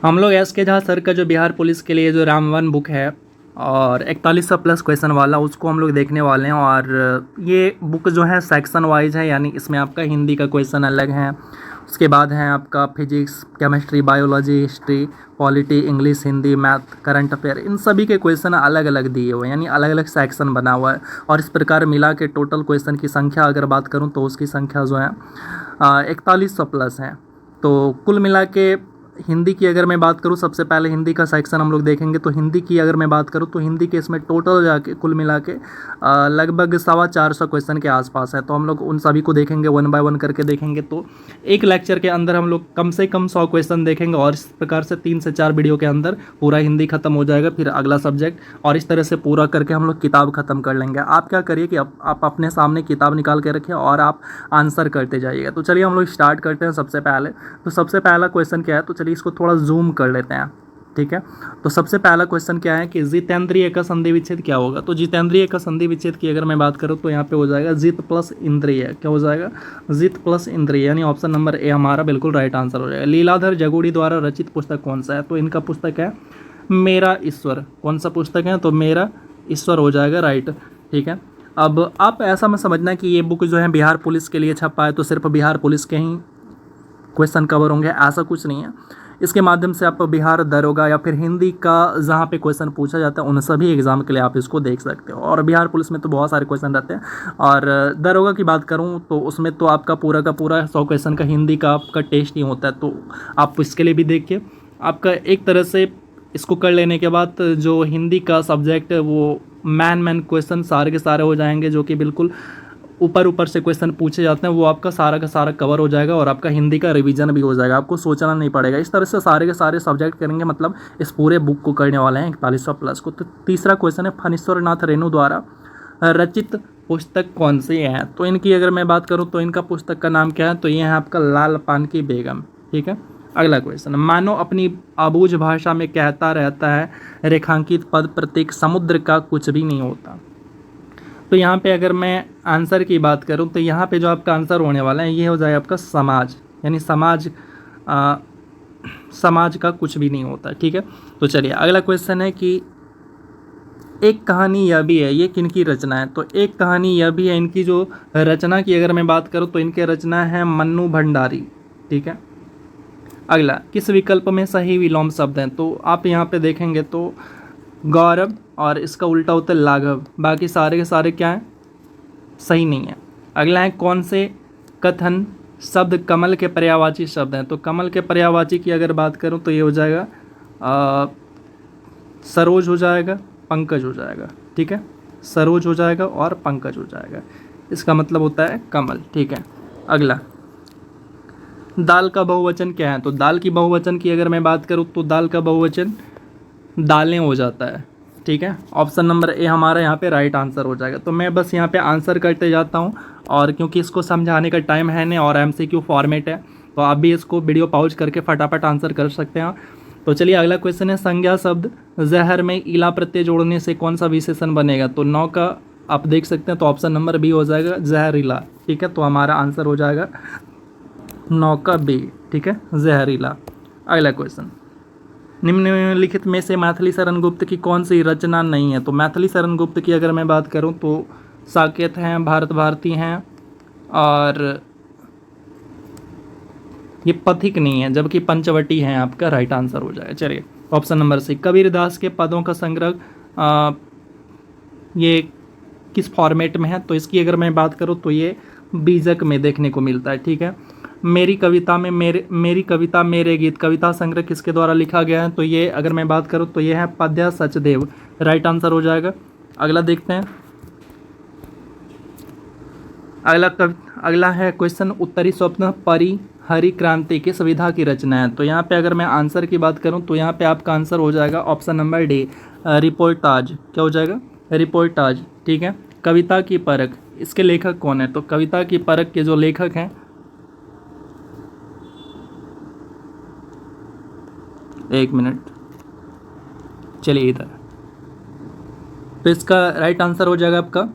हम लोग एस के झा सर का जो बिहार पुलिस के लिए जो रामवन बुक है और 4100 प्लस क्वेश्चन वाला उसको हम लोग देखने वाले हैं। और ये बुक जो है सेक्शन वाइज है, यानी इसमें आपका हिंदी का क्वेश्चन अलग है, उसके बाद है आपका physics, chemistry, biology, history, polity, English, Hindi, math, current affair, इन सभी के क्वेश्चन अलग अलग दिए हुए हैं, यानी अलग अलग सेक्शन बना हुआ है। और इस प्रकार मिला के टोटल क्वेश्चन की संख्या अगर बात करूँ तो उसकी संख्या जो है 4100 प्लस है। तो कुल मिला के हिंदी की अगर मैं बात करूँ, सबसे पहले हिंदी का सेक्शन हम लोग देखेंगे। तो हिंदी की अगर मैं बात करूँ तो हिंदी के इसमें टोटल जाके कुल मिला के लगभग 450 क्वेश्चन के आसपास है। तो हम लोग उन सभी को देखेंगे, वन बाय वन करके देखेंगे। तो एक लेक्चर के अंदर हम लोग कम से कम 100 क्वेश्चन देखेंगे और इस प्रकार से 3 से 4 वीडियो के अंदर पूरा हिंदी खत्म हो जाएगा, फिर अगला सब्जेक्ट, और इस तरह से पूरा करके हम लोग किताब खत्म कर लेंगे। आप क्या करिए कि आप अपने सामने किताब निकाल के रखिए और आप आंसर करते जाइएगा। तो चलिए हम लोग स्टार्ट करते हैं सबसे पहले। तो सबसे पहला क्वेश्चन क्या है, तो चलिए इसको थोड़ा जूम कर लेते हैं, ठीक है। तो सबसे पहला क्वेश्चन क्या है कि जितेंद्रिय का संधि विच्छेद क्या होगा। तो जितेंद्रिय का संधि विच्छेद की अगर मैं बात करूँ तो यहाँ पे हो जाएगा जित प्लस इंद्रिय। क्या हो जाएगा? जित प्लस इंद्रिय, यानी ऑप्शन नंबर ए हमारा बिल्कुल राइट आंसर हो जाएगा। लीलाधर जगुड़ी द्वारा रचित पुस्तक कौन सा है? तो इनका पुस्तक है मेरा ईश्वर। कौन सा पुस्तक है? तो मेरा ईश्वर हो जाएगा राइट, ठीक है। अब आप ऐसा मत समझना कि ये बुक जो है बिहार पुलिस के लिए छपा है तो सिर्फ बिहार पुलिस के ही क्वेश्चन कवर होंगे, ऐसा कुछ नहीं है। इसके माध्यम से आप बिहार दरोगा या फिर हिंदी का जहाँ पे क्वेश्चन पूछा जाता है उन सभी एग्ज़ाम के लिए आप इसको देख सकते हो। और बिहार पुलिस में तो बहुत सारे क्वेश्चन रहते हैं। और दरोगा की बात करूँ तो उसमें तो आपका पूरा का पूरा 100 क्वेश्चन का हिंदी का आपका टेस्ट ही होता है। तो आप इसके लिए भी देखिए, आपका एक तरह से इसको कर लेने के बाद जो हिंदी का सब्जेक्ट है वो मैन क्वेश्चन सारे के सारे हो जाएंगे, जो कि बिल्कुल ऊपर ऊपर से क्वेश्चन पूछे जाते हैं, वो आपका सारा का सारा कवर हो जाएगा और आपका हिंदी का रिवीजन भी हो जाएगा, आपको सोचना नहीं पड़ेगा। इस तरह से सारे के सारे सब्जेक्ट करेंगे, मतलब इस पूरे बुक को करने वाले हैं 4100 प्लस को। तो तीसरा क्वेश्चन है फणीश्वर नाथ रेणु द्वारा रचित पुस्तक कौन सी है। तो इनकी अगर मैं बात करूँ तो इनका पुस्तक का नाम क्या है? तो ये है आपका लाल पान की बेगम, ठीक है। अगला क्वेश्चन, मानो अपनी अबूझ भाषा में कहता रहता है रेखांकित पद प्रतीक समुद्र का कुछ भी नहीं होता। तो यहाँ पे अगर मैं आंसर की बात करूँ तो यहाँ पे जो आपका आंसर होने वाला है ये हो जाएगा आपका समाज, यानी समाज का कुछ भी नहीं होता, ठीक है। तो चलिए अगला क्वेश्चन है कि एक कहानी यह भी है, ये किनकी रचना है? तो एक कहानी यह भी है, इनकी जो रचना की अगर मैं बात करूँ तो इनके रचना है मन्नू भंडारी, ठीक है। अगला, किस विकल्प में सही विलोम शब्द हैं? तो आप यहाँ पे देखेंगे तो गौरव और इसका उल्टा होता है लाघव, बाकी सारे के सारे क्या हैं? सही नहीं है। अगला है कौन से कथन शब्द कमल के पर्यायवाची शब्द हैं? तो कमल के पर्यायवाची की अगर बात करूं तो ये हो जाएगा सरोज हो जाएगा, पंकज हो जाएगा, ठीक है। सरोज हो जाएगा और पंकज हो जाएगा, इसका मतलब होता है कमल, ठीक है। अगला, दाल का बहुवचन क्या है? तो दाल की बहुवचन की अगर मैं बात करूं तो दाल का बहुवचन दालें हो जाता है, ठीक है। ऑप्शन नंबर ए हमारा यहाँ पे राइट आंसर हो जाएगा। तो मैं बस यहाँ पे आंसर करते जाता हूँ, और क्योंकि इसको समझाने का टाइम है नहीं और एमसीक्यू फॉर्मेट है तो आप भी इसको वीडियो पॉज करके फटाफट आंसर कर सकते हैं। तो चलिए अगला क्वेश्चन है, संज्ञा शब्द जहर में इला प्रत्यय जोड़ने से कौन सा विशेषण बनेगा? तो 9 का आप देख सकते हैं, तो ऑप्शन नंबर बी हो जाएगा जहरीला, ठीक है। तो हमारा आंसर हो जाएगा 9 का बी, ठीक है, जहरीला। अगला क्वेश्चन, निम्नलिखित में से मैथिली शरण गुप्त की कौन सी रचना नहीं है? तो मैथिली शरण गुप्त की अगर मैं बात करूं तो साकेत हैं, भारत भारती हैं, और ये पथिक नहीं है, जबकि पंचवटी हैं, आपका राइट आंसर हो जाएगा। चलिए ऑप्शन नंबर सी, कबीरदास के पदों का संग्रह ये किस फॉर्मेट में है? तो इसकी अगर मैं बात करूँ तो ये बीजक में देखने को मिलता है, ठीक है। मेरी कविता मेरे गीत कविता संग्रह किसके द्वारा लिखा गया है? तो ये अगर मैं बात करूँ तो ये है पद्या सचदेव, राइट आंसर हो जाएगा। अगला देखते हैं, अगला है क्वेश्चन, उत्तरी स्वप्न परिहरी क्रांति किस विधा की रचना है? तो यहाँ पे अगर मैं आंसर की बात करूँ तो यहाँ पे आपका आंसर हो जाएगा ऑप्शन नंबर डी, रिपोर्टाज। क्या हो जाएगा? रिपोर्टाज, ठीक है। कविता की परख, इसके लेखक कौन है? तो कविता की परख के जो लेखक हैं, एक मिनट, चलिए इधर, तो इसका राइट आंसर हो जाएगा आपका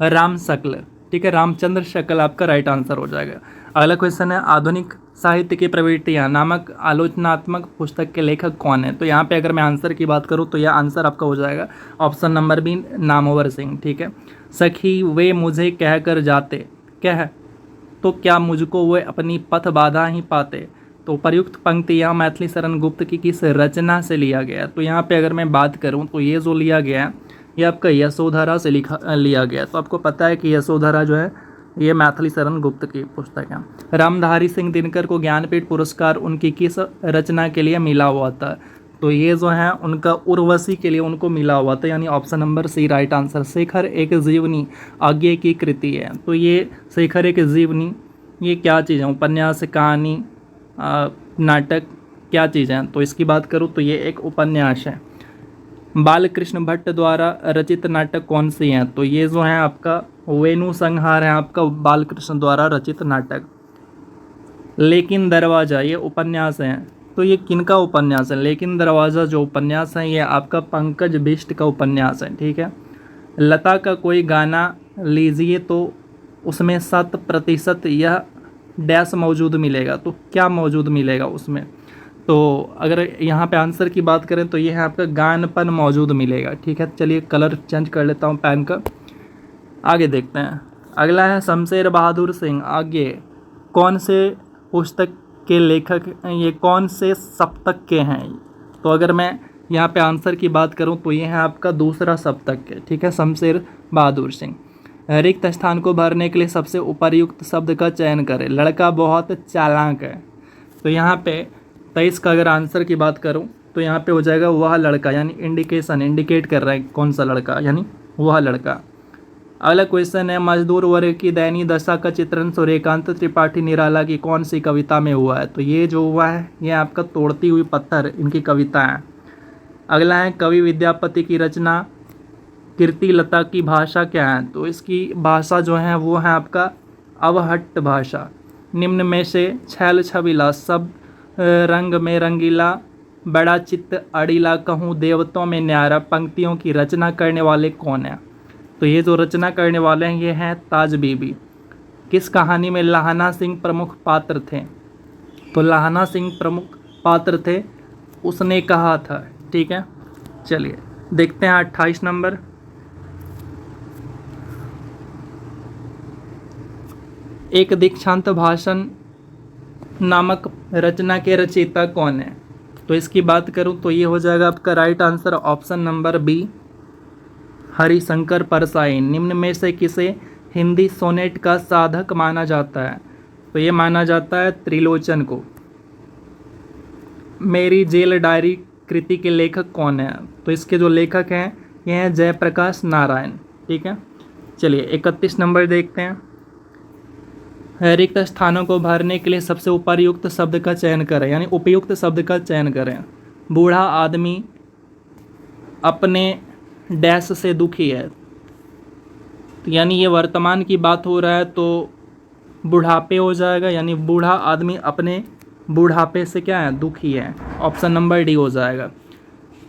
राम शकल, ठीक है, रामचंद्र शकल आपका राइट आंसर हो जाएगा। अगला क्वेश्चन है, आधुनिक साहित्य की प्रवृत्तियाँ नामक आलोचनात्मक पुस्तक के लेखक कौन है? तो यहाँ पे अगर मैं आंसर की बात करूँ तो यह आंसर आपका हो जाएगा option number B, Namvar Singh. ठीक है। सखी वे मुझे कह कर जाते, कह तो क्या मुझको वे अपनी पथ बाधा ही पाते। तो उपर्युक्त पंक्तियाँ मैथिली शरण गुप्त की किस रचना से लिया गया? तो यहाँ पे अगर मैं बात करूँ तो ये जो लिया गया है ये आपका यशोधरा से लिया गया। तो आपको पता है कि यशोधरा जो है ये मैथिली शरण गुप्त की पुस्तक है। रामधारी सिंह दिनकर को ज्ञानपीठ पुरस्कार उनकी किस रचना के लिए मिला हुआ था? तो ये जो है उनका उर्वशी के लिए उनको मिला हुआ था, यानी option number C right answer. Shekhar Ek Jivani आगे की कृति है। तो ये शेखर एक जीवनी ये क्या चीज़ है? उपन्यास, कहानी, नाटक, क्या चीज़ है? तो इसकी बात करूँ तो ये एक उपन्यास है। बालकृष्ण भट्ट द्वारा रचित नाटक कौन सी है? तो ये जो है आपका वेणु संहार है, आपका बालकृष्ण द्वारा रचित नाटक। लेकिन दरवाज़ा ये उपन्यास है। तो ये किनका उपन्यास है? लेकिन दरवाज़ा जो उपन्यास है ये आपका पंकज बिष्ट का उपन्यास है। ठीक है। लता का कोई गाना लीजिए तो उसमें 100% यह डैश मौजूद मिलेगा। तो क्या मौजूद मिलेगा उसमें? तो अगर यहाँ पे आंसर की बात करें तो ये है आपका गानपन मौजूद मिलेगा। ठीक है। चलिए कलर चेंज कर लेता हूँ पेन का। आगे देखते हैं। अगला है शमशेर बहादुर सिंह आगे कौन से पुस्तक के लेखक, ये कौन से सप्तक के हैं? तो अगर मैं यहाँ पे आंसर की बात करूँ तो ये है आपका दूसरा सप्तक है। ठीक है। शमशेर बहादुर सिंह। रिक्त स्थान को भरने के लिए सबसे उपयुक्त शब्द का चयन करें। लड़का बहुत चालाक है। तो यहाँ पे 23 का अगर आंसर की बात करूँ तो यहाँ पे हो जाएगा वह लड़का, यानी इंडिकेशन, इंडिकेट कर रहा है कौन सा लड़का, यानी वह लड़का। अगला क्वेश्चन है मजदूर वर्ग की दयनीय दशा का चित्रण सूर्यकांत त्रिपाठी निराला की कौन सी कविता में हुआ है? तो ये जो हुआ है ये आपका तोड़ती हुई पत्थर इनकी कविता है। अगला है कवि विद्यापति की रचना कीर्ति लता की भाषा क्या है? तो इसकी भाषा जो है वो है आपका अवहट्ट भाषा। निम्न में से छैल छबीला सब रंग में रंगीला बड़ा चित्त अड़ीला कहूँ देवतों में न्यारा पंक्तियों की रचना करने वाले कौन है? तो ये जो रचना करने वाले हैं ये हैं ताज बीबी। किस कहानी में लाहना सिंह प्रमुख पात्र थे? तो लाहना सिंह प्रमुख पात्र थे उसने कहा था। ठीक है। चलिए देखते हैं 28 नंबर। एक दीक्षांत भाषण नामक रचना के रचयिता कौन है? तो इसकी बात करूं तो ये हो जाएगा आपका right answer option number B, Harishankar Parsai. निम्न में से किसे हिंदी सोनेट का साधक माना जाता है? तो ये माना जाता है त्रिलोचन को। मेरी जेल डायरी कृति के लेखक कौन है? तो इसके जो लेखक हैं ये हैं जयप्रकाश नारायण। ठीक है। चलिए 31 नंबर देखते हैं। रिक्त स्थानों को भरने के लिए सबसे उपयुक्त शब्द का चयन करें, यानी उपयुक्त शब्द का चयन करें। बूढ़ा आदमी अपने डैश से दुखी है। तो यानी ये वर्तमान की बात हो रहा है तो बुढ़ापे हो जाएगा, यानी बूढ़ा आदमी अपने बुढ़ापे से क्या है? दुखी है। ऑप्शन नंबर डी हो जाएगा।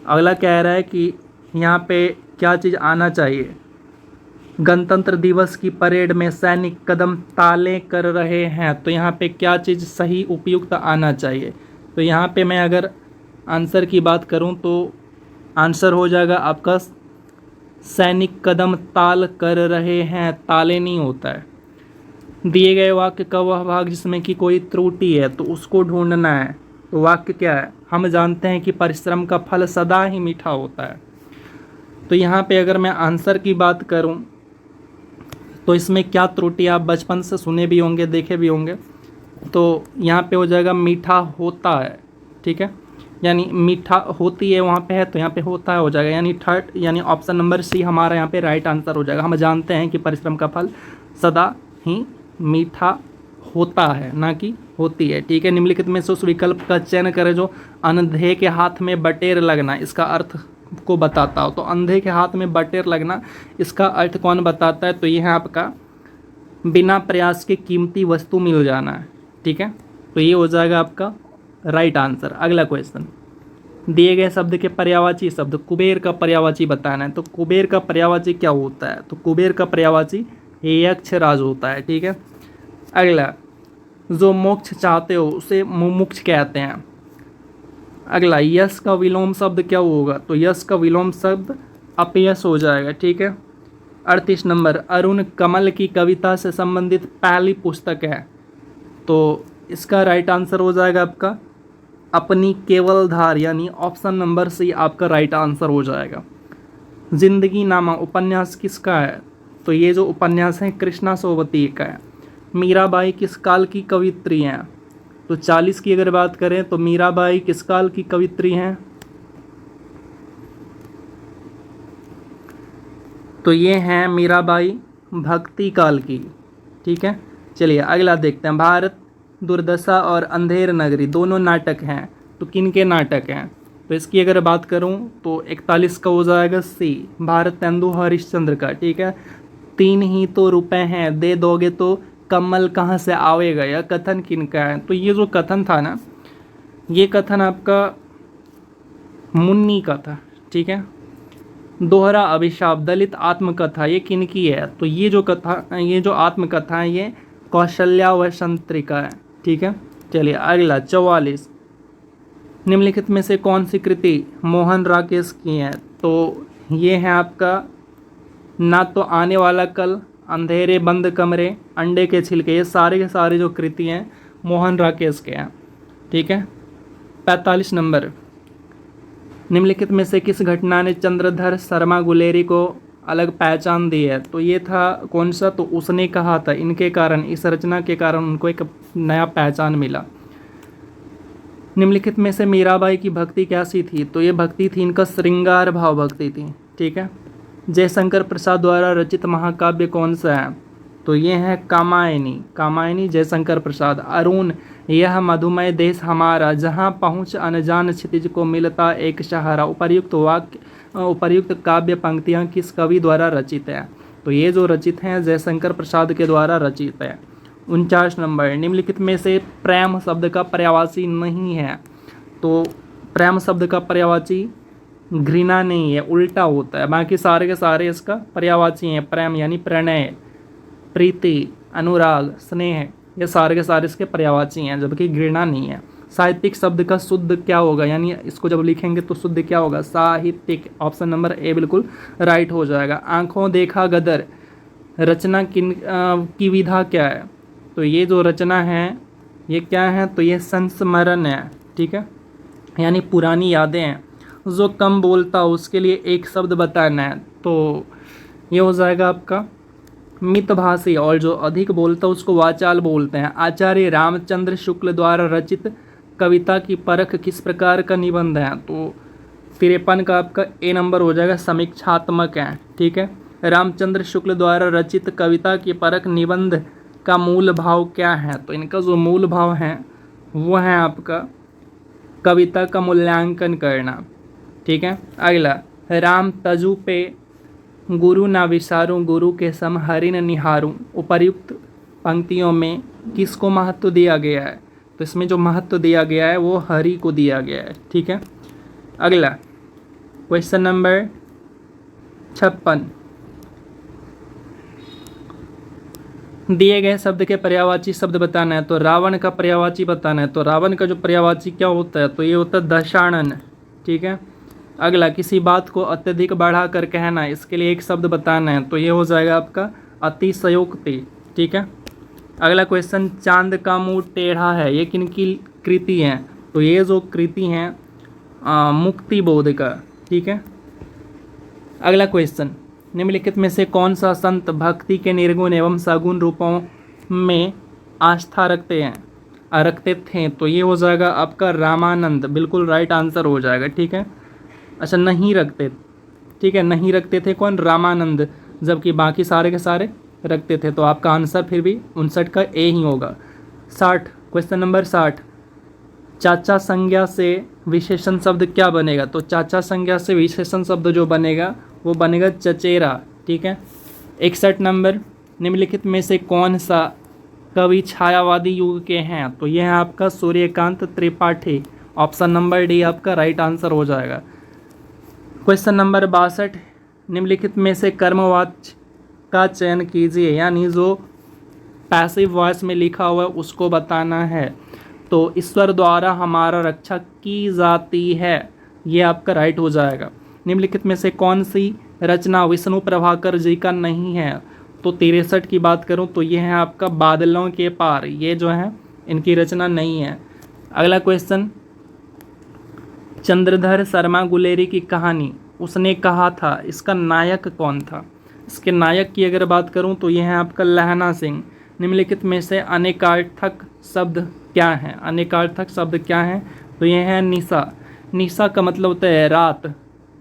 अगला कह रहा है कि यहाँ पे क्या चीज़ आना चाहिए? गणतंत्र दिवस की परेड में सैनिक कदम ताले कर रहे हैं। तो यहाँ पे क्या चीज़ सही उपयुक्त आना चाहिए? तो यहाँ पे मैं अगर आंसर की बात करूँ तो आंसर हो जाएगा आपका सैनिक कदम ताल कर रहे हैं, ताले नहीं होता है। दिए गए वाक्य का वह भाग जिसमें कि कोई त्रुटि है तो उसको ढूंढना है। तो वाक्य क्या है? हम जानते हैं कि परिश्रम का फल सदा ही मीठा होता है। तो यहाँ पे अगर मैं आंसर की बात करूँ तो इसमें क्या त्रुटि आप बचपन से सुने भी होंगे, देखे भी होंगे। तो यहाँ पे हो जाएगा मीठा होता है। ठीक है। यानी मीठा होती है वहाँ पे है तो यहाँ पे होता है हो जाएगा, यानी थर्ड, यानी ऑप्शन नंबर सी हमारा यहाँ पे राइट आंसर हो जाएगा। हम जानते हैं कि परिश्रम का फल सदा ही मीठा होता है, ना कि होती है। ठीक है। निम्नलिखित में से उस विकल्प का चयन करें जो अंधे के हाथ में बटेर लगना इसका अर्थ को बताता हो। तो अंधे के हाथ में बटेर लगना इसका अर्थ कौन बताता है? तो ये है आपका बिना प्रयास के कीमती वस्तु मिल जाना है। ठीक है। तो ये हो जाएगा आपका राइट आंसर। अगला क्वेश्चन, दिए गए शब्द के पर्यायवाची शब्द कुबेर का पर्यायवाची बताना है। तो कुबेर का पर्यायवाची क्या होता है? तो कुबेर का पर्यायवाची यक्षराज होता है। ठीक है। अगला, जो मोक्ष चाहते हो उसे मुमुक्ष कहते हैं। अगला, यश का विलोम शब्द क्या होगा? तो यश का विलोम शब्द अपयश हो जाएगा, ठीक है। 38 नंबर, अरुण कमल की कविता से संबंधित पहली पुस्तक है, तो इसका राइट आंसर हो जाएगा आपका अपनी केवल धार, यानी ऑप्शन नंबर सी आपका राइट आंसर हो जाएगा। जिंदगी नामा उपन्यास किसका है? तो ये जो उपन्यास है कृष्णा सोबती का है। मीराबाई किस काल की कवित्री हैं? तो 40 की अगर बात करें तो मीराबाई किस काल की कवित्री हैं? तो ये हैं मीराबाई भक्ति काल की, ठीक है। चलिए अगला देखते हैं। भारत दुर्दशा और अंधेर नगरी दोनों नाटक हैं, तो किन के नाटक हैं? तो इसकी अगर बात करूं तो 41 का हो जाएगा सी, भारतेंदु हरिश्चंद्र का, ठीक है। 3 ही तो रुपए हैं, दे दोगे तो कमल कहाँ से आवेगा, यह कथन किन का है? तो ये जो कथन था ना, ये कथन आपका मुन्नी का था, ठीक है। दोहरा अभिशाप दलित आत्मकथा, ये किन की है? तो ये जो आत्मकथा है ये कौशल्या व संत्रिका है, ठीक है। चलिए अगला 44, निम्नलिखित में से कौन सी कृति मोहन राकेश की है? तो ये है आपका ना तो आने वाला कल, अंधेरे बंद कमरे, अंडे के छिलके, ये सारे के सारे जो कृति हैं मोहन राकेश के हैं, ठीक है। 45 नंबर, निम्नलिखित में से किस घटना ने चंद्रधर शर्मा गुलेरी को अलग पहचान दी है? तो ये था कौन सा? तो उसने कहा था, इनके कारण, इस रचना के कारण उनको एक नया पहचान मिला। निम्नलिखित में से मीराबाई की भक्ति कैसी थी? तो ये भक्ति थी इनका श्रृंगार भाव भक्ति थी, ठीक है। जयशंकर प्रसाद द्वारा रचित महाकाव्य कौन सा है? तो ये है कामायनी, कामायनी जयशंकर प्रसाद। अरुण, यह मधुमय देश हमारा, जहाँ पहुँच अनजान क्षितिज को मिलता एक सहारा, उपर्युक्त काव्य पंक्तियाँ किस कवि द्वारा रचित है? तो ये जो रचित हैं जयशंकर प्रसाद के द्वारा रचित है। 49 नंबर, निम्नलिखित में से प्रेम शब्द का पर्यायवाची नहीं है? तो प्रेम शब्द का पर्यायवाची घृणा नहीं है, उल्टा होता है। बाकी सारे के सारे इसका पर्यायवाची हैं। प्रेम यानी प्रणय, प्रीति, अनुराग, स्नेह, ये सारे के सारे इसके पर्यायवाची हैं, जबकि घृणा नहीं है। साहित्यिक शब्द का शुद्ध क्या होगा, यानी इसको जब लिखेंगे तो शुद्ध क्या होगा? साहित्यिक। ऑप्शन नंबर ए बिल्कुल राइट हो जाएगा। आंखों देखा गदर, रचना किन की विधा क्या है? तो ये जो रचना है ये क्या है? तो ये संस्मरण है, ठीक है, यानी पुरानी यादें हैं। जो कम बोलता उसके लिए एक शब्द बताना है, तो ये हो जाएगा आपका मितभाषी, और जो अधिक बोलता उसको वाचाल बोलते हैं। आचार्य रामचंद्र शुक्ल द्वारा रचित कविता की परख किस प्रकार का निबंध है? तो 53 का आपका ए नंबर हो जाएगा, समीक्षात्मक है, ठीक है। रामचंद्र शुक्ल द्वारा रचित कविता की परख निबंध का मूल भाव क्या है? तो इनका जो मूल भाव है वो है आपका कविता का मूल्यांकन करना, ठीक है। अगला, राम तजु पे गुरु ना विसारूं, गुरु के सम हरि न निहारूं, उपर्युक्त पंक्तियों में किसको महत्व दिया गया है? तो इसमें जो महत्व दिया गया है वो हरि को दिया गया है, ठीक है। अगला क्वेश्चन नंबर 56, दिए गए शब्द के पर्यायवाची शब्द बताना है। तो रावण का पर्यायवाची बताना है। तो रावण का जो पर्यायवाची क्या होता है? तो ये होता है दशानन, ठीक है। अगला, किसी बात को अत्यधिक बढ़ा कर कहना, इसके लिए एक शब्द बताना है। तो ये हो जाएगा आपका अतिशयोक्ति, ठीक है। अगला क्वेश्चन, चांद का मुंह टेढ़ा है, ये किन की कृति है? तो ये जो कृति हैं मुक्ति बोध का, ठीक है। अगला क्वेश्चन, निम्नलिखित में से कौन सा संत भक्ति के निर्गुण एवं सगुण रूपों में आस्था रखते थे? तो ये हो जाएगा आपका रामानंद, बिल्कुल राइट आंसर हो जाएगा, ठीक है। अच्छा, नहीं रखते, ठीक है, नहीं रखते थे कौन? रामानंद, जबकि बाकी सारे के सारे रखते थे। तो आपका आंसर फिर भी 59 का ए ही होगा। 60, क्वेश्चन नंबर 60, चाचा संज्ञा से विशेषण शब्द क्या बनेगा? तो चाचा संज्ञा से विशेषण शब्द जो बनेगा वो बनेगा चचेरा, ठीक है। 61 नंबर, निम्नलिखित में से कौन सा कवि छायावादी युग के हैं? तो यह है आपका Suryakant Tripathi. Option number D आपका राइट आंसर हो जाएगा। क्वेश्चन नंबर 62, निम्नलिखित में से कर्मवाच्य का चयन कीजिए, यानी जो पैसिव वॉइस में लिखा हुआ है उसको बताना है। तो ईश्वर द्वारा हमारा रक्षा की जाती है, ये आपका राइट हो जाएगा। निम्नलिखित में से कौन सी रचना विष्णु प्रभाकर जी का नहीं है? तो 63 की बात करूं तो ये है आपका बादलों के पार, ये जो है इनकी रचना नहीं है। अगला क्वेश्चन, चंद्रधर शर्मा गुलेरी की कहानी उसने कहा था, इसका नायक कौन था? इसके नायक की अगर बात करूं तो ये है आपका लहना सिंह। निम्नलिखित में से अनेकार्थक शब्द क्या हैं? अनेकार्थक शब्द क्या हैं? तो ये है निशा। निशा का मतलब होता है रात,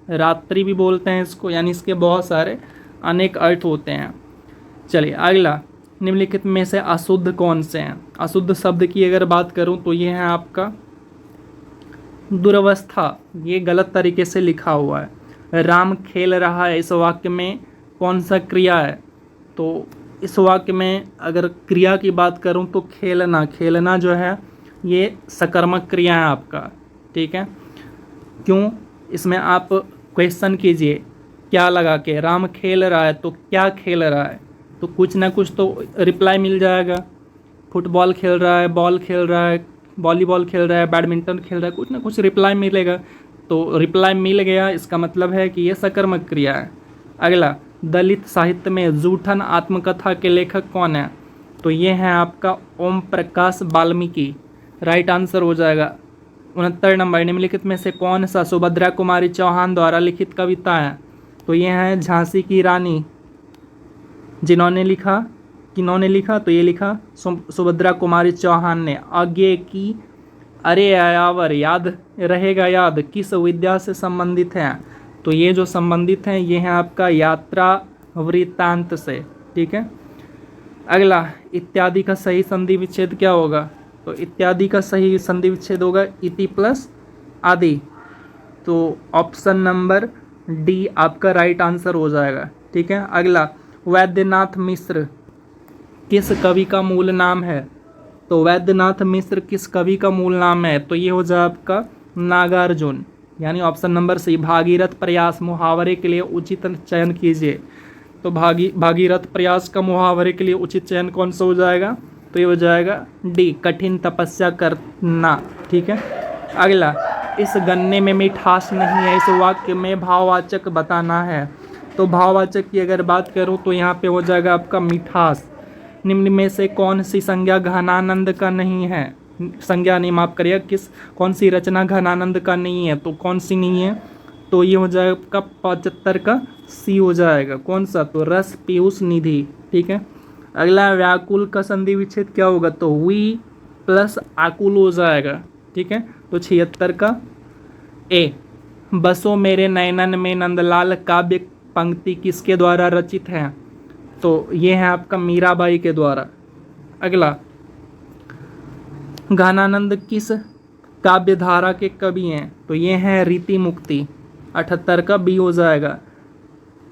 रात्रि भी बोलते हैं इसको, यानी इसके बहुत सारे अनेक अर्थ होते हैं। चलिए अगला, निम्नलिखित में से अशुद्ध कौन से हैं? अशुद्ध शब्द की अगर बात करूं तो ये है आपका दुर्वस्था, ये गलत तरीके से लिखा हुआ है। राम खेल रहा है, इस वाक्य में कौन सा क्रिया है? तो इस वाक्य में अगर क्रिया की बात करूं तो खेलना, खेलना जो है ये सकर्मक क्रिया है आपका, ठीक है। क्यों? इसमें आप क्वेश्चन कीजिए क्या लगा के, राम खेल रहा है तो क्या खेल रहा है? तो कुछ ना कुछ तो रिप्लाई मिल जाएगा। फुटबॉल खेल रहा है, बॉल खेल रहा है, वॉलीबॉल खेल रहा है, बैडमिंटन खेल रहा है, कुछ ना कुछ रिप्लाई मिलेगा। तो रिप्लाई मिल गया, इसका मतलब है कि ये सकर्मक क्रिया है। अगला, दलित साहित्य में जूठन आत्मकथा के लेखक कौन है? तो ये हैं आपका ओम प्रकाश वाल्मीकि, राइट आंसर हो जाएगा। 69 नंबर, निम्नलिखित में से कौन सा सुभद्रा कुमारी चौहान द्वारा लिखित कविता है? तो ये है झांसी की रानी। जिन्होंने लिखा, किन्होंने लिखा? तो ये लिखा सुभद्रा कुमारी चौहान ने। आगे की अरे आयावर याद रहेगा, याद किस विद्या से संबंधित है? तो ये जो संबंधित हैं ये है आपका यात्रा वृत्तांत से, ठीक है। अगला, इत्यादि का सही संधि विच्छेद क्या होगा? तो इत्यादि का सही संधि विच्छेद होगा इति प्लस आदि। तो ऑप्शन नंबर डी आपका राइट आंसर हो जाएगा, ठीक है। अगला, वैद्यनाथ मिश्र किस कवि का मूल नाम है? तो वैद्यनाथ मिश्र किस कवि का मूल नाम है? तो ये हो जाए आपका नागार्जुन, यानी ऑप्शन नंबर सी। भागीरथ प्रयास मुहावरे के लिए उचित चयन कीजिए। तो भागीरथ प्रयास का मुहावरे के लिए उचित चयन कौन सा हो जाएगा? तो ये हो जाएगा डी, कठिन तपस्या करना, ठीक है। अगला, इस गन्ने में मिठास नहीं है, इस वाक्य में भाववाचक बताना है। तो भाववाचक की अगर बात करूं तो यहाँ पे हो जाएगा आपका मिठास। निम्न में से कौन सी संज्ञा घनानंद का नहीं है? संज्ञा नहीं, माफ करिए, कौन सी रचना घनानंद का नहीं है? तो कौन सी नहीं है? तो ये हो जाएगा आपका 75 का सी हो जाएगा। कौन सा? तो रस पीयूष निधि, ठीक है। अगला, व्याकुल का संधि विच्छेद क्या होगा? तो वी प्लस आकुल हो जाएगा, ठीक है। तो 76 का ए। बसो मेरे नयनन में नंदलाल काव्य पंक्ति किसके द्वारा रचित है? तो ये है आपका मीराबाई के द्वारा। अगला, घनानंद किस काव्य धारा के कवि हैं? तो ये हैं रीति मुक्ति। 78 का बी हो जाएगा।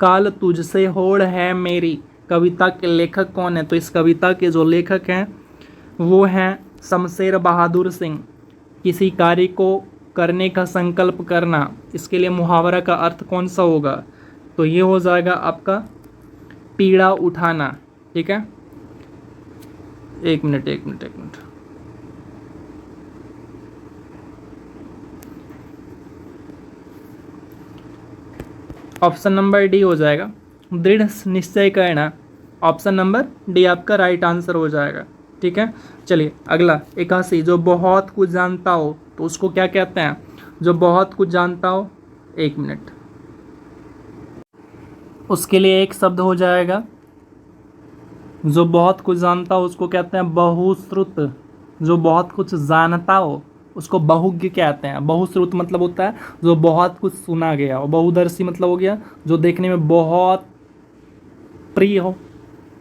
काल तुझसे होड़ है मेरी कविता के लेखक कौन है? तो इस कविता के जो लेखक हैं वो हैं शमशेर बहादुर सिंह। किसी कार्य को करने का संकल्प करना, इसके लिए मुहावरा का अर्थ कौन सा होगा? तो ये हो जाएगा आपका पीड़ा उठाना, ठीक है। एक मिनट। ऑप्शन नंबर डी हो जाएगा, दृढ़ निश्चय करना। ऑप्शन नंबर डी आपका राइट आंसर हो जाएगा, ठीक है। चलिए अगला, 81, जो बहुत कुछ जानता हो तो उसको क्या कहते हैं? जो बहुत कुछ जानता हो, एक मिनट, उसके लिए एक शब्द हो जाएगा, जो बहुत कुछ जानता हो उसको कहते हैं बहुश्रुत। जो बहुत कुछ जानता हो उसको बहुज्ञ कहते हैं। बहुश्रुत मतलब होता है जो बहुत कुछ सुना गया, और बहुदर्शी मतलब हो गया जो देखने में बहुत प्रिय हो,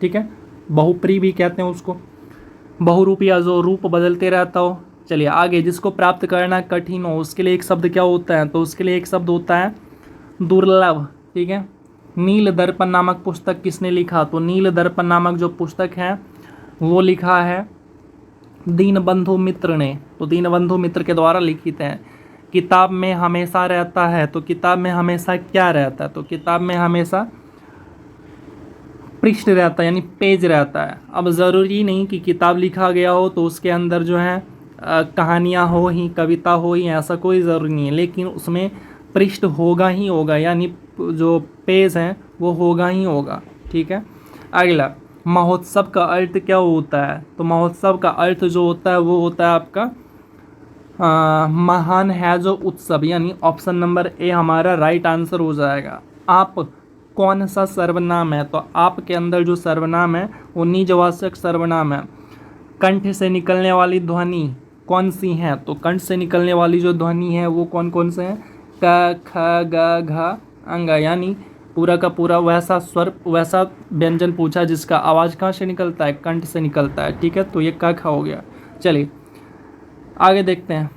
ठीक है। बहुप्रिय भी कहते हैं उसको। बहुरूपिया, जो रूप बदलते रहता हो। चलिए आगे, जिसको प्राप्त करना कठिन हो उसके लिए एक शब्द क्या होता है? तो उसके लिए एक शब्द होता है दुर्लभ, ठीक है। नील दर्पण नामक पुस्तक किसने लिखा? तो नील दर्पण नामक जो पुस्तक है वो लिखा है दीनबंधु मित्र ने। तो दीनबंधु मित्र के द्वारा लिखित है। किताब में हमेशा रहता है, तो किताब में हमेशा क्या रहता है? तो किताब में हमेशा पृष्ठ रहता है यानी पेज रहता है। अब ज़रूरी नहीं कि किताब लिखा गया हो तो उसके अंदर जो है कहानियाँ हो ही, कविता हो ही, ऐसा कोई ज़रूरी नहीं है, लेकिन उसमें पृष्ठ होगा ही होगा, यानी जो पेज है वो होगा ही होगा। ठीक है। अगला, महोत्सव का अर्थ क्या होता है? तो महोत्सव का अर्थ जो होता है वो होता है आपका महान है जो उत्सव, यानी ऑप्शन नंबर ए हमारा राइट आंसर हो जाएगा। आप कौन सा सर्वनाम है? तो आप के अंदर जो सर्वनाम है वो निजवाचक सर्वनाम है। कंठ से निकलने वाली ध्वनि कौन सी है? तो कंठ से निकलने वाली जो ध्वनि है वो कौन कौन से हैं? क, ख, ग, घ, अंग, यानी पूरा का पूरा वैसा स्वर, वैसा व्यंजन पूछा जिसका आवाज़ कहाँ से निकलता है? कंठ से निकलता है। ठीक है, तो ये क, ख हो गया। चलिए आगे देखते हैं।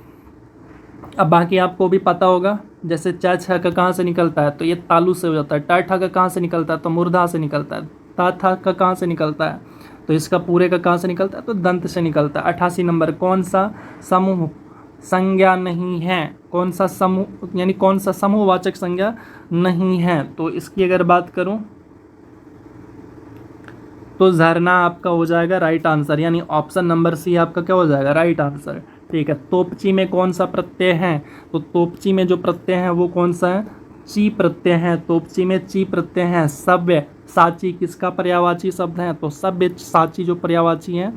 अब बाकी आपको भी पता होगा, जैसे च, छ का कहाँ से निकलता है? तो ये तालु से हो जाता है। ट, ठ का कहाँ से निकलता है? तो मूर्धा से निकलता है। ता, था का कहाँ से निकलता है? तो इसका पूरे का कहाँ से निकलता है? तो दंत से निकलता है। 88 नंबर, कौन सा समूह संज्ञा नहीं है? कौन सा समूह, यानी कौन सा समूहवाचक संज्ञा नहीं है? तो इसकी अगर बात करूं तो झरना आपका हो जाएगा राइट आंसर, यानी ऑप्शन नंबर सी आपका क्या हो जाएगा? Right answer. ठीक है। तोपची में कौन सा प्रत्यय है? तो तोपची में जो प्रत्यय है वो कौन सा है? ची प्रत्यय है। तोपची में ची प्रत्यय है। सव्य साची किसका पर्यायवाची शब्द है? तो सव्य साची जो पर्यायवाची है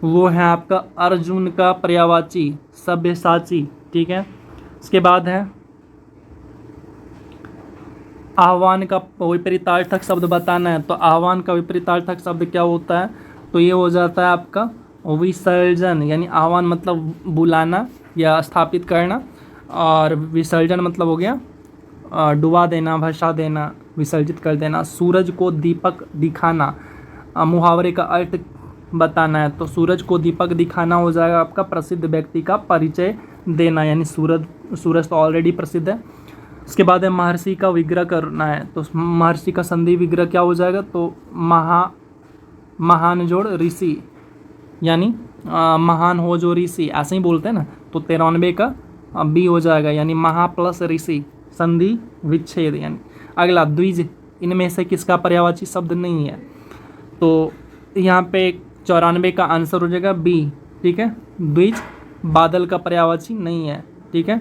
वो है आपका अर्जुन का पर्यायवाची, सव्य साची। ठीक है। इसके बाद है आह्वान का विपरीतार्थक शब्द बताना है। तो आह्वान का विपरीतार्थक शब्द क्या होता है? तो ये हो जाता है आपका विसर्जन, यानी आह्वान मतलब बुलाना या स्थापित करना, और विसर्जन मतलब हो गया डुबा देना, भसा देना, विसर्जित कर देना। सूरज को दीपक दिखाना, मुहावरे का अर्थ बताना है। तो सूरज को दीपक दिखाना हो जाएगा आपका प्रसिद्ध व्यक्ति का परिचय देना, यानी सूरज तो ऑलरेडी प्रसिद्ध है। इसके बाद है महर्षि का विग्रह करना है। तो महर्षि का संधि विग्रह क्या हो जाएगा? तो महान जोड़ ऋषि, यानी महान हो जो ऋषि, ऐसे ही बोलते हैं ना। तो 93 का बी हो जाएगा, यानी महा प्लस ऋषि, संधि विच्छेद। यानी अगला, द्विज इनमें से किसका पर्यायवाची शब्द नहीं है? तो यहाँ पे 94 का आंसर हो जाएगा बी। ठीक है, द्विज बादल का पर्यायवाची नहीं है। ठीक है,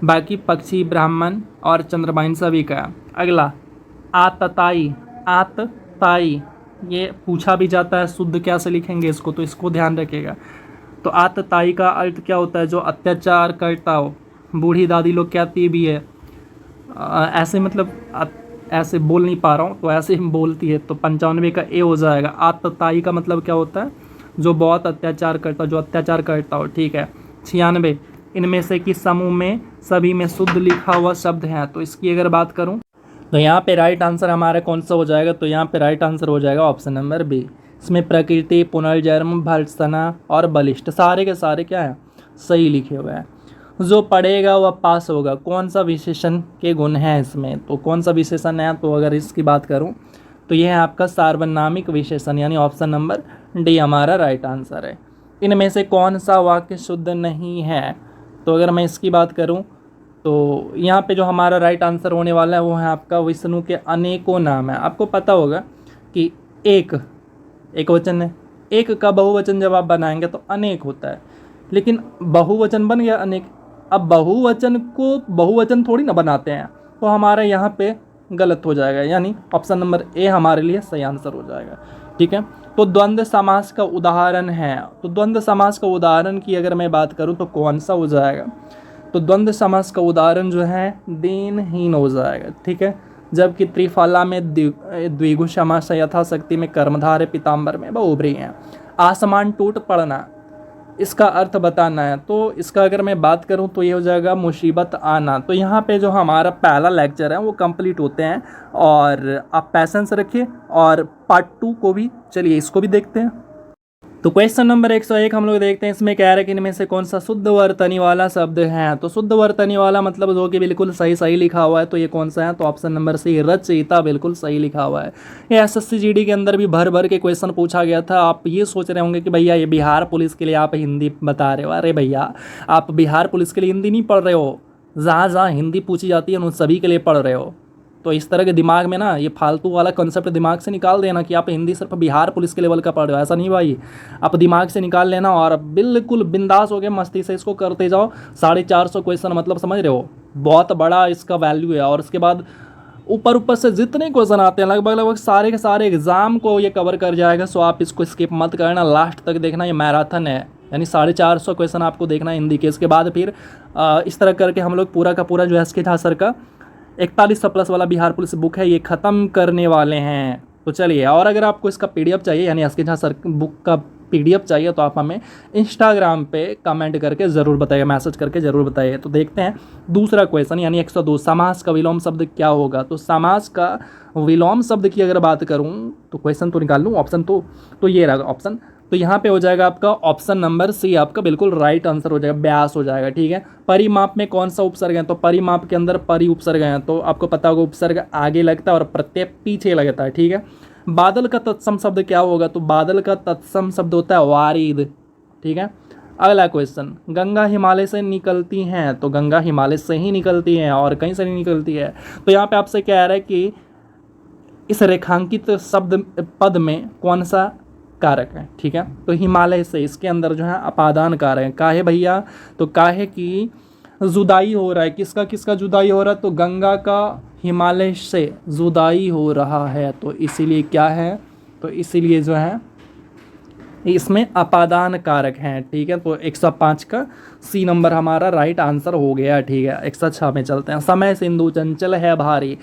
बाकी पक्षी, ब्राह्मण और चंद्रमाइन सभी का। अगला, आतताई, आतताई ये पूछा भी जाता है, शुद्ध कैसे लिखेंगे इसको, तो इसको ध्यान रखिएगा। तो आतताई का अर्थ क्या होता है? जो अत्याचार करता हो। बूढ़ी दादी लोग कहती भी है ऐसे, मतलब ऐसे बोल नहीं पा रहा हूँ तो ऐसे ही बोलती है। तो 95 का ए हो जाएगा। आतताई का मतलब क्या होता है? जो बहुत अत्याचार करता, जो अत्याचार करता हो। ठीक है। 96, इनमें से किस समूह में सभी में शुद्ध लिखा हुआ शब्द है? तो इसकी अगर बात करूं तो यहाँ पे राइट आंसर हमारा कौन सा हो जाएगा? तो यहाँ पे राइट आंसर हो जाएगा ऑप्शन नंबर बी। इसमें प्रकृति, पुनर्जन्म, भर्त्सना और बलिष्ठ सारे के सारे क्या है? सही लिखे हुए हैं। जो पढ़ेगा वह पास होगा, कौन सा विशेषण के गुण हैं इसमें? तो कौन सा विशेषण है? तो अगर इसकी बात करूं तो यह है आपका सार्वनामिक विशेषण, यानी ऑप्शन नंबर डी हमारा राइट आंसर है। इनमें से कौन सा वाक्य शुद्ध नहीं है? तो अगर मैं इसकी बात करूं तो यहाँ पे जो हमारा राइट आंसर होने वाला है वो है आपका विष्णु के अनेकों नाम है। आपको पता होगा कि एक वचन है, एक का बहुवचन जब आप बनाएंगे तो अनेक होता है, लेकिन बहुवचन बन गया अनेक। अब बहुवचन को बहुवचन थोड़ी ना बनाते हैं, तो हमारा यहाँ पे गलत हो जाएगा, यानी ऑप्शन नंबर ए हमारे लिए सही आंसर हो जाएगा। ठीक है। तो द्वंद्व समास का उदाहरण है। तो द्वंद्व समास का उदाहरण की अगर मैं बात करूं तो कौन सा हो जाएगा? तो द्वंद्व समास का उदाहरण जो है दिनहीन हो जाएगा। ठीक है। जबकि त्रिफला में द्विगु समास यथाशक्ति में कर्मधारय, पीताम्बर में बहुब्रीहि हैं। आसमान टूट पड़ना, इसका अर्थ बताना है। तो इसका अगर मैं बात करूं तो ये हो जाएगा मुसीबत आना। तो यहाँ पे जो हमारा पहला लेक्चर है वो कंप्लीट होते हैं, और आप पैसेंस रखिए, और पार्ट 2 को भी चलिए इसको भी देखते हैं। तो क्वेश्चन नंबर 101 हम लोग देखते हैं। इसमें कह रहे हैं कि इनमें से कौन सा शुद्ध वर्तनी वाला शब्द है? तो शुद्ध वर्तनी वाला मतलब जो कि बिल्कुल सही लिखा हुआ है, तो ये कौन सा है? तो ऑप्शन नंबर सी, रचयिता, बिल्कुल सही लिखा हुआ है। ये एसएससी जीडी के अंदर भी भर के क्वेश्चन पूछा गया था। आप ये सोच रहे होंगे कि भैया ये बिहार पुलिस के लिए आप हिंदी बता रहे हो। अरे भैया, आप बिहार पुलिस के लिए हिंदी नहीं पढ़ रहे हो, जहाँ जहाँ हिंदी पूछी जाती है उन सभी के लिए पढ़ रहे हो। तो इस तरह के दिमाग में ना ये फालतू वाला कॉन्सेप्ट दिमाग से निकाल देना कि आप हिंदी सिर्फ बिहार पुलिस के लेवल का पढ़ रहे हो, ऐसा नहीं भाई। आप दिमाग से निकाल लेना और बिल्कुल बिंदास हो गए मस्ती से इसको करते जाओ। 450 क्वेश्चन मतलब समझ रहे हो, बहुत बड़ा इसका वैल्यू है। और उसके बाद ऊपर ऊपर से जितने क्वेश्चन आते हैं लगभग लगभग सारे के सारे एग्जाम को ये कवर कर जाएगा। सो आप इसको स्किप मत करना, लास्ट तक देखना। ये मैराथन है, यानी 450 क्वेश्चन आपको देखना है हिंदी के। इसके बाद फिर इस तरह करके हम लोग पूरा का पूरा जो एस के झा सर का 4100 प्लस वाला बिहार पुलिस बुक है ये ख़त्म करने वाले हैं। तो चलिए, और अगर आपको इसका पीडीएफ चाहिए यानी एस के झा सर बुक का पीडीएफ चाहिए तो आप हमें इंस्टाग्राम पे कमेंट करके ज़रूर बताइए, मैसेज करके ज़रूर बताइए। तो देखते हैं दूसरा क्वेश्चन यानी 102, समास का विलोम शब्द क्या होगा। तो समास का विलोम शब्द की अगर बात करूं तो क्वेश्चन तो निकाल लूँ, ऑप्शन तो ये रहा ऑप्शन। तो यहाँ पे हो जाएगा आपका ऑप्शन नंबर सी, आपका बिल्कुल राइट आंसर हो जाएगा, ब्यास हो जाएगा। ठीक है, परिमाप में कौन सा उपसर्ग है। तो परिमाप के अंदर परि उपसर्ग है, तो आपको पता होगा उपसर्ग आगे लगता है और प्रत्यय पीछे लगता है। ठीक है, बादल का तत्सम शब्द क्या होगा। तो बादल का तत्सम शब्द होता है वारिद। ठीक है, अगला क्वेश्चन, गंगा हिमालय से निकलती हैं। तो गंगा हिमालय से ही निकलती हैं और कहीं से नहीं निकलती है। तो यहाँ पे आपसे क्या रहा है कि इस रेखांकित शब्द पद में कौन सा कारक है। ठीक है, तो हिमालय से इसके अंदर जो है अपादान कारक है। काहे भैया, तो काहे की जुदाई हो रहा है, किसका किसका जुदाई हो रहा है। तो गंगा का हिमालय से जुदाई हो रहा है, तो इसीलिए क्या है, तो इसीलिए जो है इसमें अपादान कारक हैं। ठीक है, तो 105 का सी नंबर हमारा राइट आंसर हो गया। ठीक है, 106 में चलते हैं। समय सिंधु चंचल है भारी,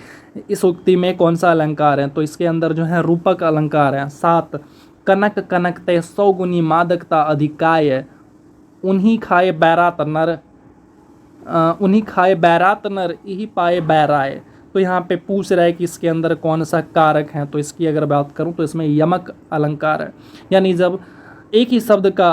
इस उक्ति में कौन सा अलंकार है। तो इसके अंदर जो है रूपक अलंकार है। 7, कनक कनकते 100 गुनी मादकता अधिकाय, उन्हीं खाए बैरात नर, उन्हीं खाए बैरात नर यही पाए बैराय। तो यहाँ पे पूछ रहा है कि इसके अंदर कौन सा कारक है। तो इसकी अगर बात करूँ तो इसमें यमक अलंकार है, यानी जब एक ही शब्द का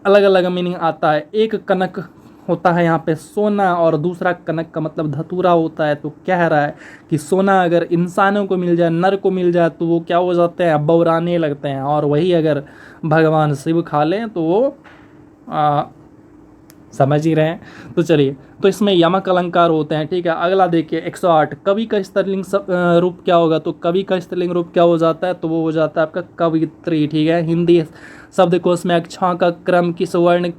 अलग अलग मीनिंग आता है। एक कनक होता है यहाँ पे सोना और दूसरा कनक का मतलब धतूरा होता है। तो कह रहा है कि सोना अगर इंसानों को मिल जाए, नर को मिल जाए, तो वो क्या हो जाते हैं, बौराने लगते हैं। और वही अगर भगवान शिव खा लें तो वो समझ ही रहे हैं। तो चलिए, तो इसमें यमक अलंकार होते हैं। ठीक है, अगला देखिए 108, कवि का स्त्रीलिंग रूप क्या होगा। तो कवि का स्त्रीलिंग रूप क्या हो जाता है, तो वो हो जाता है आपका कवित्री। ठीक है, हिंदी शब्दकोश में अक्षरों का क्रम किस वर्ण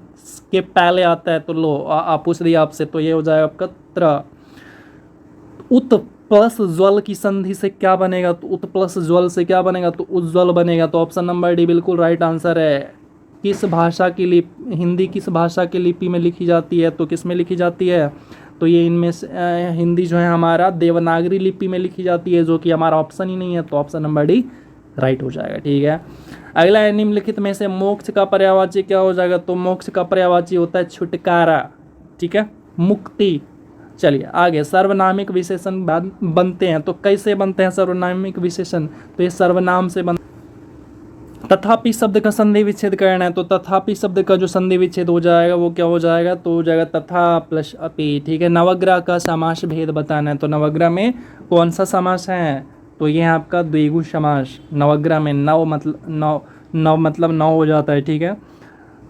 के पहले आता है। तो लो आप पूछ दिया आपसे, तो ये हो जाएगा आपका त्र। उत प्लस ज्वल की संधि से क्या बनेगा। तो उत प्लस ज्वल से क्या बनेगा, तो उज्ज्वल बनेगा। तो ऑप्शन नंबर डी बिल्कुल राइट आंसर है। किस भाषा की लिपि, हिंदी किस भाषा की लिपि में लिखी जाती है। तो किस में लिखी जाती है, तो ये इनमें से हिंदी जो है हमारा देवनागरी लिपि में लिखी जाती है, जो कि हमारा ऑप्शन ही नहीं है। तो ऑप्शन नंबर डी राइट हो जाएगा। ठीक है, अगला है निम्नलिखित में से मोक्ष का पर्यायवाची क्या हो जाएगा। तो मोक्ष का पर्यायवाची होता है छुटकारा। ठीक है, मुक्ति। चलिए आगे, सर्वनामिक विशेषण बनते हैं। तो कैसे बनते हैं सर्वनामिक विशेषण, तो ये सर्वनाम से तथापि शब्द का संधि विच्छेद करना है। तो तथापि शब्द का जो संधि विच्छेद हो जाएगा वो क्या हो जाएगा, तो हो जाएगा तथा प्लस अपि। ठीक है, नवग्रह का समास भेद बताना है। तो नवग्रह में कौन सा समास है, तो ये है आपका द्विगु समास। नवग्रह में नव मतलब नौ हो जाता है। ठीक है,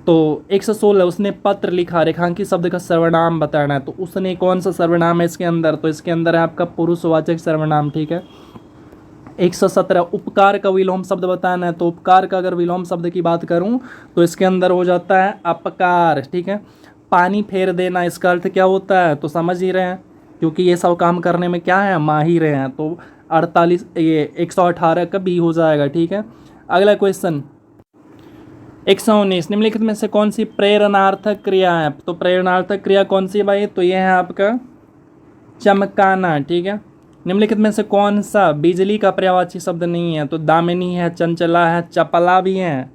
तो 116, उसने पत्र लिखा, रेखांकित शब्द का सर्वनाम बताना है। तो उसने कौन सा सर्वनाम है इसके अंदर, तो इसके अंदर है आपका पुरुषवाचक सर्वनाम। ठीक है, 117, उपकार का विलोम शब्द बताना है। तो उपकार का अगर विलोम शब्द की बात करूं तो इसके अंदर हो जाता है अपकार। ठीक है, पानी फेर देना, इसका अर्थ क्या होता है, तो समझ ही रहे हैं, क्योंकि ये सब काम करने में क्या है, माहिर हैं। तो 48 ये 118 का बी हो जाएगा। ठीक है, अगला क्वेश्चन 119, निम्नलिखित में से कौन सी प्रेरणार्थक क्रिया है। तो प्रेरणार्थक क्रिया कौन सी भाई, तो यह है आपका चमकाना। ठीक है, निम्नलिखित में से कौन सा बिजली का पर्यायवाची शब्द नहीं है। तो दामिनी है, चंचला है, चपला भी है,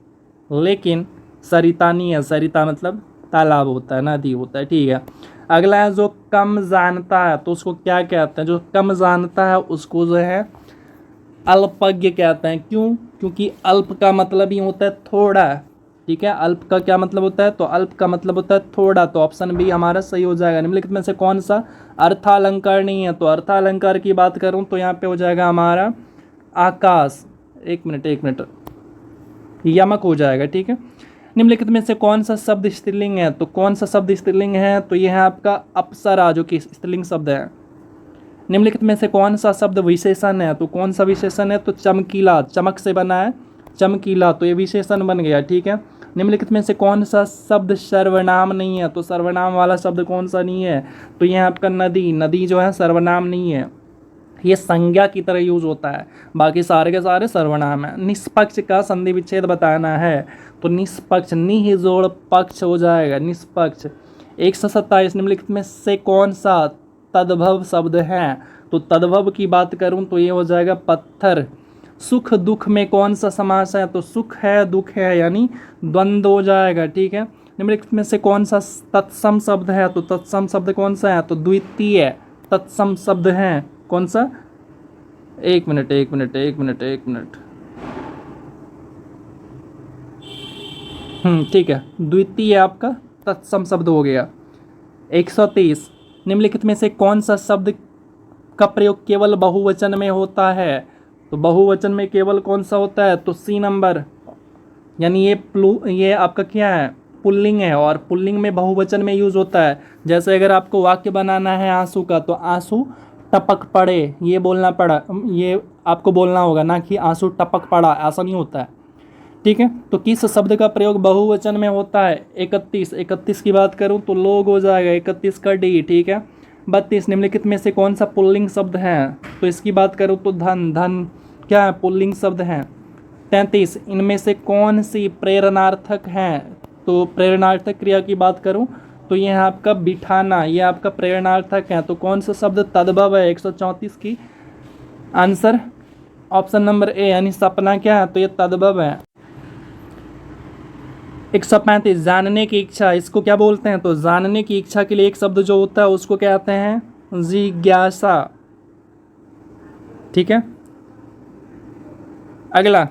लेकिन सरिता नहीं है। सरिता मतलब तालाब होता है, नदी होता है। ठीक है, अगला है जो कम जानता है, तो उसको क्या कहते हैं, जो कम जानता है उसको जो है अल्पज्ञ कहते हैं। क्यों, क्योंकि अल्प का मतलब ही होता है थोड़ा। ठीक है, अल्प का क्या मतलब होता है, तो अल्प का मतलब होता है थोड़ा। तो ऑप्शन बी हमारा सही हो जाएगा। निम्नलिखित में से कौन सा अर्थालंकार नहीं है। तो अर्थालंकार की बात करूं तो यहाँ पे हो जाएगा हमारा आकाश। एक मिनट यमक हो जाएगा। ठीक है, निम्नलिखित में से कौन सा शब्द स्त्रीलिंग है। तो कौन सा शब्द स्त्रीलिंग है, तो यह है आपका अप्सरा, जो कि स्त्रीलिंग शब्द है। निम्नलिखित में से कौन सा शब्द विशेषण है? तो कौन सा विशेषण है? तो चमकीला, चमक से बना है चमकीला, तो ये विशेषण बन गया। ठीक है। निम्नलिखित में से कौन सा शब्द सर्वनाम नहीं है? तो सर्वनाम वाला शब्द कौन सा नहीं है? तो ये आपका नदी, नदी जो है सर्वनाम नहीं है, ये संज्ञा की तरह यूज होता है, बाकी सारे के सारे सर्वनाम है। निष्पक्ष का संधि विच्छेद बताना है, तो निष्पक्ष, नि जोड़ पक्ष हो जाएगा निष्पक्ष। 127 निम्नलिखित में से कौन सा तद्भव शब्द है? तो तद्भव की बात करूं तो ये हो जाएगा पत्थर। सुख दुख में कौन सा समास है? तो सुख है दुख है, यानी द्वंद्व हो जाएगा। ठीक है। निम्नलिखित में से कौन सा तत्सम शब्द है? तो तत्सम शब्द कौन सा है? तो द्वितीय तत्सम शब्द है। कौन सा? एक मिनट। ठीक है, द्वितीय आपका तत्सम शब्द हो गया। 130 निम्नलिखित में से कौन सा शब्द का प्रयोग केवल बहुवचन में होता है? तो बहुवचन में केवल कौन सा होता है? तो सी नंबर, यानी ये आपका क्या है? पुल्लिंग है, और पुल्लिंग में बहुवचन में यूज होता है। जैसे अगर आपको वाक्य बनाना है आंसू का, तो आंसू टपक पड़े, ये बोलना पड़ा, ये आपको बोलना होगा, ना कि आंसू टपक पड़ा, ऐसा नहीं होता है। ठीक है। तो किस शब्द का प्रयोग बहुवचन में होता है? 31 की बात करूं तो लोग हो जाएगा, 31 का डी। ठीक है। 32 निम्नलिखित में से कौन सा पुल्लिंग शब्द है? तो इसकी बात करूं तो धन, धन क्या है? पुल्लिंग शब्द है। 33 इनमें से कौन सी प्रेरणार्थक है? तो प्रेरणार्थक क्रिया की बात करूं तो यह आपका बिठाना, यह आपका प्रेरणार्थक है। तो कौन सा शब्द तद्भव है? 134 की आंसर ऑप्शन नंबर ए, यानी सपना क्या है? तो ये तद्भव है। 135 जानने की इच्छा, इसको क्या बोलते हैं? तो जानने की इच्छा के लिए एक शब्द जो होता है उसको क्या कहते हैं? जिज्ञासा। ठीक है। अगला,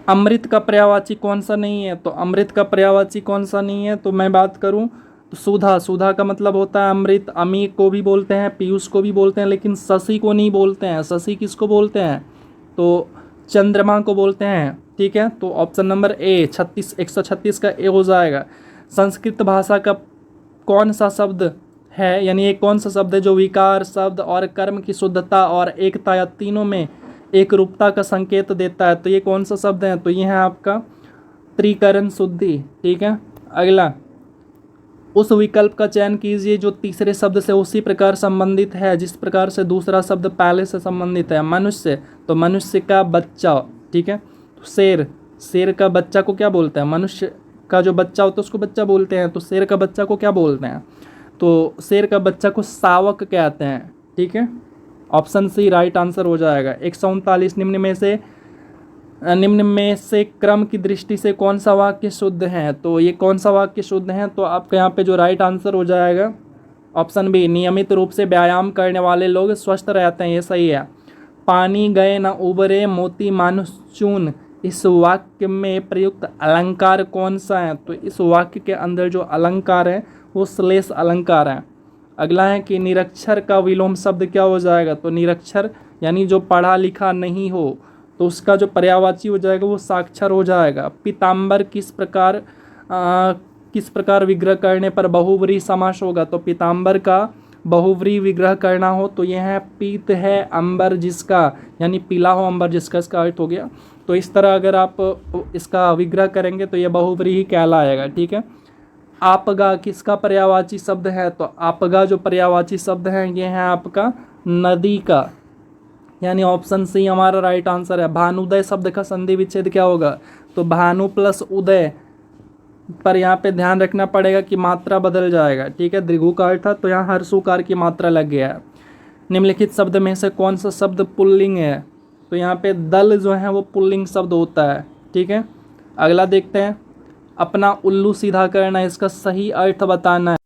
अमृत का पर्यायवाची कौन सा नहीं है? तो अमृत का पर्यायवाची कौन सा नहीं है? तो मैं बात करूं तो सुधा, सुधा का मतलब होता है अमृत। अमी को भी बोलते हैं, पीयूष को भी बोलते हैं, लेकिन शशि को नहीं बोलते हैं। शशि किसको बोलते हैं? तो चंद्रमा को बोलते हैं। ठीक है। तो ऑप्शन नंबर ए 136 का ए हो जाएगा। संस्कृत भाषा का कौन सा शब्द है, यानी एक कौन सा शब्द है जो विकार शब्द और कर्म की शुद्धता और एकता या तीनों में एक रूपता का संकेत देता है? तो ये कौन सा शब्द है? तो ये है आपका त्रिकरण शुद्धि। ठीक है। अगला, उस विकल्प का चयन कीजिए जो तीसरे शब्द से उसी प्रकार संबंधित है जिस प्रकार से दूसरा शब्द पहले से संबंधित है। मनुष्य, तो मनुष्य का बच्चा। ठीक है। तो शेर, शेर का बच्चा को क्या बोलते हैं? मनुष्य का जो बच्चा होता है उसको बच्चा बोलते हैं, तो शेर का बच्चा को क्या बोलते हैं? तो शेर का बच्चा को शावक कहते हैं। ठीक है। ऑप्शन सी राइट आंसर हो जाएगा। 139 निम्न में से क्रम की दृष्टि से कौन सा वाक्य शुद्ध है? तो ये कौन सा वाक्य शुद्ध है? तो आपका यहाँ पे जो राइट आंसर हो जाएगा ऑप्शन बी, नियमित रूप से व्यायाम करने वाले लोग स्वस्थ रहते हैं, ये सही है। पानी गए न उबरे मोती मानुष चून, इस वाक्य में प्रयुक्त अलंकार कौन सा है? तो इस वाक्य के अंदर जो अलंकार है वो श्लेष अलंकार है। अगला है कि निरक्षर का विलोम शब्द क्या हो जाएगा? तो निरक्षर यानी जो पढ़ा लिखा नहीं हो, तो उसका जो पर्यायवाची हो जाएगा वो साक्षर हो जाएगा। पीताम्बर किस प्रकार विग्रह करने पर बहुव्रीहि समास होगा? तो पीताम्बर का बहुव्रीहि विग्रह करना हो तो यह है पीत है अंबर जिसका, यानी पीला हो अंबर जिसका, इसका अर्थ हो गया। तो इस तरह अगर आप इसका विग्रह करेंगे तो यह बहुव्रीहि कहलाएगा। ठीक है। आपगा किसका पर्यायवाची शब्द है? तो आपगा जो पर्यायवाची शब्द है ये है आपका नदी का, यानी ऑप्शन सी हमारा राइट आंसर है। भानुदय शब्द का संधि विच्छेद क्या होगा? तो भानु प्लस उदय, पर यहाँ पे ध्यान रखना पड़ेगा कि मात्रा बदल जाएगा। ठीक है। दीर्घुकार था तो यहाँ हर्षुकार की मात्रा लग गया है। निम्नलिखित शब्द में से कौन सा शब्द पुल्लिंग है? तो यहाँ पे दल जो है वो पुल्लिंग शब्द होता है। ठीक है। अगला देखते हैं, अपना उल्लू सीधा करना, इसका सही अर्थ बताना है।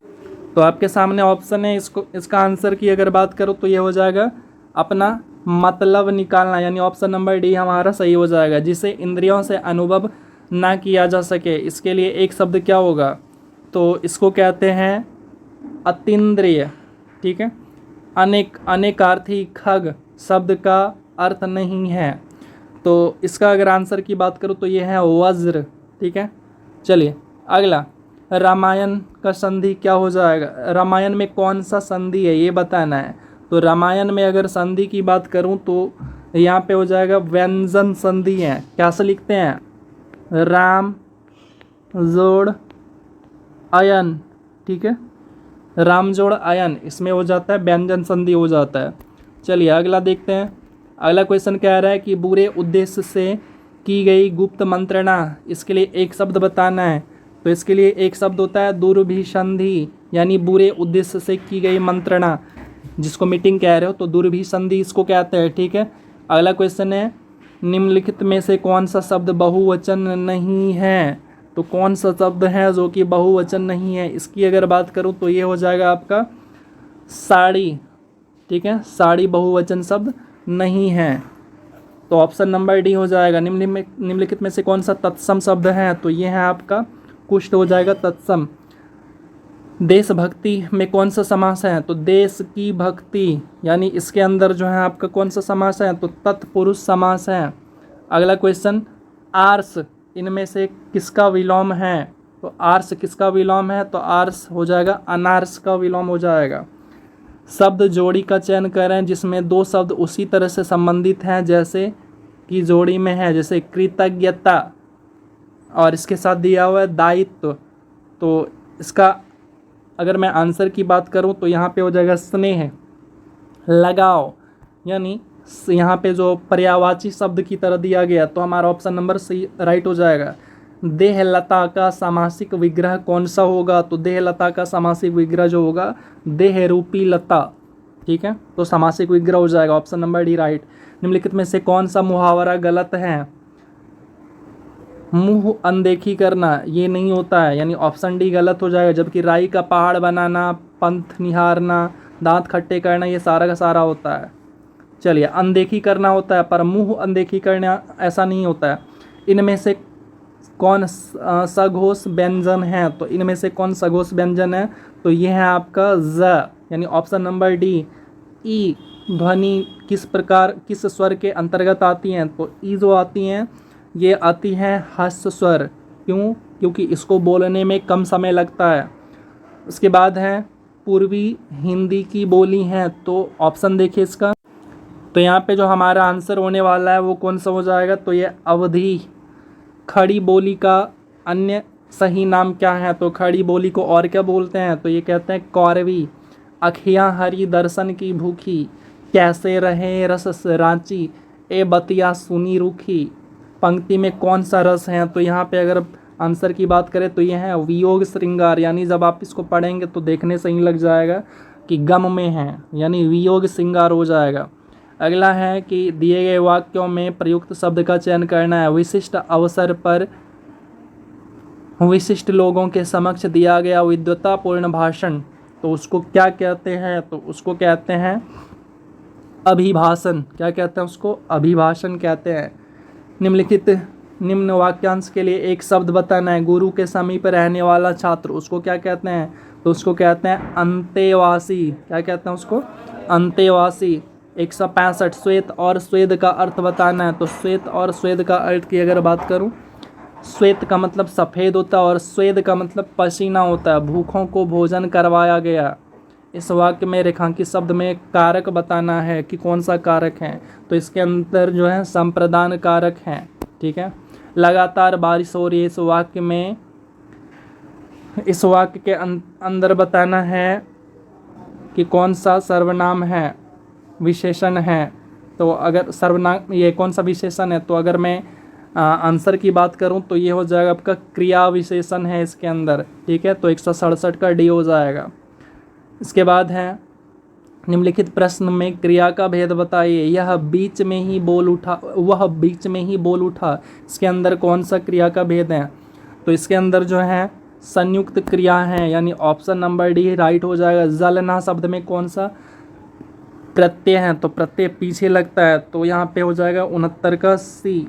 तो आपके सामने ऑप्शन है, इसका आंसर की अगर बात करो तो ये हो जाएगा अपना मतलब निकालना, यानी ऑप्शन नंबर डी हमारा सही हो जाएगा। जिसे इंद्रियों से अनुभव ना किया जा सके, इसके लिए एक शब्द क्या होगा? तो इसको कहते हैं अतीन्द्रिय। ठीक है। अनेकार्थी खग शब्द का अर्थ नहीं है, तो इसका अगर आंसर की बात करूँ तो ये है वज्र। ठीक है। चलिए अगला, रामायण का संधि क्या हो जाएगा? रामायण में कौन सा संधि है ये बताना है। तो रामायण में अगर संधि की बात करूं तो यहाँ पे हो जाएगा व्यंजन संधि है। क्या से लिखते हैं? राम जोड़ अयन, ठीक है, राम जोड़ अयन, इसमें हो जाता है व्यंजन संधि हो जाता है। चलिए अगला देखते हैं। अगला क्वेश्चन कह रहा है कि बुरे उद्देश्य से की गई गुप्त मंत्रणा, इसके लिए एक शब्द बताना है। तो इसके लिए एक शब्द होता है दुर्भिसंधि, यानी बुरे उद्देश्य से की गई मंत्रणा, जिसको मीटिंग कह रहे हो तो दुर्भिसंधि इसको कहते हैं, ठीक है। अगला क्वेश्चन है निम्नलिखित में से कौन सा शब्द बहुवचन नहीं है? तो कौन सा शब्द है जो कि बहुवचन नहीं है? इसकी अगर बात करूं तो ये हो जाएगा आपका साड़ी, ठीक है, साड़ी बहुवचन शब्द नहीं है। तो ऑप्शन नंबर डी हो जाएगा। निम्नलिखित में से कौन सा तत्सम शब्द है? तो ये है आपका कुष्ठ हो जाएगा तत्सम। देशभक्ति में कौन सा समास है? तो देश की भक्ति, यानी इसके अंदर जो है आपका कौन सा समास है? तो तत्पुरुष समास है। अगला क्वेश्चन आर्स इनमें से किसका विलोम है? तो आर्स किसका विलोम है? तो आर्स हो जाएगा अनार्स का विलोम हो जाएगा। शब्द जोड़ी का चयन करें जिसमें दो शब्द उसी तरह से संबंधित हैं जैसे कि जोड़ी में है, जैसे कृतज्ञता और इसके साथ दिया हुआ है दायित्व। तो इसका अगर मैं आंसर की बात करूं तो यहाँ पे हो जाएगा स्नेह, लगाव, यानी यहाँ पे जो पर्यायवाची शब्द की तरह दिया गया, तो हमारा ऑप्शन नंबर सी राइट हो जाएगा। देहलता का सामासिक विग्रह कौन सा होगा? तो देहलता का सामासिक विग्रह जो होगा देह रूपी लता, ठीक है, तो सामासिक विग्रह हो जाएगा, ऑप्शन नंबर डी राइट। निम्नलिखित में से कौन सा मुहावरा गलत है? मुंह अनदेखी करना ये नहीं होता है, यानी ऑप्शन डी गलत हो जाएगा। जबकि राई का पहाड़ बनाना, पंथ निहारना, दांत खट्टे करना, ये सारा का सारा होता है। चलिए अनदेखी करना होता है पर मुंह अनदेखी करना ऐसा नहीं होता है। इनमें से कौन सघोष व्यंजन है? तो इनमें से कौन सघोष व्यंजन है? तो ये है आपका ज, यानी ऑप्शन नंबर डी। ई ध्वनि किस प्रकार किस स्वर के अंतर्गत आती हैं? तो ई जो आती हैं ये आती हैं ह्रस्व स्वर। क्यों? क्योंकि इसको बोलने में कम समय लगता है। उसके बाद है पूर्वी हिंदी की बोली है, तो ऑप्शन देखिए इसका। तो यहाँ पे जो हमारा आंसर होने वाला है वो कौन सा हो जाएगा? तो ये अवधी। खड़ी बोली का अन्य सही नाम क्या है? तो खड़ी बोली को और क्या बोलते हैं? तो ये कहते हैं कौरवी। अखियाँ हरी दर्शन की भूखी, कैसे रहे रस रांची, ए बतिया सुनी रूखी। पंक्ति में कौन सा रस है? तो यहाँ पे अगर आंसर की बात करें तो ये है वियोग श्रृंगार, यानी जब आप इसको पढ़ेंगे तो देखने से ही लग जाएगा कि गम में है, यानी वियोग श्रृंगार हो जाएगा। अगला है कि दिए गए वाक्यों में प्रयुक्त शब्द का चयन करना है। विशिष्ट अवसर पर विशिष्ट लोगों के समक्ष दिया गया विद्वतापूर्ण भाषण, तो उसको क्या कहते हैं? तो उसको कहते हैं अभिभाषण। क्या कहते हैं उसको? अभिभाषण कहते हैं। निम्न वाक्यांश के लिए एक शब्द बताना है। गुरु के समीप रहने वाला छात्र, उसको क्या कहते हैं? तो उसको कहते हैं अंतेवासी। क्या कहते हैं उसको? अंतेवासी। 165 श्वेत और स्वेद का अर्थ बताना है। तो श्वेत और स्वेद का अर्थ की अगर बात करूं, श्वेत का मतलब सफ़ेद होता है और स्वेद का मतलब पसीना होता है। भूखों को भोजन करवाया गया। इस वाक्य में रेखांकित शब्द में कारक बताना है कि कौन सा कारक है। तो इसके अंदर जो है संप्रदान कारक है, ठीक है। लगातार बारिश हो रही है, इस वाक्य के अंदर बताना है कि कौन सा सर्वनाम है, विशेषण है। तो अगर सर्वनाम ये कौन सा विशेषण है? तो अगर मैं आंसर की बात करूं तो ये हो जाएगा आपका क्रिया विशेषण है इसके अंदर, ठीक है। तो 167 का डी हो जाएगा। इसके बाद है निम्नलिखित प्रश्न में क्रिया का भेद बताइए। यह बीच में ही बोल उठा, वह बीच में ही बोल उठा, इसके अंदर कौन सा क्रिया का भेद है? तो इसके अंदर जो है संयुक्त क्रिया है, यानी ऑप्शन नंबर डी राइट हो जाएगा। जलना शब्द में कौन सा प्रत्यय है? तो प्रत्यय पीछे लगता है, तो यहाँ पे हो जाएगा 69 का सी,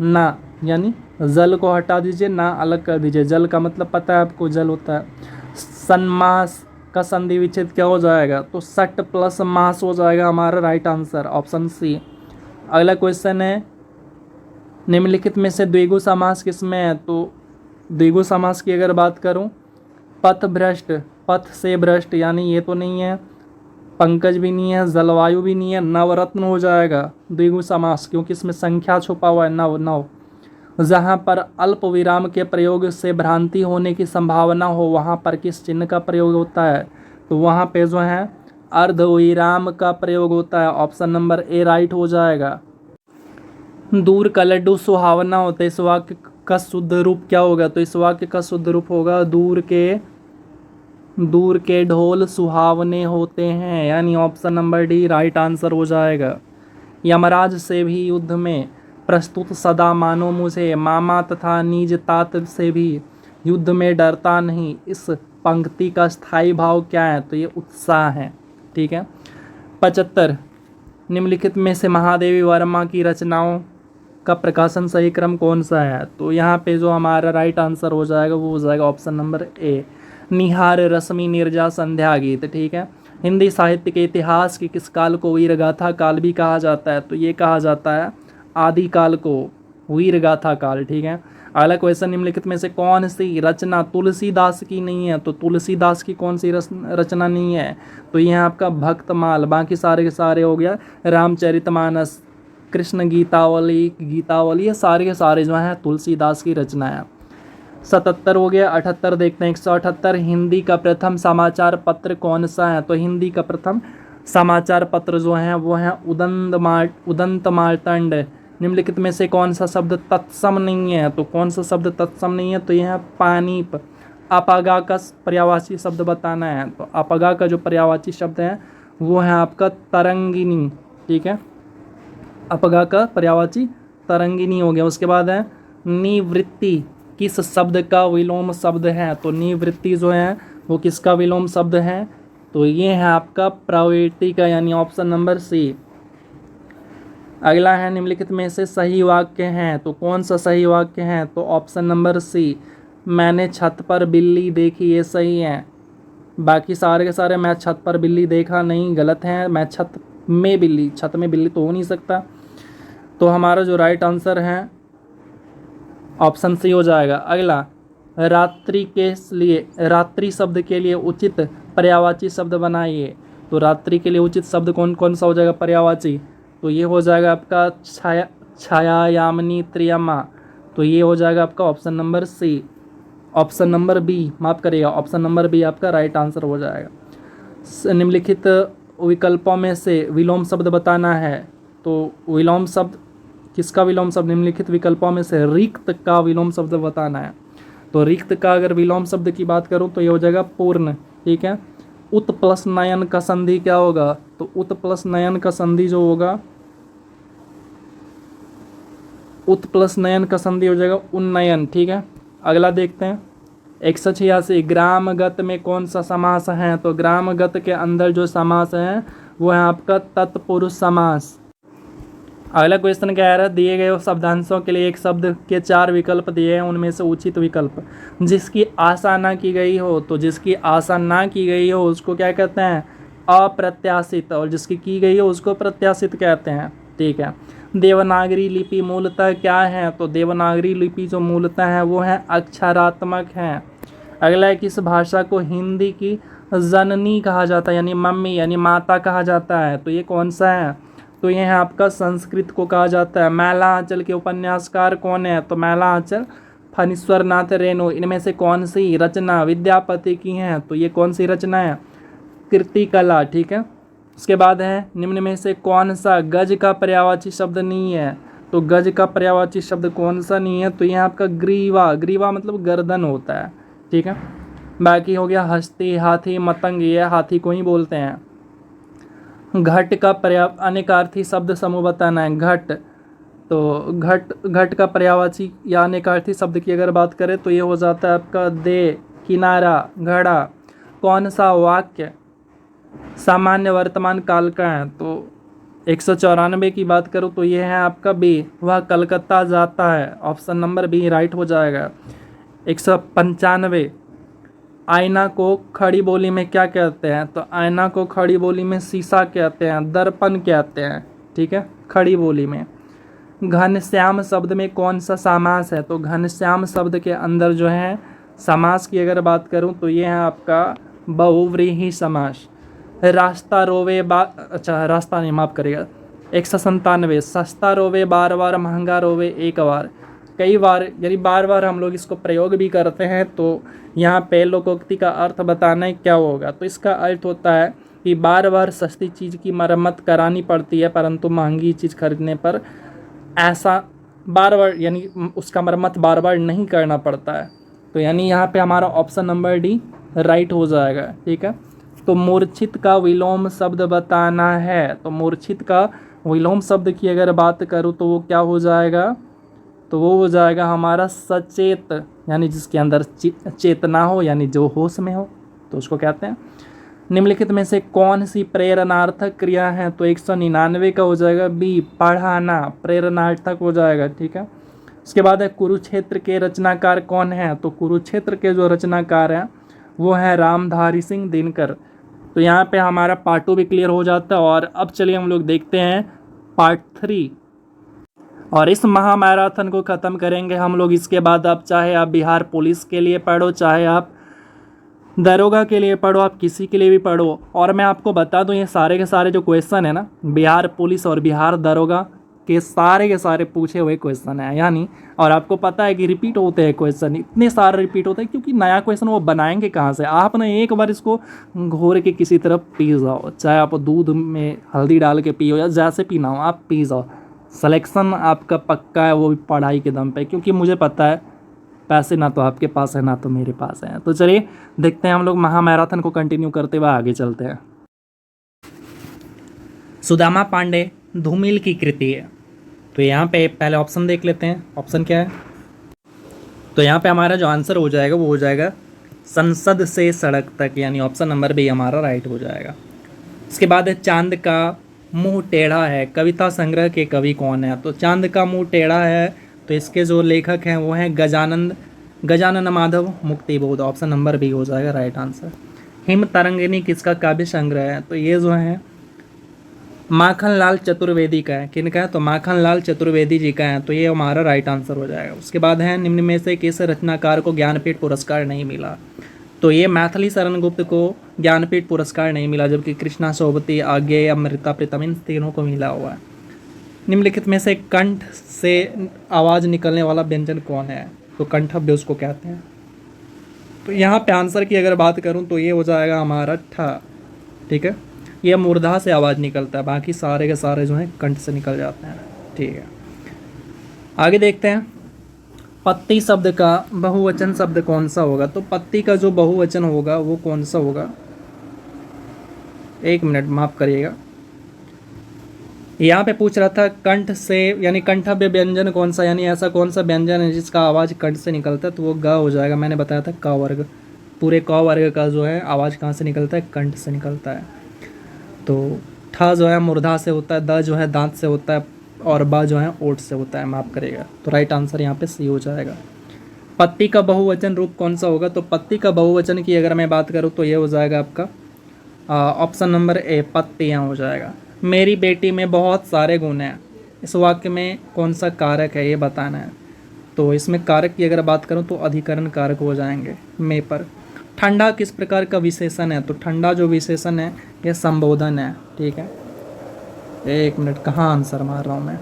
ना, यानी जल को हटा दीजिए, ना अलग कर दीजिए। जल का मतलब पता है आपको, जल होता है। सन्मास का संधि विच्छेद क्या हो जाएगा? तो सट प्लस मास हो जाएगा हमारा राइट आंसर, ऑप्शन सी। अगला क्वेश्चन है निम्नलिखित में से द्विगु समास किसमें है? तो द्विगु समास की अगर बात करूं, पथ भ्रष्ट, पथ से भ्रष्ट, यानी ये तो नहीं है। पंकज भी नहीं है, जलवायु भी नहीं है, नवरत्न हो जाएगा द्विगु समास, क्योंकि इसमें संख्या छुपा हुआ है, नव नव। जहाँ पर अल्प विराम के प्रयोग से भ्रांति होने की संभावना हो वहाँ पर किस चिन्ह का प्रयोग होता है? तो वहाँ पे जो है अर्धविराम का प्रयोग होता है। ऑप्शन नंबर ए राइट हो जाएगा। दूर का लड्डू सुहावना होता है, इस वाक्य का शुद्ध रूप क्या होगा? तो इस वाक्य का शुद्ध रूप होगा दूर के ढोल सुहावने होते हैं, यानी option number D right answer हो जाएगा। यमराज से भी युद्ध में प्रस्तुत सदा मानो मुझे, मामा तथा निज तात से भी युद्ध में डरता नहीं, इस पंक्ति का स्थायी भाव क्या है? तो ये उत्साह है। ठीक है। 75 निम्नलिखित में से महादेवी वर्मा की रचनाओं का प्रकाशन सही क्रम कौन सा है? तो यहाँ पे जो हमारा राइट आंसर हो जाएगा वो हो जाएगा ऑप्शन नंबर ए, निहार रश्मि निर्जा संध्या गीत। ठीक है। हिंदी साहित्य के इतिहास के किस काल को वीरगाथा काल भी कहा जाता है? तो ये कहा जाता है आदिकाल को वीरगाथा काल। ठीक है। अगला क्वेश्चन, निम्नलिखित में से कौन सी रचना तुलसीदास की नहीं है? तो तुलसीदास की कौन सी रचना नहीं है? तो ये है आपका भक्तमाल। बाकी सारे के सारे हो गया रामचरितमानस, कृष्ण गीतावली, ये सारे के सारे जो हैं तुलसीदास की रचना है। 77 हो गया। 78 देखते हैं। 178 हिंदी का प्रथम समाचार पत्र कौन सा है? तो हिंदी का प्रथम समाचार पत्र जो है वो है उदंत मार्तंड। निम्नलिखित में से कौन सा शब्द तत्सम नहीं है? तो कौन सा शब्द तत्सम नहीं है? तो यह है पानीप। अपगा का पर्यायवाची शब्द बताना है। तो अपगा का जो पर्यायवाची शब्द है वो है आपका तरंगिनी। ठीक है। अपगा का पर्यायवाची तरंगिनी हो गया। उसके बाद है निवृत्ति, किस शब्द का विलोम शब्द है? तो निवृत्ति जो है वो किसका विलोम शब्द है? तो ये है आपका प्रवृत्ति का, यानी ऑप्शन नंबर सी। अगला है निम्नलिखित में से सही वाक्य हैं, तो कौन सा सही वाक्य है? तो ऑप्शन नंबर सी, मैंने छत पर बिल्ली देखी, ये सही है। बाकी सारे के सारे मैं छत पर बिल्ली देखा नहीं गलत हैं। मैं छत में बिल्ली तो हो नहीं सकता। तो हमारा जो राइट आंसर है ऑप्शन सी हो जाएगा। अगला, रात्रि शब्द के लिए उचित पर्यायवाची शब्द बनाइए। तो रात्रि के लिए उचित शब्द कौन कौन सा हो जाएगा पर्यायवाची? तो ये हो जाएगा आपका छाया यामिनी त्रियमा। तो ये हो जाएगा आपका option number C. Option number B माफ करिएगा, ऑप्शन नंबर बी आपका राइट आंसर हो जाएगा। निम्नलिखित विकल्पों में से विलोम शब्द बताना है। तो विलोम शब्द किसका विलोम शब्द? निम्नलिखित विकल्पों में से रिक्त का विलोम शब्द बताना है। तो रिक्त का अगर विलोम शब्द की बात करूं तो ये हो जाएगा पूर्ण। ठीक है। उत प्लस नयन का संधि क्या होगा? तो उत प्लस नयन का संधि जो होगा, उत प्लस नयन का संधि हो जाएगा उन्नयन। ठीक है। अगला देखते हैं 186 ग्रामगत में कौन सा समास है? तो ग्रामगत के अंदर जो समास है वो है आपका तत्पुरुष समास। अगला क्वेश्चन क्या है? दिए गए शब्दांशों के लिए एक शब्द के 4 विकल्प दिए हैं, उनमें से उचित विकल्प जिसकी आशा ना की गई हो। तो जिसकी आशा ना की गई हो उसको क्या कहते हैं? अप्रत्याशित। और जिसकी की गई हो उसको प्रत्याशित कहते हैं। ठीक है। देवनागरी लिपि मूलतः क्या है? तो देवनागरी लिपि जो मूलतः है वो है अक्षरात्मक है। अगला है, किस भाषा को हिंदी की जननी कहा जाता है, यानी मम्मी यानी माता कहा जाता है? तो ये कौन सा है? तो ये है आपका संस्कृत को कहा जाता है। मैला आंचल के उपन्यासकार कौन है? तो मैला आंचल फणीश्वर नाथ रेणु। इनमें से कौन सी रचना विद्यापति की है? तो ये कौन सी रचना है? कृतिकला। ठीक है। उसके बाद है, निम्न में से कौन सा गज का पर्यायवाची शब्द नहीं है? तो गज का पर्यायवाची शब्द कौन सा नहीं है? तो ये आपका ग्रीवा। ग्रीवा मतलब गर्दन होता है। ठीक है। बाकी हो गया हस्ती, हाथी, मतंग, ये हाथी को ही बोलते हैं। घट का अनेकार्थी शब्द समूह बताना है। घट, तो घट का पर्यायवाची या अनेकार्थी शब्द की अगर बात करें तो ये हो जाता है आपका दे, किनारा, घड़ा। कौन सा वाक्य सामान्य वर्तमान काल का है? तो 194 की बात करूँ तो ये है आपका बी, वह कलकत्ता जाता है। ऑप्शन नंबर बी राइट हो जाएगा। 195 आईना को खड़ी बोली में क्या कहते हैं? तो आईना को खड़ी बोली में शीशा कहते हैं, दर्पण कहते हैं। ठीक है। खड़ी बोली में। घनश्याम शब्द में कौन सा समास है? तो घनश्याम शब्द के अंदर जो है समास की अगर बात करूं तो ये है आपका बहुव्रीहि समास। रास्ता रोवे अच्छा रास्ता नहीं, माफ़ करिएगा, 197, सस्ता रोवे बार बार, महंगा रोवे एक बार। कई बार यानी बार बार हम लोग इसको प्रयोग भी करते हैं। तो यहाँ पे लोकोक्ति का अर्थ बताना है क्या होगा। तो इसका अर्थ होता है कि बार बार सस्ती चीज़ की मरम्मत करानी पड़ती है, परंतु महंगी चीज़ खरीदने पर ऐसा बार बार यानी उसका मरम्मत बार बार नहीं करना पड़ता है। तो यानी यहाँ पे हमारा ऑप्शन नंबर डी राइट हो जाएगा। ठीक है। तो मूर्छित का विलोम शब्द बताना है। तो मूर्छित का विलोम शब्द की अगर बात करूँ तो वो क्या हो जाएगा, तो वो हो जाएगा हमारा सचेत, यानी जिसके अंदर चेतना हो, यानी जो होश में हो, तो उसको कहते हैं। निम्नलिखित में से कौन सी प्रेरणार्थक क्रिया है, तो 199 का हो जाएगा बी, पढ़ाना, प्रेरणार्थक हो जाएगा। ठीक है। उसके बाद है कुरुक्षेत्र के रचनाकार कौन है, तो कुरुक्षेत्र के जो रचनाकार हैं वो है रामधारी सिंह दिनकर। तो यहाँ पे हमारा पार्ट 2 भी क्लियर हो जाता है। और अब चलिए हम लोग देखते हैं पार्ट 3, और इस महामैराथन को ख़त्म करेंगे हम लोग। इसके बाद आप चाहे आप बिहार पुलिस के लिए पढ़ो, चाहे आप दरोगा के लिए पढ़ो, आप किसी के लिए भी पढ़ो। और मैं आपको बता दूं ये सारे के सारे जो क्वेश्चन है ना, बिहार पुलिस और बिहार दरोगा के सारे पूछे हुए क्वेश्चन हैं यानी। और आपको पता है कि रिपीट होते हैं क्वेश्चन, इतने सारे रिपीट होते हैं क्योंकि नया क्वेश्चन वो बनाएंगे कहाँ से। आप ना एक बार इसको घोर के किसी तरफ पी जाओ, चाहे आप दूध में हल्दी डाल के पियो या जैसे पीना हो आप पी जाओ, सिलेक्शन आपका पक्का है, वो भी पढ़ाई के दम पे। क्योंकि मुझे पता है पैसे ना तो आपके पास है ना तो मेरे पास है। तो चलिए देखते हैं हम लोग महामैराथन को कंटिन्यू करते हुए आगे चलते हैं। सुदामा पांडे धूमिल की कृति है। तो यहाँ पे पहले ऑप्शन देख लेते हैं, ऑप्शन क्या है। तो यहाँ पे हमारा जो आंसर हो जाएगा वो हो जाएगा संसद से सड़क तक, यानी ऑप्शन नंबर बी हमारा राइट हो जाएगा। इसके बाद है चांद का मुंह टेढ़ा है, कविता संग्रह के कवि कौन है। तो चांद का मुंह टेढ़ा है, तो इसके जो लेखक हैं वो हैं Gajanan Madhav Muktibodh, option number B हो जाएगा राइट आंसर। हिम तरंगिनी किसका काव्य संग्रह है, तो ये जो है माखन लाल चतुर्वेदी का है। किनका है, तो माखन लाल चतुर्वेदी जी का है। तो ये हमारा राइट आंसर हो जाएगा। उसके बाद है निम्न में से किस रचनाकार को ज्ञानपीठ पुरस्कार नहीं मिला। तो ये मैथिली शरण गुप्त को ज्ञानपीठ पुरस्कार नहीं मिला, जबकि कृष्णा सोबती, आज्ञेय, अमृता प्रीतम इन तीनों को मिला हुआ है। निम्नलिखित में से कंठ से आवाज़ निकलने वाला व्यंजन कौन है, तो कंठव्य उसको कहते हैं। तो यहाँ पे आंसर की अगर बात करूँ तो ये हो जाएगा हमारा ठ। ठीक है। ये मूर्धा से आवाज़ निकलता है, बाकी सारे के सारे जो हैं कंठ से निकल जाते हैं। ठीक है। आगे देखते हैं पत्ती शब्द का बहुवचन शब्द कौन सा होगा। तो पत्ती का जो बहुवचन होगा वो कौन सा होगा, एक मिनट माफ़ करिएगा। यहाँ पे पूछ रहा था कंठ से यानी कंठव्य व्यंजन कौन सा, यानी ऐसा कौन सा व्यंजन है जिसका आवाज़ कंठ से निकलता है, तो वो ग हो जाएगा। मैंने बताया था क वर्ग, पूरे क वर्ग का जो है आवाज़ कहाँ से निकलता है, कंठ से निकलता है। तो ठ जो है मूर्धा से होता है, द जो है दांत से होता है, और ब जो है ओठ से होता है, माफ़ करेगा। तो राइट आंसर यहाँ पे सी हो जाएगा। पत्ती का बहुवचन रूप कौन सा होगा, तो पत्ती का बहुवचन की अगर मैं बात करूँ तो ये हो जाएगा आपका ऑप्शन नंबर ए, पत्तियाँ हो जाएगा। मेरी बेटी में बहुत सारे गुण हैं, इस वाक्य में कौन सा कारक है ये बताना है। तो इसमें कारक की अगर बात करूँ तो अधिकरण कारक हो जाएंगे में पर। ठंडा किस प्रकार का विशेषण है, तो ठंडा जो विशेषण है ये संबोधन है। ठीक है। एक मिनट, कहाँ आंसर मार रहा हूँ मैं,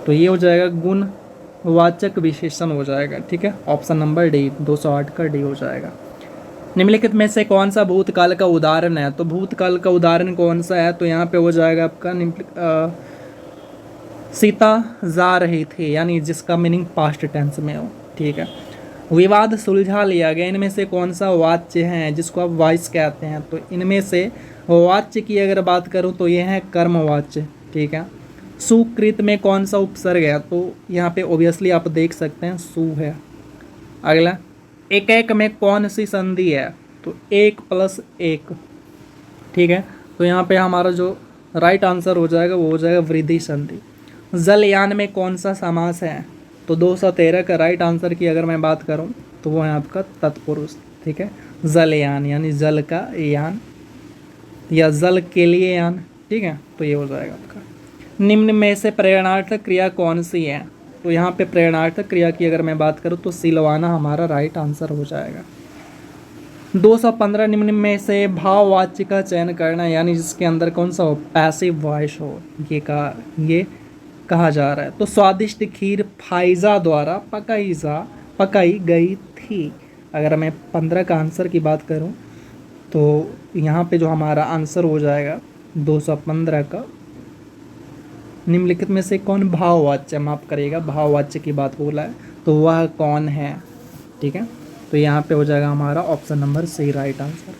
तो ये हो जाएगा गुणवाचक विशेषण हो जाएगा। ठीक है। ऑप्शन नंबर डी, 208 का डी हो जाएगा। निम्नलिखित में से कौन सा भूतकाल का उदाहरण है, तो भूतकाल का उदाहरण कौन सा है, तो यहाँ पे हो जाएगा आपका सीता जा रही थी, यानी जिसका मीनिंग पास्ट टेंस में हो। ठीक है। विवाद सुलझा लिया गया, इनमें से कौन सा वाच्य है जिसको आप वॉइस कहते हैं। तो इनमें से वाच्य की अगर बात करूँ तो ये है कर्मवाच्य। ठीक है। सुकृत में कौन सा उपसर्ग है, तो यहाँ पे ओबियसली आप देख सकते हैं सु है। अगला एक एक में कौन सी संधि है, तो 1+1। ठीक है। तो यहाँ पे हमारा जो राइट आंसर हो जाएगा वो हो जाएगा वृद्धि संधि। जलयान में कौन सा समास है, तो 213 का राइट आंसर की अगर मैं बात करूँ तो वो है आपका तत्पुरुष। ठीक है। जलयान यानी जल का यान या जल के लिए यान। ठीक है। तो ये हो जाएगा आपका। निम्न में से प्रेरणार्थक क्रिया कौन सी है, तो यहाँ पे प्रेरणार्थक क्रिया की अगर मैं बात करूँ तो सिलवाना हमारा राइट आंसर हो जाएगा। 215 निम्न में से भाववाच्य का चयन करना, यानी जिसके अंदर कौन सा हो, पैसिव वॉइस हो, ये कहा जा रहा है। तो स्वादिष्ट खीर फाइजा द्वारा पकाई गई थी। अगर मैं 15 का आंसर की बात करूं तो यहाँ पे जो हमारा आंसर हो जाएगा 215 का, निम्नलिखित में से कौन भाववाच्य, माफ करिएगा, भाववाच्य की बात बोला है तो वह कौन है, ठीक है। तो यहाँ पे हो जाएगा हमारा option number C right answer.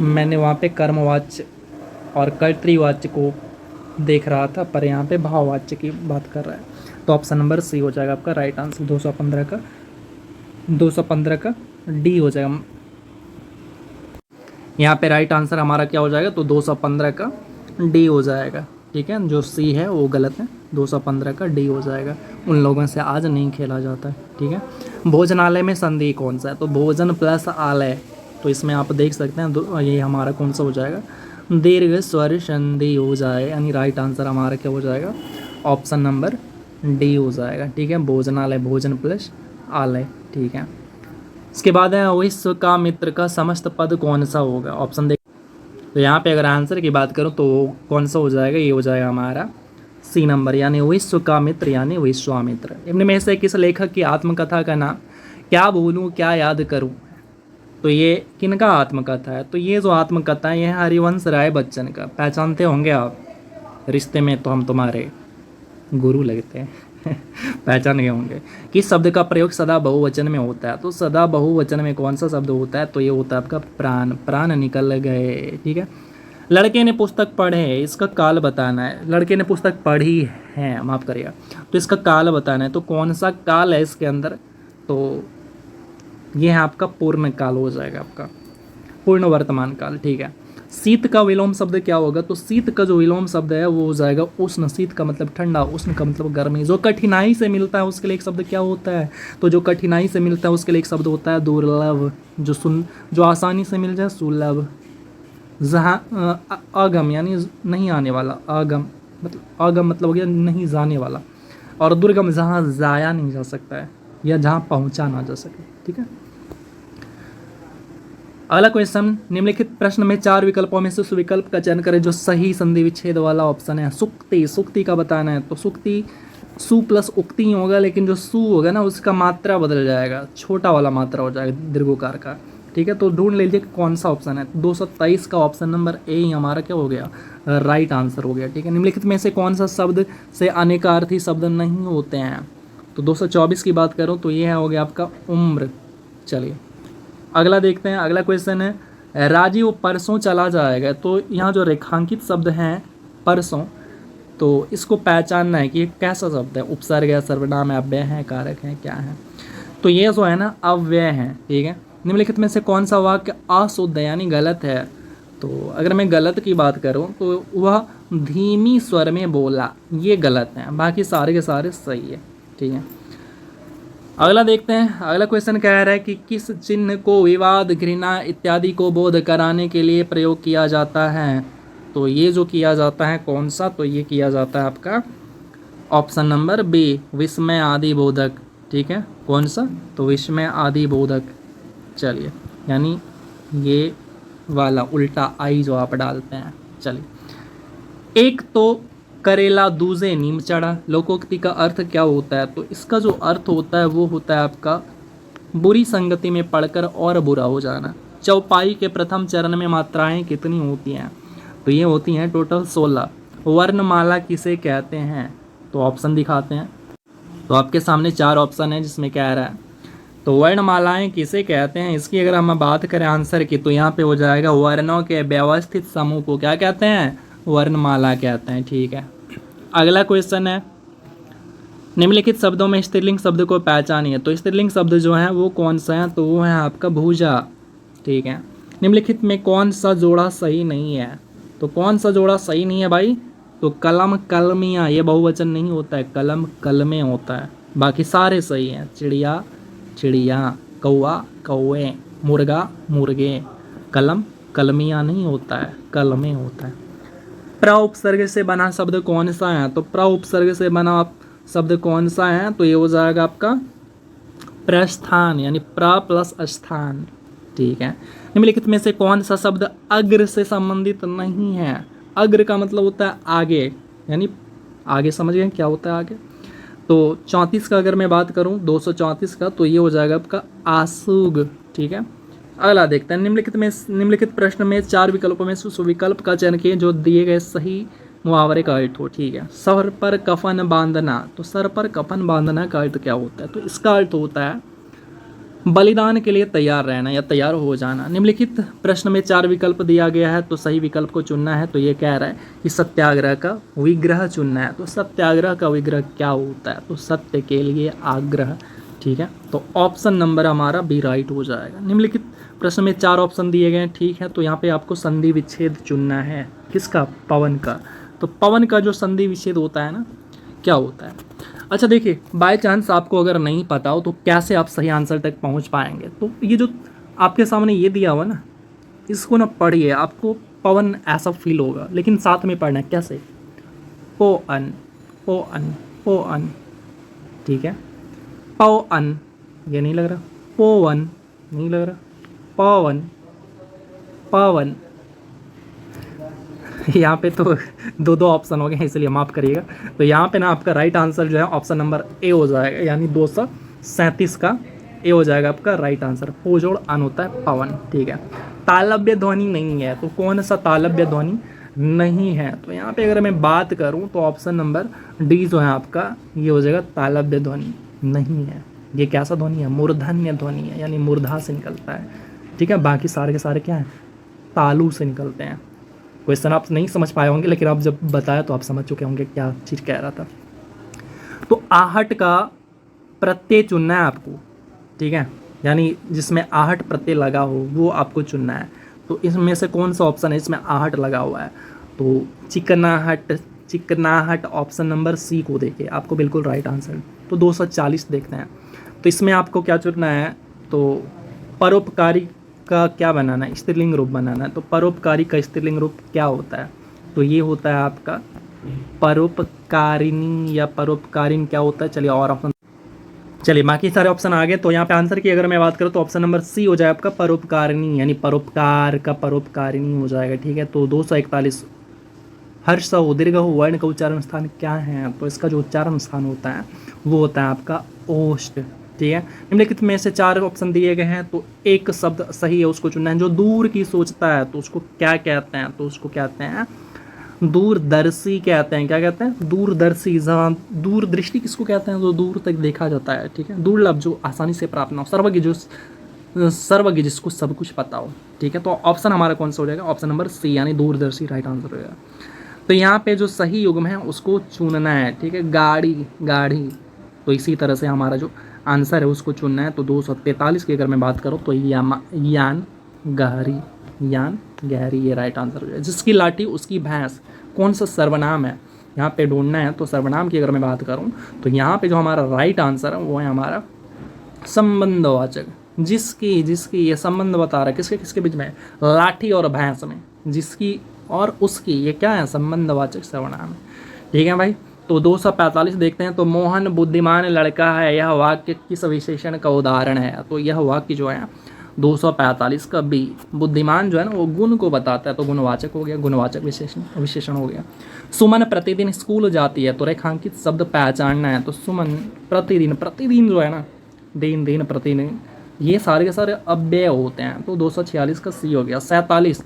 मैंने वहाँ पे कर्मवाच्य और कर्तृवाच्य को देख रहा था, पर यहाँ पे भाववाच्य की बात कर रहा है, तो ऑप्शन नंबर सी हो जाएगा आपका राइट आंसर। 215 का डी हो जाएगा यहाँ पे राइट आंसर हमारा, क्या हो जाएगा, तो 215 का डी हो जाएगा, ठीक है। जो सी है वो गलत है, 215 का डी हो जाएगा। उन लोगों से आज नहीं खेला जाता है, ठीक है। भोजनालय में संधि कौन सा है, तो भोजन प्लस आलय, तो इसमें आप देख सकते हैं ये हमारा कौन सा हो जाएगा, दीर्घ स्वर संधि हो जाए, यानी राइट आंसर हमारा क्या हो जाएगा, ऑप्शन नंबर डी हो जाएगा, ठीक है। भोजनालय, भोजन प्लस आलय, ठीक है। इसके बाद है विश्वामित्र का समस्त पद कौन सा होगा, ऑप्शन देख। तो यहाँ पे अगर आंसर की बात करूँ तो कौन सा हो जाएगा, ये हो जाएगा हमारा सी नंबर, यानी विश्वामित्र यानी विश्वामित्र। इनमें से किस लेखक की आत्मकथा का नाम, क्या भूलूं क्या याद करूं, तो ये किनका आत्मकथा है, तो ये जो आत्मकथा है ये हरिवंश राय बच्चन का। पहचानते होंगे आप, रिश्ते में तो हम तुम्हारे गुरु लगते हैं पहचान गए होंगे। किस शब्द का प्रयोग सदा बहुवचन में होता है, तो सदा बहुवचन में कौन सा शब्द होता है, तो ये होता है आपका प्राण, प्राण निकल गए, ठीक है। लड़के ने पुस्तक पढ़े, इसका काल बताना है। लड़के ने पुस्तक पढ़ी है, माफ करिएगा, तो इसका काल बताना है, तो कौन सा काल है इसके अंदर, तो ये है आपका पूर्ण काल हो जाएगा, आपका पूर्ण वर्तमान काल, ठीक है। शीत का विलोम शब्द क्या होगा, तो शीत का जो विलोम शब्द है वो हो जाएगा उष्ण। शीत का मतलब ठंडा, उष्ण का मतलब गर्मी। जो कठिनाई से मिलता है उसके लिए एक शब्द क्या होता है, तो जो कठिनाई से मिलता है उसके लिए एक शब्द होता है दुर्लभ। जो आसानी से मिल जाए सुलभ। जहाँ अगम यानी नहीं आने वाला, अगम मतलब हो गया नहीं जाने वाला, और दुर्गम जहाँ जाया नहीं जा सकता है या जहाँ पहुँचा ना जा सके, ठीक है। अगला क्वेश्चन, निम्नलिखित प्रश्न में 4 विकल्पों में से उस विकल्प का चयन करें जो सही संधि विच्छेद वाला ऑप्शन है। सुक्ति, सुक्ति का बताना है, तो सुक्ति सु प्लस उक्ति होगा, लेकिन जो सु होगा ना उसका मात्रा बदल जाएगा, छोटा वाला मात्रा हो जाएगा दीर्घोकार का, ठीक है। तो ढूंढ लीजिए कौन सा ऑप्शन है। 223 का ऑप्शन नंबर ए ही हमारा क्या हो गया, राइट आंसर हो गया, ठीक है। निम्नलिखित में से कौन सा शब्द से अनेकार्थी शब्द नहीं होते हैं, तो 224 की बात करूँ तो ये हो गया आपका उम्र। चलिए अगला देखते हैं। अगला क्वेश्चन है, राजीव परसों चला जाएगा, तो यहाँ जो रेखांकित शब्द हैं परसों, तो इसको पहचानना है कि ये कैसा शब्द है, उपसर्ग है, सर्वनाम है, अव्यय है, कारक है, क्या है, तो ये जो है ना अव्यय है, ठीक है। निम्नलिखित में से कौन सा वाक्य अशुद्ध है यानी गलत है, तो अगर मैं गलत की बात करूं तो वह धीमी स्वर में बोला, ये गलत है, बाकी सारे के सारे सही है, ठीक है। अगला देखते हैं। अगला क्वेश्चन कह रहा है कि किस चिन्ह को विवाद, घृणा इत्यादि को बोध कराने के लिए प्रयोग किया जाता है, तो ये जो किया जाता है कौन सा, तो ये किया जाता है आपका ऑप्शन नंबर बी, विस्मय आदि बोधक, ठीक है। कौन सा, तो विस्मय आदि बोधक। चलिए यानी ये वाला उल्टा आई जो आप डालते हैं। चलिए, एक तो करेला दूजे नीम चढ़ा, लोकोक्ति का अर्थ क्या होता है, तो इसका जो अर्थ होता है वो होता है आपका बुरी संगति में पड़कर और बुरा हो जाना। चौपाई के प्रथम चरण में मात्राएं कितनी होती हैं, तो ये होती हैं टोटल 16। वर्णमाला किसे कहते हैं, तो ऑप्शन दिखाते हैं। तो आपके सामने 4 ऑप्शन है जिसमें कह रहा है, तो वर्णमालाएं किसे कहते हैं, इसकी अगर हम बात करें आंसर की, तो यहाँ पे हो जाएगा वर्णों के व्यवस्थित समूह को क्या कहते हैं, वर्णमाला कहते हैं, ठीक है। अगला क्वेश्चन है, निम्नलिखित शब्दों में स्त्रीलिंग शब्द को पहचानिए, तो स्त्रीलिंग शब्द जो है वो कौन सा है, तो वो है आपका भुजा, ठीक है। निम्नलिखित में कौन सा जोड़ा सही नहीं है, तो कौन सा जोड़ा सही नहीं है भाई, तो कलम कलमियाँ, ये बहुवचन नहीं होता है, कलम कलमे होता है, बाकी सारे सही हैं। चिड़िया चिड़िया, कौआ कौए, मुर्गा मुर्गे, कलम कलमियाँ नहीं होता है, कलमे होता है। प्र उपसर्ग से बना शब्द कौन सा है, तो प्र उपसर्ग से बना शब्द कौन सा है, तो ये हो जाएगा आपका प्रस्थान, यानी प्र प्लस स्थान, ठीक है। निम्नलिखित में से कौन सा शब्द अग्र से संबंधित नहीं है? अग्र का मतलब होता है आगे, यानी आगे, समझ गए क्या होता है आगे। तो 34 का अगर मैं बात करूं, 234 का, तो ये हो जाएगा आपका आशुग। ठीक है, अगला देखते हैं। निम्नलिखित प्रश्न में 4 विकल्पों में से उस विकल्प का चयन किए जो दिए गए सही मुहावरे का अर्थ हो। ठीक है, सर पर कफन बांधना, तो सर पर कफन बांधना का अर्थ क्या होता है? तो इसका अर्थ होता है बलिदान के लिए तैयार रहना या तैयार हो जाना। निम्नलिखित प्रश्न में 4 विकल्प दिया गया है, तो सही विकल्प को चुनना है। तो ये कह रहा है कि सत्याग्रह का विग्रह चुनना है। तो सत्याग्रह का विग्रह क्या होता है? तो सत्य के लिए आग्रह। ठीक है, तो ऑप्शन नंबर हमारा बी राइट हो जाएगा। निम्नलिखित प्रश्न में 4 ऑप्शन दिए गए हैं। ठीक है, तो यहाँ पे आपको संधि विच्छेद चुनना है। किसका? पवन का। तो पवन का जो संधि विच्छेद होता है ना, क्या होता है? अच्छा देखिए, बाय चांस आपको अगर नहीं पता हो तो कैसे आप सही आंसर तक पहुंच पाएंगे? तो ये जो आपके सामने ये दिया हुआ ना, इसको ना पढ़िए, आपको पवन ऐसा फील होगा, लेकिन साथ में पढ़ना है। कैसे? पो अन, पो अन, पो अन। ठीक है, पो अन, ये नहीं लग रहा। पोवन नहीं लग रहा। पवन, पवन। यहाँ पे तो दो ऑप्शन हो गए, इसलिए माफ़ करिएगा। तो यहाँ पे ना आपका राइट आंसर जो है ऑप्शन नंबर ए हो जाएगा, यानी 237 का ए हो जाएगा आपका राइट आंसर। पो जोड़ अन होता है पवन। ठीक है, तालव्य ध्वनि नहीं है, तो कौन सा तालव्य ध्वनि नहीं है? तो यहाँ पे अगर मैं बात करूँ तो ऑप्शन नंबर डी जो है आपका, ये हो जाएगा तालव्य ध्वनि नहीं है। ये कैसा ध्वनि है? मूर्धन्य ध्वनि है, यानी मूर्धा से निकलता है। ठीक है, बाकी सारे के सारे क्या हैं? तालु से निकलते हैं। क्वेश्चन आप नहीं समझ पाए होंगे, लेकिन आप जब बताया तो आप समझ चुके होंगे क्या चीज़ कह रहा था। तो आहट का प्रत्यय चुनना है आपको। ठीक है, यानी जिसमें आहट प्रत्यय लगा हो वो आपको चुनना है। तो इसमें से कौन सा ऑप्शन है इसमें आहट लगा हुआ है? तो चिकनाहट, चिकनाहट ऑप्शन नंबर सी को देखिए, आपको बिल्कुल राइट आंसर। तो 240 देखते हैं। तो इसमें आपको क्या चुनना है? तो परोपकारी का क्या बनाना है? स्त्रीलिंग रूप बनाना है। तो परोपकारी का स्त्रीलिंग रूप क्या होता है? तो ये होता है आपका परोपकारिणी या परोपकारिण क्या होता है? चलिए और ऑप्शन, चलिए बाकी सारे ऑप्शन आ गए। तो यहाँ पे आंसर की अगर मैं बात करूँ तो ऑप्शन नंबर सी हो जाए आपका परोपकारिणी, यानी परोपकार का परोपकारिणी हो जाएगा। ठीक है, तो 241 हर्ष हो, दीर्घ हो, वर्ण का उच्चारण स्थान क्या है? तो इसका जो उच्चारण स्थान होता है वो होता है आपका ओष्ठ। ठीक है, निम्नलिखित में से 4 ऑप्शन दिए गए हैं, तो एक शब्द सही है, उसको चुनना है। जो दूर की सोचता है तो उसको क्या कहते हैं? तो उसको कहते हैं दूरदर्शी कहते हैं। क्या कहते हैं? दूरदर्शी। जहाँ दूरदृष्टि किसको कहते हैं? जो दूर तक देखा जाता है। ठीक है, दुर्लभ, जो आसानी से प्राप्त ना हो, सर्वज्ञ, जो सर्वज्ञ जिसको सब कुछ पता हो। ठीक है, तो ऑप्शन हमारा कौन सा हो जाएगा? ऑप्शन नंबर सी, यानी दूरदर्शी राइट आंसर हो जाएगा। तो यहाँ पे जो सही युग्म है उसको चुनना है। ठीक है, गाड़ी, गाढ़ी। तो इसी तरह से हमारा जो आंसर है उसको चुनना है। तो 243 की अगर मैं बात करूँ तो यान गहरी, यान गहरी, ये राइट आंसर हो जाएगा। जिसकी लाठी उसकी भैंस, कौन सा सर्वनाम है यहाँ पे ढूंढना है? तो सर्वनाम की अगर मैं बात करूँ तो यहाँ पे जो हमारा राइट आंसर है वो है हमारा संबंधवाचक। जिसकी, जिसकी, ये संबंध बता रहा है किसके किसके बीच में? लाठी और भैंस में। जिसकी और उसकी, ये क्या है? संबंधवाचक सर्वनाम। ठीक है भाई, तो 245 देखते हैं। तो मोहन बुद्धिमान लड़का है, यह वाक्य किस विशेषण का उदाहरण है? तो यह वाक्य जो है 245 का बी, बुद्धिमान जो है ना वो गुण को बताता है, तो गुणवाचक हो गया, गुणवाचक विशेषण हो गया। सुमन प्रतिदिन स्कूल जाती है, तो रेखांकित शब्द पहचानना है। तो सुमन प्रतिदिन, प्रतिदिन जो है ना, दिन, दिन, प्रतिदिन, ये सारे के सारे अव्यय होते हैं। तो 246 का सी हो गया। 47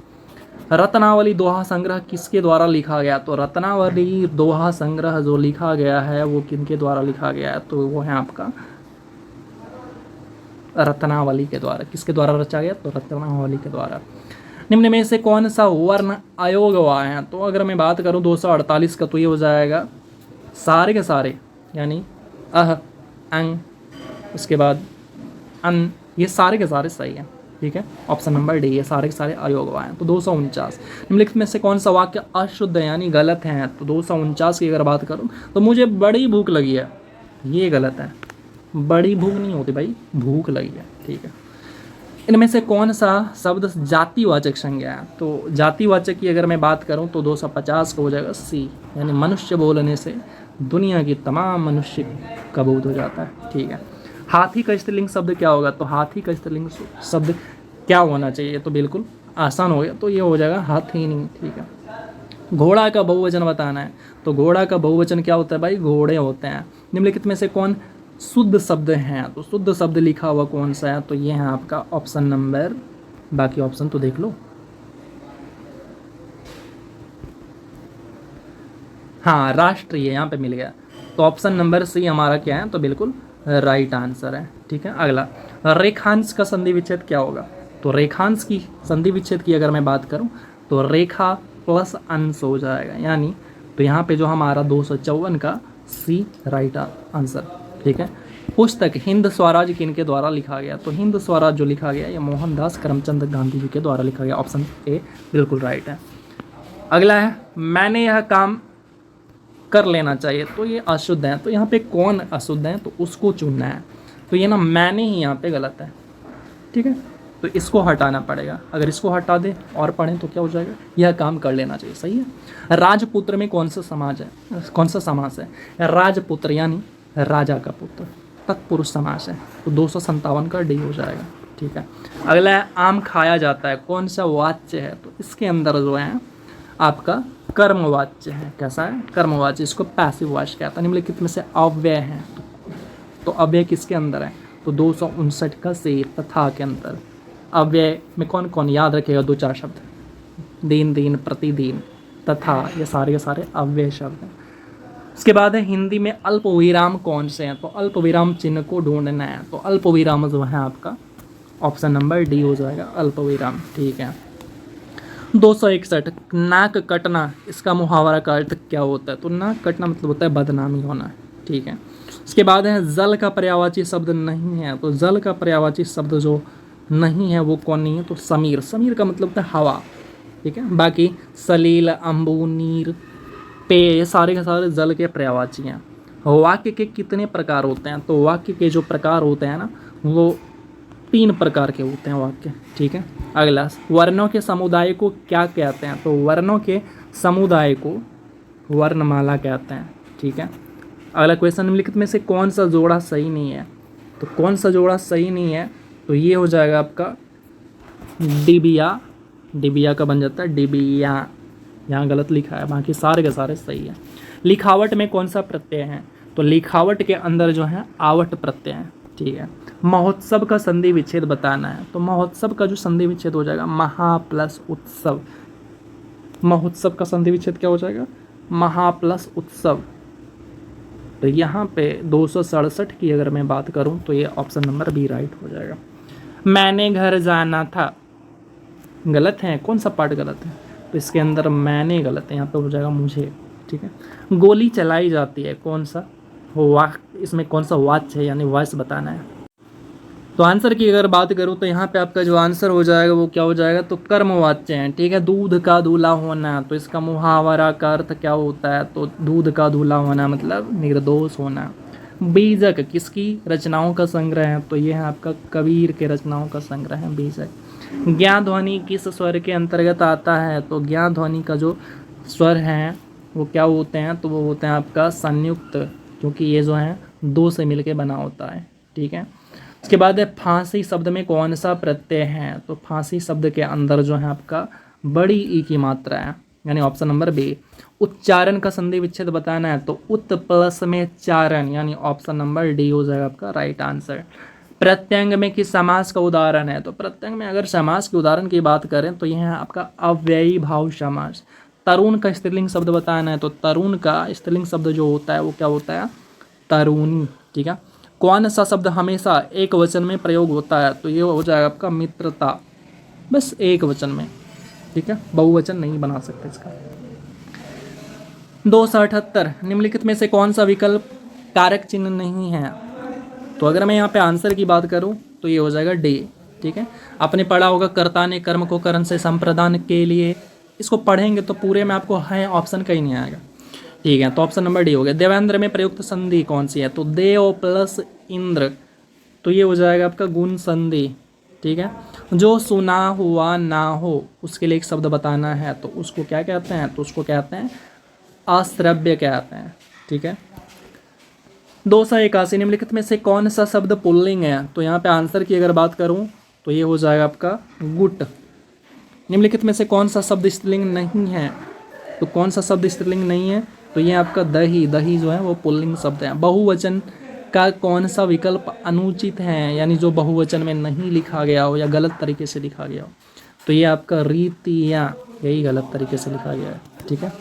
रत्नावली दोहा संग्रह किसके द्वारा लिखा गया? तो रत्नावली दोहा संग्रह जो लिखा गया है वो किनके द्वारा लिखा गया है? तो वो है आपका रत्नावली के द्वारा। किसके द्वारा रचा गया? तो रत्नावली के द्वारा। निम्न में से कौन सा वर्ण अयोग हुआ है? तो अगर मैं बात करूं 248 का, तो ये हो जाएगा सारे के सारे, यानी अह, अंग, उसके बाद अन, ये सारे के सारे सही है। ठीक है, ऑप्शन नंबर डी, ये सारे के सारे अयोग हुआ है। तो 249 निम्नलिखित में से कौन सा वाक्य अशुद्ध यानी गलत है? तो 249 की अगर बात करूं तो मुझे बड़ी भूख लगी है, ये गलत है। बड़ी भूख नहीं होती भाई, भूख लगी है। ठीक है, इनमें से कौन सा शब्द जातिवाचक संज्ञा है? तो जातिवाचक की अगर मैं बात करूं तो 250 का हो जाएगा सी, यानी मनुष्य बोलने से दुनिया की तमाम मनुष्य का बोध हो जाता है। ठीक है, हाथी का स्त्रीलिंग शब्द क्या होगा? तो हाथी का स्त्रीलिंग शब्द क्या होना चाहिए, तो बिल्कुल आसान हो गया, तो ये हो जाएगा हाथी नहीं। ठीक है, घोड़ा का बहुवचन बताना है, तो घोड़ा का बहुवचन क्या होता है भाई, घोड़े होते हैं। निम्नलिखित में से कौन शुद्ध शब्द हैं, तो शुद्ध शब्द लिखा हुआ कौन सा है, तो ये है आपका ऑप्शन नंबर, बाकी ऑप्शन तो देख लो। हाँ, राष्ट्रीय यहाँ पे मिल गया, तो ऑप्शन नंबर सी हमारा क्या है, तो बिल्कुल राइट आंसर है। ठीक है, अगला रेखांश का संधि विच्छेद क्या होगा, तो रेखांश की संधि विच्छेद की अगर मैं बात करूं तो रेखा प्लस अंश हो जाएगा, यानी तो यहाँ पे जो हमारा 254 का सी राइट आंसर। ठीक है, पुस्तक हिंद स्वराज किनके द्वारा लिखा गया, तो हिंद स्वराज जो लिखा गया ये मोहनदास करमचंद गांधी जी के द्वारा लिखा गया, ऑप्शन ए बिल्कुल राइट है। अगला है मैंने यह काम कर लेना चाहिए, तो ये अशुद्ध है, तो यहाँ पे कौन अशुद्ध है, तो उसको चुनना है, तो ये ना मैंने ही यहाँ पे गलत है। ठीक है, तो इसको हटाना पड़ेगा, अगर इसको हटा दे और पढ़ें तो क्या हो जाएगा, यह काम कर लेना चाहिए। सही है। राजपुत्र में कौन सा समाज है, कौन सा समास है, राजपुत्र यानी राजा का पुत्र, तत्पुरुष समास है, तो 257 का डी हो जाएगा। ठीक है, अगला है आम खाया जाता है, कौन सा वाच्य है, तो इसके अंदर जो है आपका कर्मवाच्य है। कैसा है, कर्मवाच्य, इसको पैसिव वॉइस कहता है। निम्नलिखित में से अव्यय है, तो अव्यय किसके अंदर है, तो 259 का से तथा के अंदर अव्यय में कौन कौन, याद रखेगा 2-4 शब्द, दिन दिन प्रतिदिन तथा, ये सारे के सारे अव्यय शब्द हैं। इसके बाद है हिंदी में अल्प विराम कौन से हैं, तो अल्प विराम चिन्ह को ढूंढना है, तो अल्प विराम जो है आपका ऑप्शन नंबर डी हो जाएगा, अल्प विराम। ठीक है, 261 नाक कटना, इसका मुहावरा का अर्थ क्या होता है, तो नाक कटना मतलब होता है बदनामी होना। ठीक है, इसके बाद है जल का पर्यायवाची शब्द नहीं है, तो जल का पर्यायवाची शब्द जो नहीं है वो कौन नहीं है, तो समीर, समीर का मतलब होता है हवा। ठीक है, बाकी सलील, अम्बु, नीर, पे, ये सारे के सारे जल के पर्यायवाची हैं। वाक्य के कितने प्रकार होते हैं, तो वाक्य के जो प्रकार होते हैं ना वो 3 प्रकार के होते हैं वाक्य। ठीक है, अगला वर्णों के समुदाय को क्या कहते हैं, तो वर्णों के समुदाय को वर्णमाला कहते हैं। ठीक है, अगला क्वेश्चन निम्नलिखित में से कौन सा जोड़ा सही नहीं है, तो कौन सा जोड़ा सही नहीं है, तो ये हो जाएगा आपका डिबिया, डिबिया का बन जाता है डिबिया, यहाँ गलत लिखा है, बाकी सारे के सारे सही है। लिखावट में कौन सा प्रत्यय है, तो लिखावट के अंदर जो है आवट प्रत्यय है। ठीक है, महोत्सव का संधि विच्छेद बताना है, तो महोत्सव का जो संधि विच्छेद हो जाएगा महा प्लस उत्सव, महोत्सव का संधि विच्छेद क्या हो जाएगा, महा प्लस उत्सव। तो यहाँ पे 267 की अगर मैं बात करूँ तो ये ऑप्शन नंबर बी राइट हो जाएगा। मैंने घर जाना था, गलत है, कौन सा पार्ट गलत है, तो इसके अंदर मैंने गलत है, यहाँ पे हो जाएगा मुझे। ठीक है, गोली चलाई जाती है, कौन सा इसमें कौन सा वाच्य है, यानी वॉइस बताना है। तो आंसर की अगर बात करूँ तो यहाँ पे आपका जो आंसर हो जाएगा वो क्या हो जाएगा, तो कर्मवाच्य है। ठीक है, दूध का दूल्हा होना, तो इसका मुहावरा का अर्थ क्या होता है, तो दूध का दूल्हा होना मतलब निर्दोष होना। बीजक किसकी रचनाओं का संग्रह है, तो ये है आपका कबीर के रचनाओं का संग्रह है बीजक। ज्ञा ध्वनि किस स्वर के अंतर्गत आता है, तो ज्ञा ध्वनि का जो स्वर है वो क्या होते हैं, तो वो होते हैं आपका संयुक्त, क्योंकि ये जो है 2 से मिलके बना होता है। ठीक है, उसके बाद है फांसी शब्द में कौन सा प्रत्यय है, तो फांसी शब्द के अंदर जो है आपका बड़ी ई की मात्रा है, यानी ऑप्शन नंबर बी। उच्चारण का संधि विच्छेद बताना है, तो उत प्लस में चारण, यानी ऑप्शन नंबर डी हो जाएगा आपका राइट आंसर। प्रत्यंग में किस समास का उदाहरण है, तो प्रत्यंग में अगर समास के उदाहरण की बात करें तो यह है आपका अव्ययी भाव समास। तरुण का स्त्रीलिंग शब्द बताना है, तो तरुण का स्त्रीलिंग शब्द जो होता है वो क्या होता है, तरुणी। ठीक है, कौन सा शब्द हमेशा एक वचन में प्रयोग होता है, तो ये हो जाएगा आपका मित्रता, बस एक वचन में। ठीक है, बहुवचन नहीं बना सकते इसका। 278 निम्नलिखित में से कौन सा विकल्प कारक चिन्ह नहीं है, तो अगर मैं यहाँ पे आंसर की बात करूँ तो ये हो जाएगा डी। ठीक है, आपने पढ़ा होगा कर्ता ने कर्म को करण से संप्रदान के लिए, इसको पढ़ेंगे तो पूरे में आपको है ऑप्शन कहीं नहीं आएगा। ठीक है, तो ऑप्शन नंबर डी हो गया। देवेंद्र में प्रयुक्त संधि कौन सी है, तो देव प्लस इंद्र, तो ये हो जाएगा आपका गुण संधि। ठीक है, जो सुना हुआ ना हो उसके लिए एक शब्द बताना है, तो उसको क्या कहते हैं, तो उसको कहते हैं अश्रव्य कहते हैं। ठीक है, 281 निम्नलिखित में से कौन सा शब्द पुल्लिंग है, तो यहाँ पे आंसर की अगर बात करूँ तो ये हो जाएगा आपका गुट। निम्नलिखित में से कौन सा शब्द स्त्रीलिंग नहीं है, तो कौन सा शब्द स्त्रीलिंग नहीं है, तो ये आपका दही। दही जो है वो पुल्लिंग शब्द है। बहुवचन का कौन सा विकल्प अनुचित है, यानी जो बहुवचन में नहीं लिखा गया हो या गलत तरीके से लिखा गया हो, तो ये आपका रीतियाँ, यही गलत तरीके से लिखा गया है। ठीक है,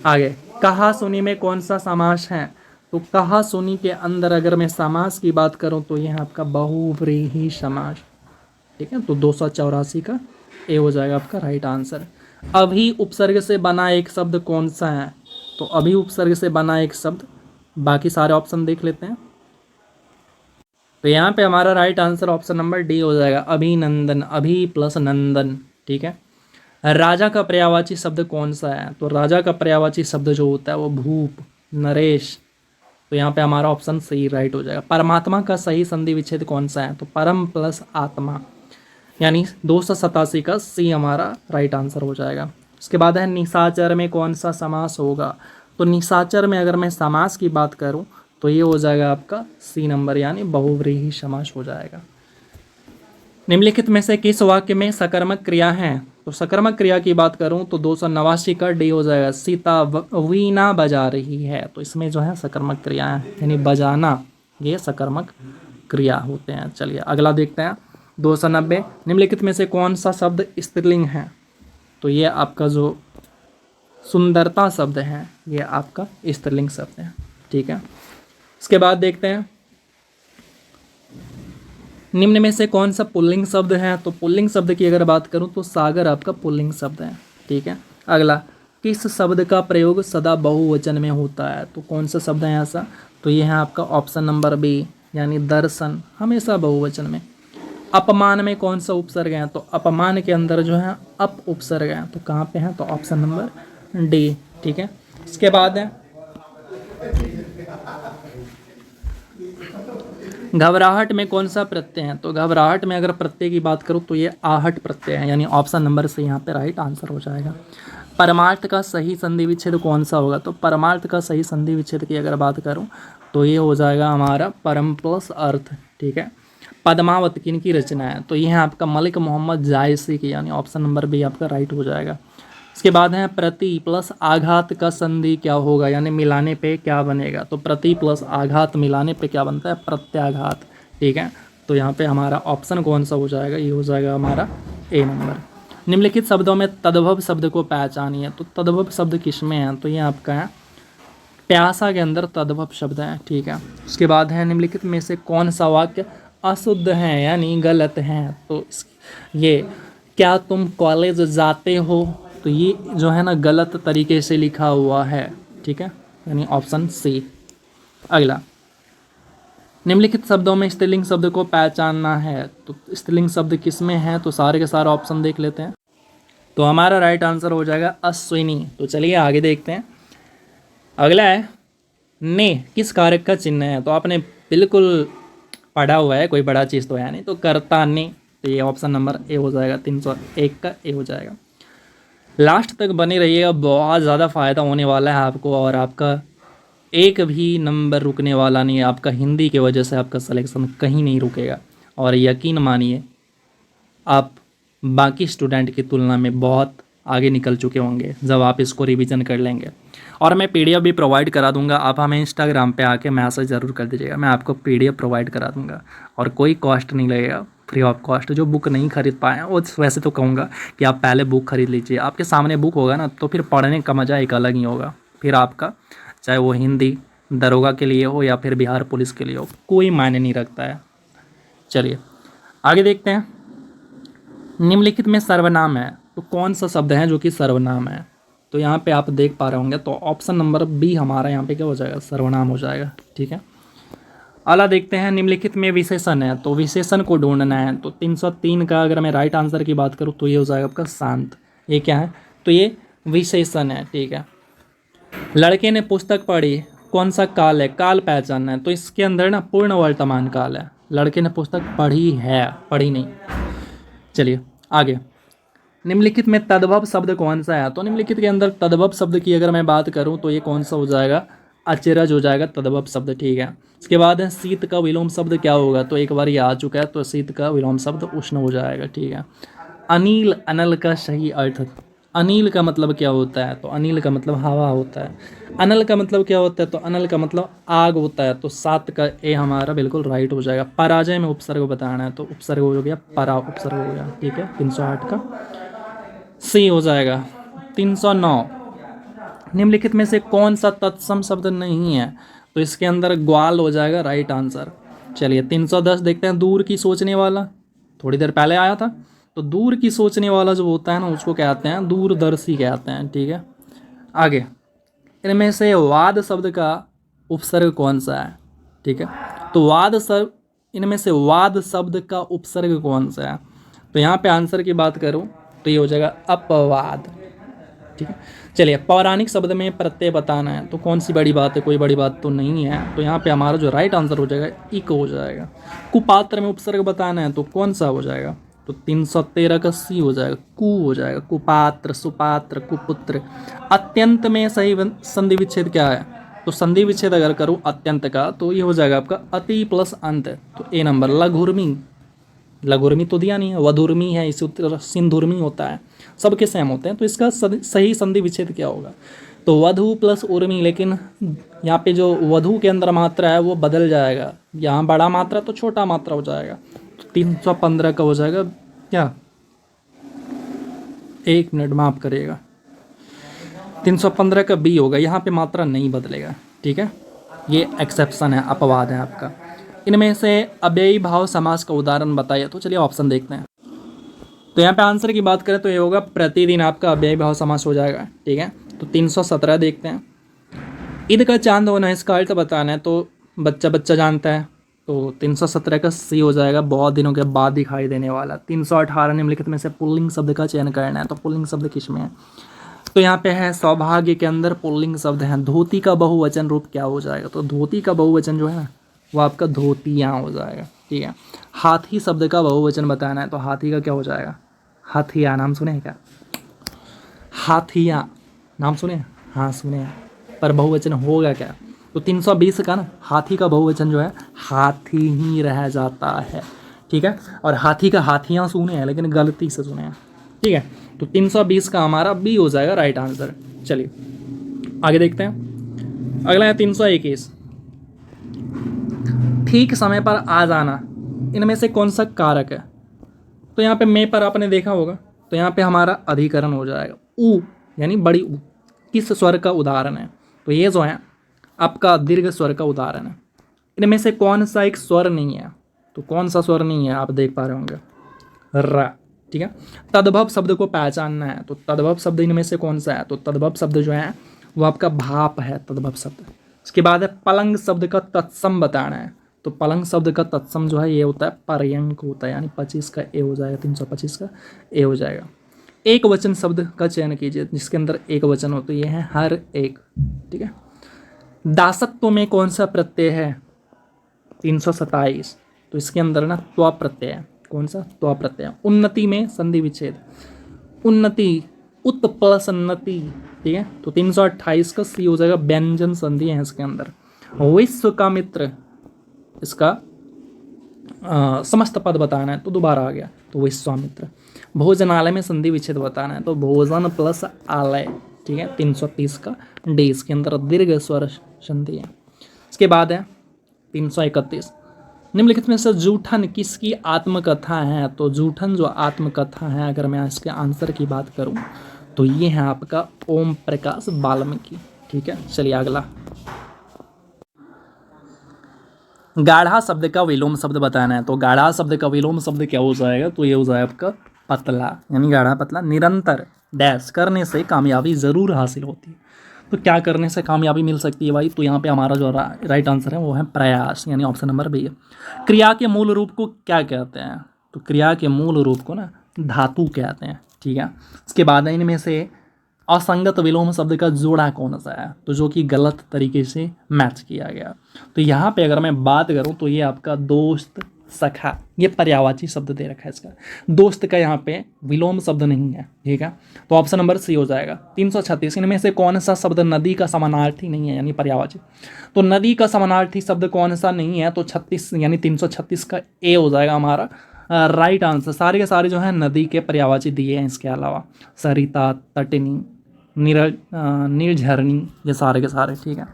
आगे कहा सुनी में कौन सा समास है, तो कहा सुनी के अंदर अगर मैं समास की बात करूं तो यह आपका बहुव्रीहि समास। ठीक है, तो 284 का ए हो जाएगा आपका राइट आंसर। अभी उपसर्ग से बना एक शब्द कौन सा है, तो अभी उपसर्ग से बना एक शब्द, बाकी सारे ऑप्शन देख लेते हैं। तो यहाँ पे हमारा right answer option number D हो जाएगा, अभिनंदन। अभी प्लस नंदन। ठीक है, राजा का पर्यायवाची शब्द कौन सा है, तो राजा का पर्यायवाची शब्द जो होता है वो भूप, नरेश। तो यहाँ पे हमारा ऑप्शन सी राइट हो जाएगा। परमात्मा का सही संधि विच्छेद कौन सा है, तो परम प्लस आत्मा, यानी 287 का सी हमारा राइट आंसर हो जाएगा। उसके बाद है निशाचर में कौन सा समास होगा, तो निशाचर में अगर मैं समास की बात करूं तो ये हो जाएगा आपका सी नंबर, यानी बहुव्रीहि समास हो जाएगा। निम्नलिखित में से किस वाक्य में सकर्मक क्रिया है, तो सकर्मक क्रिया की बात करूं तो 289 का डी हो जाएगा। सीता वीणा बजा रही है, तो इसमें जो है सकर्मक क्रिया है, यानी बजाना, ये सकर्मक क्रिया होते हैं। चलिए अगला देखते हैं 290। निम्नलिखित में से कौन सा शब्द स्त्रीलिंग है, तो ये आपका जो सुंदरता शब्द है ये आपका स्त्रीलिंग शब्द है। ठीक है, इसके बाद देखते हैं निम्न में से कौन सा पुल्लिंग शब्द है, तो पुल्लिंग शब्द की अगर बात करूं तो सागर आपका पुल्लिंग शब्द है। ठीक है, अगला किस शब्द का प्रयोग सदा बहुवचन में होता है, तो कौन सा शब्द है ऐसा, तो ये है आपका ऑप्शन नंबर बी, यानी दर्शन, हमेशा बहुवचन में। अपमान में कौन सा उपसर्ग है, तो अपमान के अंदर जो है अप उपसर्ग है, तो कहाँ पे है, तो ऑप्शन नंबर डी। ठीक है, इसके बाद है घबराहट में कौन सा प्रत्यय है, तो घबराहट में अगर प्रत्यय की बात करूं तो ये आहट प्रत्यय है, यानी ऑप्शन नंबर से यहाँ पे राइट आंसर हो जाएगा। परमार्थ का सही संधि विच्छेद कौन सा होगा, तो परमार्थ का सही संधि विच्छेद की अगर बात करूं तो ये हो जाएगा हमारा परम प्लस अर्थ। ठीक है, पद्मावत किन की रचना है, तो ये है आपका मलिक मोहम्मद जायसी की, यानी ऑप्शन नंबर बी आपका राइट हो जाएगा। इसके बाद है प्रति प्लस आघात का संधि क्या होगा, यानी मिलाने पे क्या बनेगा, तो प्रति प्लस आघात मिलाने पे क्या बनता है, प्रत्याघात। ठीक है, तो यहाँ पे हमारा ऑप्शन कौन सा हो जाएगा, ये हो जाएगा हमारा ए नंबर। निम्नलिखित शब्दों में तद्भव शब्द को पहचानिए, तो तद्भव शब्द किसमें है, तो ये आपका है प्यासा के अंदर तद्भव शब्द है। ठीक है, उसके बाद है निम्नलिखित में से कौन सा वाक्य अशुद्ध है, यानी गलत है, तो ये क्या तुम कॉलेज जाते हो, तो ये जो है ना गलत तरीके से लिखा हुआ है। ठीक है, यानी ऑप्शन सी। अगला निम्नलिखित शब्दों में स्त्रीलिंग शब्द को पहचानना है, तो स्त्रीलिंग शब्द किसमें है, तो सारे के सारे ऑप्शन देख लेते हैं। तो हमारा राइट आंसर हो जाएगा अश्विनी। तो चलिए आगे देखते हैं। अगला है ने किस कारक का चिन्ह है, तो आपने बिल्कुल पढ़ा हुआ है, कोई बड़ा चीज़ तो है नहीं, तो कर्ता ने, तो ये ऑप्शन नंबर ए हो जाएगा, 301 का ए हो जाएगा। लास्ट तक बने रहिएगा, बहुत ज़्यादा फ़ायदा होने वाला है आपको, और आपका एक भी नंबर रुकने वाला नहीं है। आपका हिंदी की वजह से आपका सिलेक्शन कहीं नहीं रुकेगा, और यकीन मानिए आप बाकी स्टूडेंट की तुलना में बहुत आगे निकल चुके होंगे जब आप इसको रिवीजन कर लेंगे। और मैं पीडीएफ भी प्रोवाइड करा दूंगा, आप हमें इंस्टाग्राम पे आके मैसेज ज़रूर कर दीजिएगा, मैं आपको पीडीएफ प्रोवाइड करा दूंगा, और कोई कॉस्ट नहीं लगेगा, फ्री ऑफ कॉस्ट। जो बुक नहीं खरीद पाए वो वैसे तो कहूँगा कि आप पहले बुक खरीद लीजिए, आपके सामने बुक होगा ना तो फिर पढ़ने का मज़ा एक अलग ही होगा। फिर आपका चाहे वो हिंदी दरोगा के लिए हो या फिर बिहार पुलिस के लिए हो, कोई मायने नहीं रखता है। चलिए आगे देखते हैं। निम्नलिखित में सर्वनाम है, तो कौन सा शब्द है जो कि सर्वनाम है, तो यहाँ पे आप देख पा रहे होंगे, तो ऑप्शन नंबर बी हमारा यहाँ पे क्या हो जाएगा, सर्वनाम हो जाएगा। ठीक है, अगला देखते हैं। निम्नलिखित में विशेषण है, तो विशेषण को ढूंढना है, तो 303 का अगर मैं राइट आंसर की बात करूँ तो ये हो जाएगा आपका शांत। ये क्या है, तो ये विशेषण है। ठीक है, लड़के ने पुस्तक पढ़ी, कौन सा काल है, काल पहचानना है, तो इसके अंदर ना पूर्ण वर्तमान काल है। लड़के ने पुस्तक पढ़ी है, पढ़ी नहीं। चलिए आगे। निम्नलिखित में तद्भव शब्द कौन सा है, तो निम्नलिखित के अंदर तद्भव शब्द की अगर मैं बात करूं तो ये कौन सा हो जाएगा, अचरज हो जाएगा तद्भव शब्द, ठीक है। इसके बाद है शीत का विलोम शब्द क्या होगा, तो एक बार ये आ चुका है, तो शीत का विलोम शब्द उष्ण हो जाएगा, ठीक है। अनिल, अनल का सही अर्थ, अनिल का मतलब क्या होता है, तो अनिल का मतलब हवा होता है। अनल का मतलब क्या होता है, तो अनल का मतलब आग होता है, तो 7 का ए हमारा बिल्कुल राइट हो जाएगा। पराजय में उपसर्ग बताना है, तो उपसर्ग हो गया परा, उपसर्ग हो गया, ठीक है। 308 का सी हो जाएगा। 309, निम्नलिखित में से कौन सा तत्सम शब्द नहीं है, तो इसके अंदर ग्वाल हो जाएगा राइट आंसर। चलिए 310 देखते हैं, दूर की सोचने वाला, थोड़ी देर पहले आया था। तो दूर की सोचने वाला जो होता है ना, उसको कहते हैं दूरदर्शी कहते हैं, ठीक है। आगे, इनमें से वाद शब्द का उपसर्ग कौन सा है, ठीक है। तो वाद शब्द, इनमें से वाद शब्द का उपसर्ग कौन सा है, तो यहाँ पे आंसर की बात करूँ तो ये हो जाएगा अपवाद, ठीक है। चलिए, पौराणिक शब्द में प्रत्यय बताना है, तो कौन सी बड़ी बात है, कोई बड़ी बात तो नहीं है, तो यहाँ पे हमारा जो राइट आंसर हो जाएगा इक हो जाएगा। कुपात्र में उपसर्ग बताना है, तो कौन सा हो जाएगा, तो 313 का सी हो जाएगा, कु हो जाएगा। कुपात्र, सुपात्र, कुपुत्र। अत्यंत में सही संधि विच्छेद क्या है, तो संधि विच्छेद अगर करूँ अत्यंत का, तो ये हो जाएगा आपका अति प्लस अंत, तो ए नंबर। लघुर्मी, लघुर्मी तो दिया नहीं है, वधुर्मी है, इसी तरह सिंधुर्मी होता है, सबके सेम होते हैं, तो इसका सही संधि विच्छेद क्या होगा, तो वधु प्लस उर्मी। लेकिन यहाँ पे जो वधु के अंदर मात्रा है वो बदल जाएगा, यहाँ बड़ा मात्रा तो छोटा मात्रा हो जाएगा, तो 315 का हो जाएगा क्या, 1 मिनट माफ करिएगा, 315 का बी होगा, यहाँ पे मात्रा नहीं बदलेगा, ठीक है। ये एक्सेप्शन है, अपवाद है आपका। इनमें से अव्ययी भाव समास का उदाहरण बताइए, तो चलिए ऑप्शन देखते हैं। तो यहाँ पे आंसर की बात करें तो ये होगा प्रतिदिन, आपका अव्ययी भाव समास हो जाएगा, ठीक है। तो 317 देखते हैं। ईद का चांद होना, इसका अर्थ बताना है, तो बच्चा बच्चा जानता है, तो 317 का सी हो जाएगा, बहुत दिनों के बाद दिखाई देने वाला। 318, निम्नलिखित में से पुल्लिंग शब्द का चयन करना है, तो पुल्लिंग शब्द किस में है, तो यहाँ पे है सौभाग्य के अंदर पुल्लिंग शब्द है। धोती का बहुवचन रूप क्या हो जाएगा, तो धोती का बहुवचन जो है ना वो आपका धोतियाँ हो जाएगा, ठीक है। हाथी शब्द का बहुवचन बताना है, तो हाथी का क्या हो जाएगा, हाथिया। नाम सुने हैं क्या, हाथिया नाम सुने हैं, हाँ सुने हैं, पर बहुवचन होगा क्या, तो 320 का ना हाथी का बहुवचन जो है हाथी ही रह जाता है, ठीक है। और हाथी का हाथियाँ सुने हैं, लेकिन गलती से सुने हैं, ठीक है। तो 320 का हमारा बी हो जाएगा राइट आंसर। चलिए आगे देखते हैं, अगला है 321, ठीक समय पर आ जाना, इनमें से कौन सा कारक है, तो यहाँ पे मैं पर आपने देखा होगा, तो यहाँ पे हमारा अधिकरण हो जाएगा। ऊ यानी बड़ी ऊ किस स्वर का उदाहरण है, तो ये जो है आपका दीर्घ स्वर का उदाहरण है। इनमें से कौन सा एक स्वर नहीं है, तो कौन सा स्वर नहीं है, आप देख पा रहे होंगे र, ठीक है। तद्भव शब्द को पहचानना है, तो तद्भव शब्द इनमें से कौन सा है, तो तद्भव शब्द जो है वो आपका भाप है, तद्भव शब्द। इसके बाद है पलंग शब्द का तत्सम बताना है, तो पलंग शब्द का तत्सम जो है ये होता है पर्यंक होता है, यानी 25 का ए हो जाएगा, 325 का ए हो जाएगा। एक वचन शब्द का चयन कीजिए जिसके अंदर एक वचन हो, तो ये है हर एक, ठीक है। दासत्व में कौन सा प्रत्यय है, 327, तो इसके अंदर ना त्वा प्रत्यय है, कौन सा, त्वा प्रत्यय। उन्नति में संधि विच्छेद, उन्नति उत प्लस उन्नति, ठीक है। तो 328 का सी हो जाएगा, व्यंजन संधि है इसके अंदर। विश्व का मित्र, इसका समस्त पद बताना है, तो दोबारा आ गया, तो विश्वामित्र। भोजनालय में संधि विच्छेद बताना है, तो भोजन प्लस आलय, ठीक है। 330 का डी, इसके अंदर दीर्घ स्वर संधि है। इसके बाद है 331, निम्नलिखित में से जूठन किसकी आत्मकथा है, तो जूठन जो आत्मकथा है, अगर मैं इसके आंसर की बात करूं तो ये है आपका ओम प्रकाश वाल्मीकि, ठीक है। चलिए अगला, गाढ़ा शब्द का विलोम शब्द बताना है, तो गाढ़ा शब्द का विलोम शब्द क्या हो जाएगा, तो ये हो जाएगा आपका पतला, यानी गाढ़ा पतला। निरंतर डैश करने से कामयाबी ज़रूर हासिल होती है, तो क्या करने से कामयाबी मिल सकती है भाई, तो यहाँ पे हमारा जो राइट आंसर है वो है प्रयास, यानी ऑप्शन नंबर बी है। क्रिया के मूल रूप को क्या कहते हैं, तो क्रिया के मूल रूप को ना धातु कहते हैं, ठीक है। इसके बाद इनमें से असंगत विलोम शब्द का जोड़ा कौन सा है, तो जो कि गलत तरीके से मैच किया गया, तो यहाँ पे अगर मैं बात करूँ तो ये आपका दोस्त सखा, ये पर्यायवाची शब्द दे रखा है इसका। दोस्त का यहाँ पे विलोम शब्द नहीं है, ठीक है। तो ऑप्शन नंबर सी हो जाएगा। 336 इनमें से कौन सा शब्द नदी का समानार्थी नहीं है, यानी पर्यायवाची। तो नदी का समानार्थी शब्द कौन सा नहीं है, तो 36 यानी 336 का ए हो जाएगा हमारा राइट आंसर। सारे के सारे जो है नदी के पर्यायवाची दिए हैं, इसके अलावा सरिता, तटनी, निर्झरणी, ये सारे के सारे, ठीक है।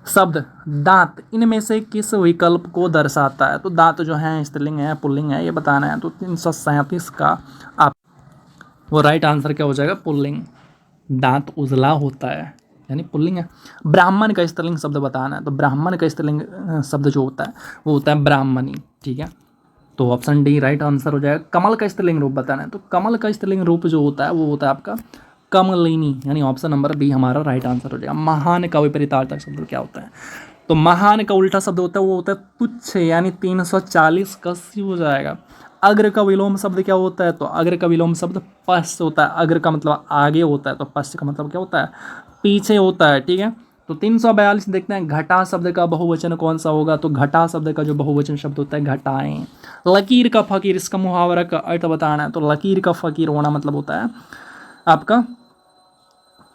शब्द दांत इनमें से किस विकल्प को दर्शाता है, तो दांत जो है स्त्रीलिंग है पुल्लिंग है, ये बताना है। तो 337 का आप वो राइट आंसर क्या हो जाएगा, पुल्लिंग। दांत उजला होता है यानी पुल्लिंग है। ब्राह्मण का स्त्रीलिंग शब्द बताना है, तो ब्राह्मण का स्त्रीलिंग शब्द जो होता है वो होता है ब्राह्मणी, ठीक है। तो ऑप्शन डी राइट आंसर हो जाएगा। कमल का स्त्रीलिंग रूप बताना है, तो कमल का स्त्रीलिंग रूप जो होता है वो होता है आपका कमलिनी, यानी ऑप्शन नंबर बी हमारा राइट आंसर हो जाएगा। महान का विपरीतार्थक शब्द क्या होता है, तो महान का उल्टा शब्द होता है वो होता है तुच्छ, यानी 340 का सी हो जाएगा। अग्र का विलोम शब्द क्या होता है, तो अग्र का विलोम शब्द पश्च होता है। अग्र का मतलब आगे होता है, तो पश्च का मतलब क्या होता है, पीछे होता है, ठीक है। तो 342 देखते हैं घटा शब्द का बहुवचन कौन सा होगा, तो घटा शब्द का जो बहुवचन शब्द होता है घटाएं। लकीर का फकीर, इसका मुहावरा का अर्थ बताना है, तो लकीर का फकीर होना मतलब होता है आपका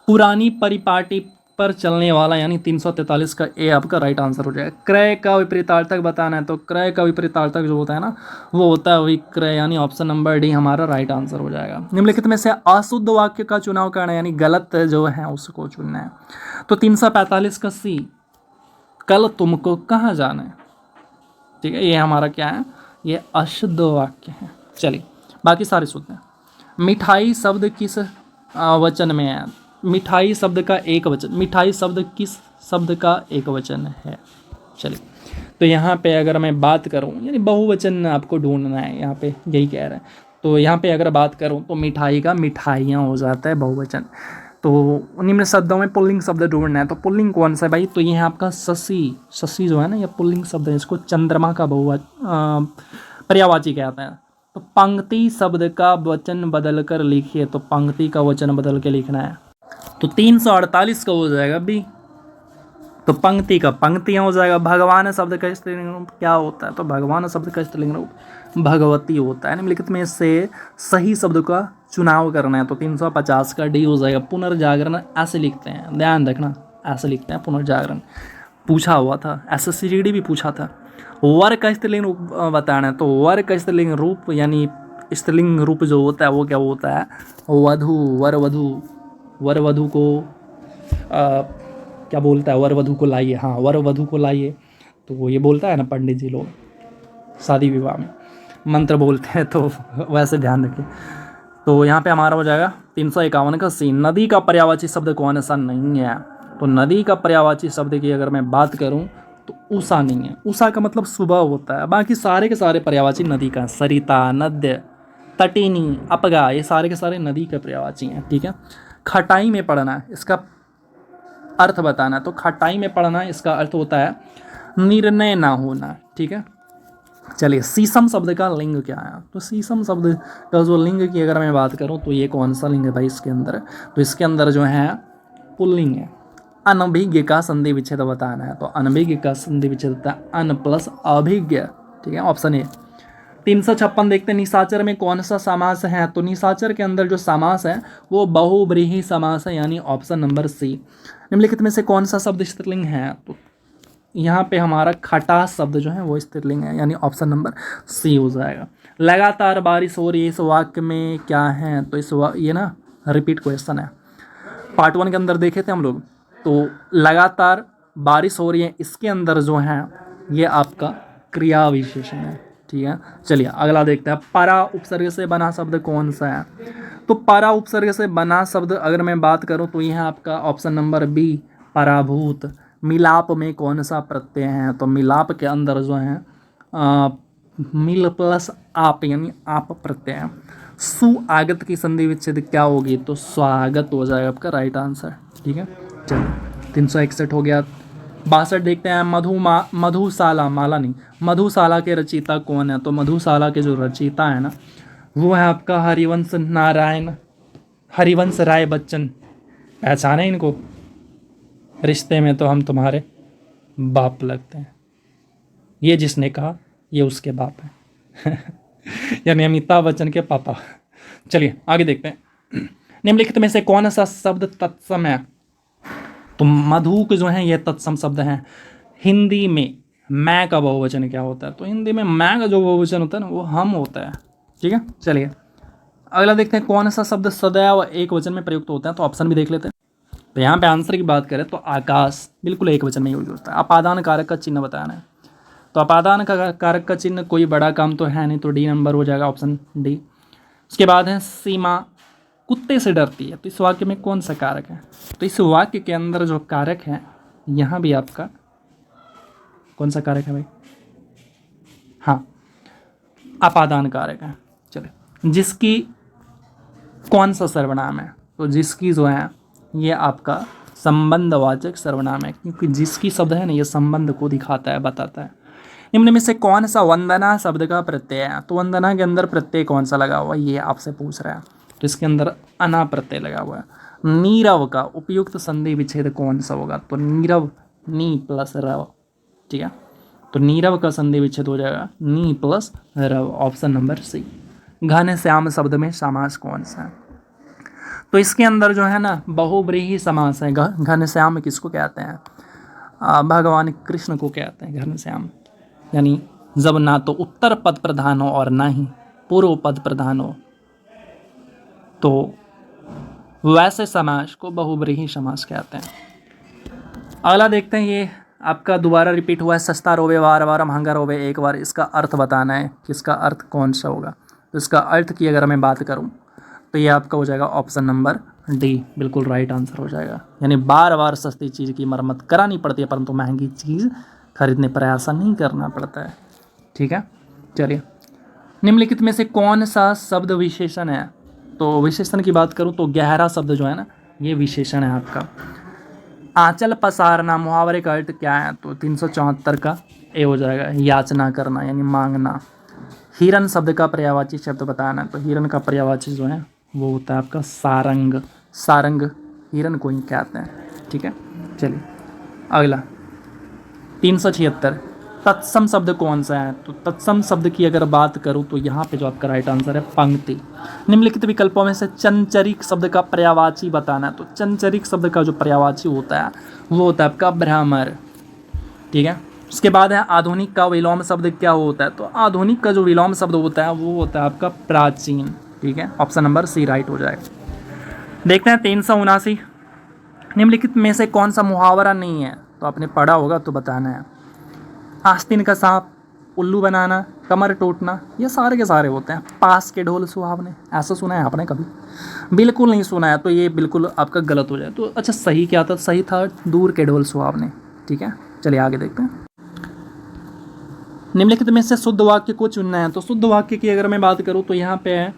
पुरानी परिपाटी पर चलने वाला, यानी 343 का ए आपका राइट आंसर हो जाएगा। क्रय का विपरीतार्थक बताना है, तो क्रय का विपरीतार्थक जो होता है ना वो होता है विक्रय, यानी ऑप्शन नंबर डी हमारा राइट आंसर हो जाएगा। निम्नलिखित में से अशुद्ध वाक्य का चुनाव करना है, यानी गलत जो है उसको चुनना है। तो 345 का सी, कल तुमको कहाँ जाना है, ठीक है, ये हमारा क्या है, ये अशुद्ध वाक्य है। चलिए बाकी सारे सुनते हैं। मिठाई शब्द किस वचन में है, मिठाई शब्द का एक वचन, मिठाई शब्द किस शब्द का एक वचन है। चलिए तो यहाँ पे अगर मैं बात करूँ, यानी बहुवचन आपको ढूंढना है, यहाँ पे यही कह रहे हैं। तो यहाँ पे अगर बात करूँ तो मिठाई का मिठाइयाँ हो जाता है बहुवचन। तो निम्न शब्दों में पुल्लिंग शब्द ढूंढना है, तो पुल्लिंग कौन सा है भाई, तो ये है आपका शशि। शशि जो है ना ये पुल्लिंग शब्द है, इसको चंद्रमा का बहुवचन पर्यायवाची कहते हैं। तो पंक्ति शब्द का वचन बदल कर लिखिए, तो पंक्ति का वचन बदल के लिखना है। तो 348 का हो जाएगा बी, तो पंक्ति का पंक्तियाँ हो जाएगा। भगवान शब्द का स्त्रीलिंग रूप क्या होता है, तो भगवान शब्द का स्त्रीलिंग रूप भगवती होता है। निम्नलिखित में से सही शब्द का चुनाव करना है, तो 350 का डी हो जाएगा। पुनर्जागरण ऐसे लिखते हैं, ध्यान रखना, ऐसे लिखते हैं पुनर्जागरण, पूछा हुआ था, SSCGD भी पूछा था। वर का स्त्रीलिंग रूप बताना है, तो वर का स्त्रीलिंग रूप यानी स्त्रीलिंग रूप जो होता है वो क्या होता है, वधु, वर वधु। वर वधु को क्या बोलता है, वर वधु को लाइए, हाँ वर वधु को लाइए, तो वो ये बोलता है ना पंडित जी लोग शादी विवाह में मंत्र बोलते हैं, तो वैसे ध्यान रखिए। तो यहाँ पे हमारा हो जाएगा 351 का सी। नदी का पर्यायवाची शब्द कौन सा नहीं है, तो नदी का पर्यायवाची शब्द की अगर मैं बात करूँ तो उषा नहीं है। उषा का मतलब सुबह होता है, बाकी सारे के सारे पर्यायवाची नदी का, सरिता, नद्य, तटिनी, अपगा, ये सारे के सारे नदी के पर्यायवाची हैं, ठीक है। खटाई में पढ़ना, इसका अर्थ बताना, तो खटाई में पढ़ना इसका अर्थ होता है निर्णय ना होना, ठीक है। चलिए शीशम शब्द का लिंग क्या है, तो शीशम शब्द का जो लिंग की अगर मैं बात करूं तो ये कौन सा लिंग है भाई इसके अंदर, तो इसके अंदर जो है पुल्लिंग है। अनभिज्ञ का संधि विच्छेद बताना है, तो अनभिज्ञ का संधि विच्छेद होता है अन प्लस अभिज्ञ, ठीक है, ऑप्शन ए। 356 देखते हैं निशाचर में कौन सा समास है, तो निशाचर के अंदर जो समास है वो बहुव्रीहि समास है, यानी ऑप्शन नंबर सी। निम्नलिखित में से कौन सा शब्द स्त्रीलिंग है, तो यहाँ पे हमारा खटास शब्द जो है वो स्त्रीलिंग है, यानी ऑप्शन नंबर सी हो जाएगा। लगातार बारिश हो रही है, इस वाक्य में क्या है, तो ये ना रिपीट क्वेश्चन है, पार्ट 1 के अंदर देखे थे हम लोग। तो लगातार बारिश हो रही है, इसके अंदर जो है ये आपका क्रिया विशेषण है, ठीक है। चलिए अगला देखते हैं। परा उपसर्ग से बना शब्द कौन सा है, तो परा उपसर्ग से बना शब्द अगर मैं बात करूं तो यह आपका ऑप्शन नंबर बी पराभूत। मिलाप में कौन सा प्रत्यय है, तो मिलाप के अंदर जो है मिल प्लस आप, यानी आप प्रत्यय है। सुआगत की संधि विच्छेद क्या होगी, तो स्वागत हो जाएगा आपका राइट आंसर, ठीक है। चलिए 361 हो गया। 62 देखते हैं। मधुशाला, माला नहीं, मधुशाला के रचयिता कौन है, तो मधुशाला के जो रचयिता है ना वो है आपका हरिवंश राय बच्चन। पहचाने इनको, रिश्ते में तो हम तुम्हारे बाप लगते हैं, ये जिसने कहा ये उसके बाप है यानी अमिताभ बच्चन के पापा। चलिए आगे देखते हैं। निम्नलिखित में से कौन सा शब्द तत्सम है? तो मधुक जो है ये तत्सम शब्द हैं। हिंदी में मैं का बहुवचन क्या होता है? तो हिंदी में मैं का जो बहुवचन होता है ना वो हम होता है। ठीक है, चलिए अगला देखते हैं। कौन सा शब्द सदैव एक वचन में प्रयुक्त होता है? तो ऑप्शन भी देख लेते हैं। तो यहाँ पे आंसर की बात करें तो आकाश बिल्कुल एक वचन में यूज होता है। अपादान कारक का चिन्ह बताना है, तो अपादान का कारक का चिन्ह कोई बड़ा काम तो है नहीं, तो डी नंबर हो जाएगा, ऑप्शन डी। उसके बाद है सीमा कुत्ते से डरती है, तो इस वाक्य में कौन सा कारक है? तो इस वाक्य के अंदर जो कारक है यहाँ भी आपका कौन सा कारक है भाई? हाँ, अपादान कारक है। चलिए, जिसकी कौन सा सर्वनाम है? तो जिसकी जो है ये आपका संबंधवाचक सर्वनाम है, क्योंकि जिसकी शब्द है ना ये संबंध को दिखाता है, बताता है। निम्न में से कौन सा वंदना शब्द का प्रत्यय है? तो वंदना के अंदर प्रत्यय कौन सा लगा हुआ है ये आपसे पूछ रहा है, तो इसके अंदर अना प्रत्यय लगा हुआ है। नीरव का उपयुक्त संधि विच्छेद कौन सा होगा? तो नीरव नी प्लस रव। ठीक है, तो नीरव का संधि विच्छेद हो जाएगा नी प्लस रव, ऑप्शन नंबर सी। घन श्याम शब्द में समास कौन सा है? तो इसके अंदर जो है ना बहुब्रीहि समास है। घन श्याम किसको कहते हैं? भगवान कृष्ण को कहते हैं घन श्याम, यानी जब ना तो उत्तर पद प्रधान हो और ना ही पूर्व पद प्रधान हो, तो वैसे समास को बहुब्रीहि समास कहते हैं। अगला देखते हैं, ये आपका दोबारा रिपीट हुआ है, सस्ता रोवे वार वार महंगा रोवे एक बार। इसका अर्थ बताना है कि इसका अर्थ कौन सा होगा। तो इसका अर्थ की अगर मैं बात करूं तो ये आपका हो जाएगा ऑप्शन नंबर डी, बिल्कुल राइट आंसर हो जाएगा। यानी बार बार सस्ती चीज़ की मरम्मत करानी पड़ती है, परंतु महंगी चीज़ खरीदने पर ऐसा नहीं करना पड़ता है। ठीक है, चलिए निम्नलिखित में से कौन सा शब्द विशेषण है? तो विशेषण की बात करूं तो गहरा शब्द जो है ना ये विशेषण है आपका। आंचल पसारना मुहावरे का अर्थ क्या है? तो 374 का ए हो जाएगा, याचना करना यानी मांगना। हिरन शब्द का पर्यायवाची शब्द बताना है, तो हिरन का पर्यायवाची जो है वो होता है आपका सारंग। सारंग हिरन को ही कहते हैं। ठीक है, चलिए अगला 376 तत्सम शब्द कौन सा है? तो तत्सम शब्द की अगर बात करूं तो यहाँ पे जो आपका राइट आंसर है पंक्ति। निम्नलिखित विकल्पों में से चंचरिक शब्द का पर्यायवाची बताना है, तो चंचरिक शब्द का जो पर्यायवाची होता है वो होता है आपका भ्रामर। ठीक है, उसके बाद है आधुनिक का विलोम शब्द क्या होता है? तो आधुनिक का जो विलोम शब्द होता है वो होता है आपका प्राचीन। ठीक है, ऑप्शन नंबर सी राइट हो जाएगा। देखते हैं 379 निम्नलिखित में से कौन सा मुहावरा नहीं है? तो आपने पढ़ा होगा तो बताना है। आस्तीन का सांप, उल्लू बनाना, कमर टूटना, ये सारे के सारे होते हैं। पास के ढोल सुहावने, ऐसा सुना है आपने कभी? बिल्कुल नहीं सुना है, तो ये बिल्कुल आपका गलत हो जाए। तो अच्छा सही क्या था? सही था दूर के ढोल सुहावने। ठीक है, चलिए आगे देखते हैं। निम्नलिखित में से शुद्ध वाक्य को चुनना है, तो शुद्ध वाक्य की अगर मैं बात करूँ तो यहाँ पे है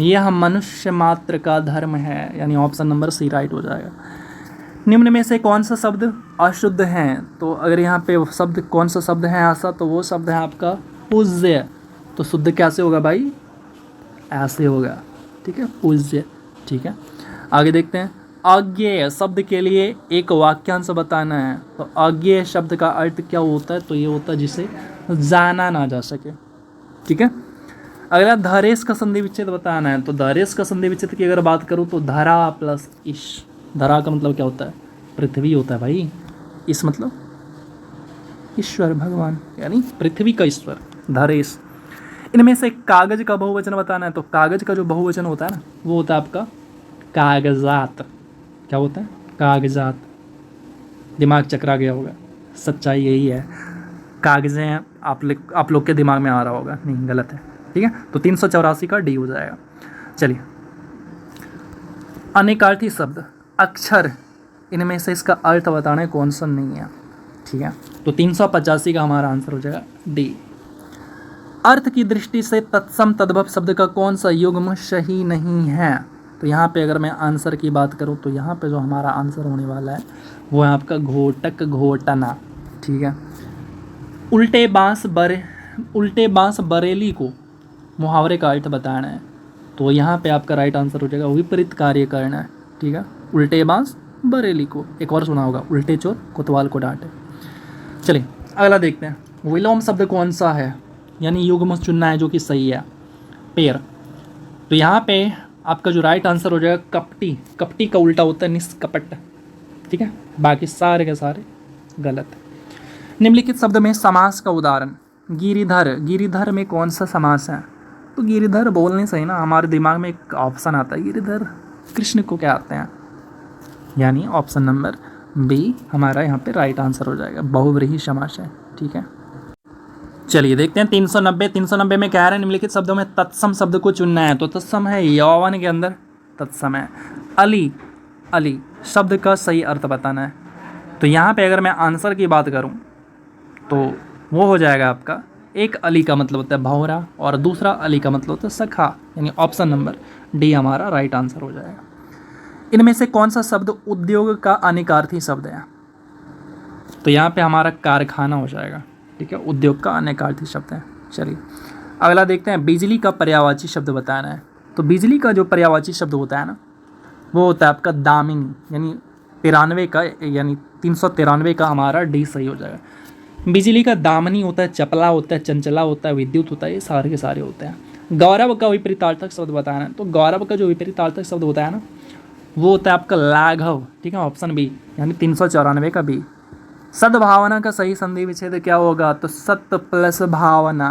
यह मनुष्य मात्र का धर्म है, यानी ऑप्शन नंबर सी राइट हो जाएगा। निम्न में से कौन सा शब्द अशुद्ध है? तो अगर यहाँ पे शब्द कौन सा शब्द है ऐसा, तो वो शब्द है आपका पूज्य। तो शुद्ध कैसे होगा भाई? ऐसे होगा। ठीक है, पूज्य। ठीक है, आगे देखते हैं। अज्ञेय शब्द के लिए एक वाक्यांश बताना है, तो अज्ञेय शब्द का अर्थ क्या होता है? तो ये होता है जिसे जाना ना जा सके। ठीक है, अगला धरेश का संधि विच्छेद बताना है, तो धरेश का संधि विच्छेद की अगर बात करूँ तो धरा प्लस ईश। धरा का मतलब क्या होता है? पृथ्वी होता है भाई। इस मतलब ईश्वर भगवान, यानी पृथ्वी का ईश्वर धरेश। इनमें से कागज का बहुवचन बताना है, तो कागज का जो बहुवचन होता है ना वो होता है आपका कागजात। क्या होता है? कागजात। दिमाग चकरा गया होगा, सच्चाई यही है। कागजें हैं, आप लोग के दिमाग में आ रहा होगा, नहीं गलत है। ठीक है, तो 384 का डी हो जाएगा। चलिए अनेकार्थी शब्द अक्षर, इनमें से इसका अर्थ बताना है कौन सा नहीं है। ठीक है, तो 385 का हमारा आंसर हो जाएगा डी। अर्थ की दृष्टि से तत्सम तद्भव शब्द का कौन सा युग्म सही नहीं है? तो यहाँ पे अगर मैं आंसर की बात करूँ तो यहाँ पे जो हमारा आंसर होने वाला है वो है आपका घोटक घोटना। ठीक है, उल्टे बांस बरेली को मुहावरे का अर्थ बताना है, तो यहाँ पे आपका राइट आंसर हो जाएगा विपरीत कार्य करना है। ठीक है, उल्टे बांस बरेली को, एक और सुना होगा, उल्टे चोर कोतवाल को डांटे। चलिए अगला देखते हैं। विलोम शब्द कौन सा है? यानी युग्म चुनना है जो कि सही है, पेयर। तो यहाँ पे आपका जो राइट आंसर हो जाएगा कपटी। कपटी का उल्टा होता है निष्कपट, ठीक है। बाकी सारे के सारे गलत है। निम्नलिखित शब्द में समास का उदाहरण। गिरिधर, गिरिधर में कौन सा समास है? तो गिरिधर बोलने से ही ना हमारे दिमाग में एक ऑप्शन आता है, गिरिधर कृष्ण को क्या आते हैं, यानी ऑप्शन नंबर बी हमारा यहाँ पे राइट आंसर हो जाएगा, बहुव्रीहि समास है, ठीक है। चलिए देखते हैं 390 में कह रहे हैं निम्नलिखित शब्दों में तत्सम शब्द को चुनना है। तो तत्सम है यौवन के अंदर तत्सम है। अली, अली शब्द का सही अर्थ बताना है। तो यहाँ पे अगर मैं आंसर की बात करूँ तो वो हो जाएगा आपका, एक अली का मतलब होता है भौरा और दूसरा अली का मतलब होता है सखा, यानी ऑप्शन नंबर डी हमारा राइट आंसर हो जाएगा। इनमें से कौन सा शब्द उद्योग का अनेकार्थी शब्द है? तो यहाँ पे हमारा कारखाना हो जाएगा, ठीक है, उद्योग का अनेकार्थी शब्द है। चलिए अगला देखते हैं, बिजली का पर्यायवाची शब्द बताना है। तो बिजली का जो पर्यायवाची शब्द होता है ना, वो होता है आपका दामिनी, यानी 93 का, यानी 393 का हमारा डी सही हो जाएगा। बिजली का दामनी होता है, चपला होता है, चंचला होता है, विद्युत होता है, ये सारे के सारे होते हैं। गौरव का विपरीतार्थक शब्द बताना है। तो गौरव का जो विपरीतार्थक शब्द होता है ना, वो होता है आपका लाघव, ठीक है, ऑप्शन बी, यानी 394 का बी। सद्भावना का सही संधि विच्छेद क्या होगा? तो सत्य प्लस भावना,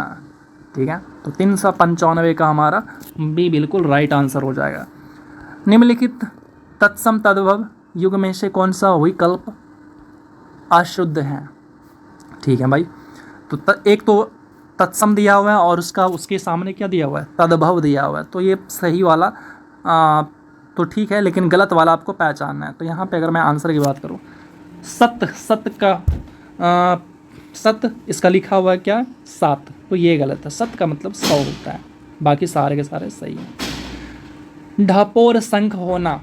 ठीक है। तो 395 का हमारा बी बिल्कुल राइट आंसर हो जाएगा। निम्नलिखित तत्सम तद्भव युग में से कौन सा विकल्प अशुद्ध है? ठीक है भाई, तो एक तो तत्सम दिया हुआ है और उसके सामने क्या दिया हुआ है? तद्भव दिया हुआ है। तो ये सही वाला तो ठीक है, लेकिन गलत वाला आपको पहचानना है। तो यहाँ पे अगर मैं आंसर की बात करूँ, सत्य का सत्य इसका लिखा हुआ है क्या? 7, तो ये गलत है। सत्य का मतलब 100 होता है, बाकी सारे के सारे सही हैं। ढपोर शंख होना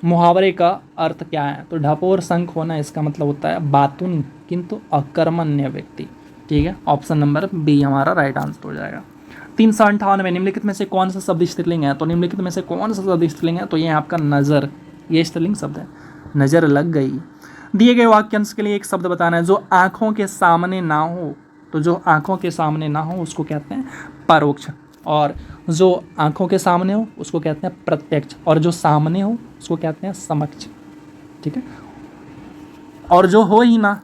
मुहावरे का अर्थ क्या है? तो ढपोर शंख होना इसका मतलब होता है बातुन किंतु अकर्मण्य व्यक्ति, ठीक है, ऑप्शन नंबर बी हमारा राइट आंसर हो जाएगा। 398 निम्नलिखित में से कौन सा शब्द स्त्रीलिंग है? तो निम्नलिखित में से कौन सा शब्द स्त्रीलिंग है? तो ये आपका नज़र, ये स्त्रीलिंग शब्द है, नज़र लग गई। दिए गए वाक्यांश के लिए एक शब्द बताना है, जो आँखों के सामने ना हो। तो जो आँखों के सामने ना हो उसको कहते हैं परोक्ष, और जो आँखों के सामने हो उसको कहते हैं प्रत्यक्ष, और जो सामने हो उसको कहते हैं समक्ष, ठीक है। और जो हो ही ना,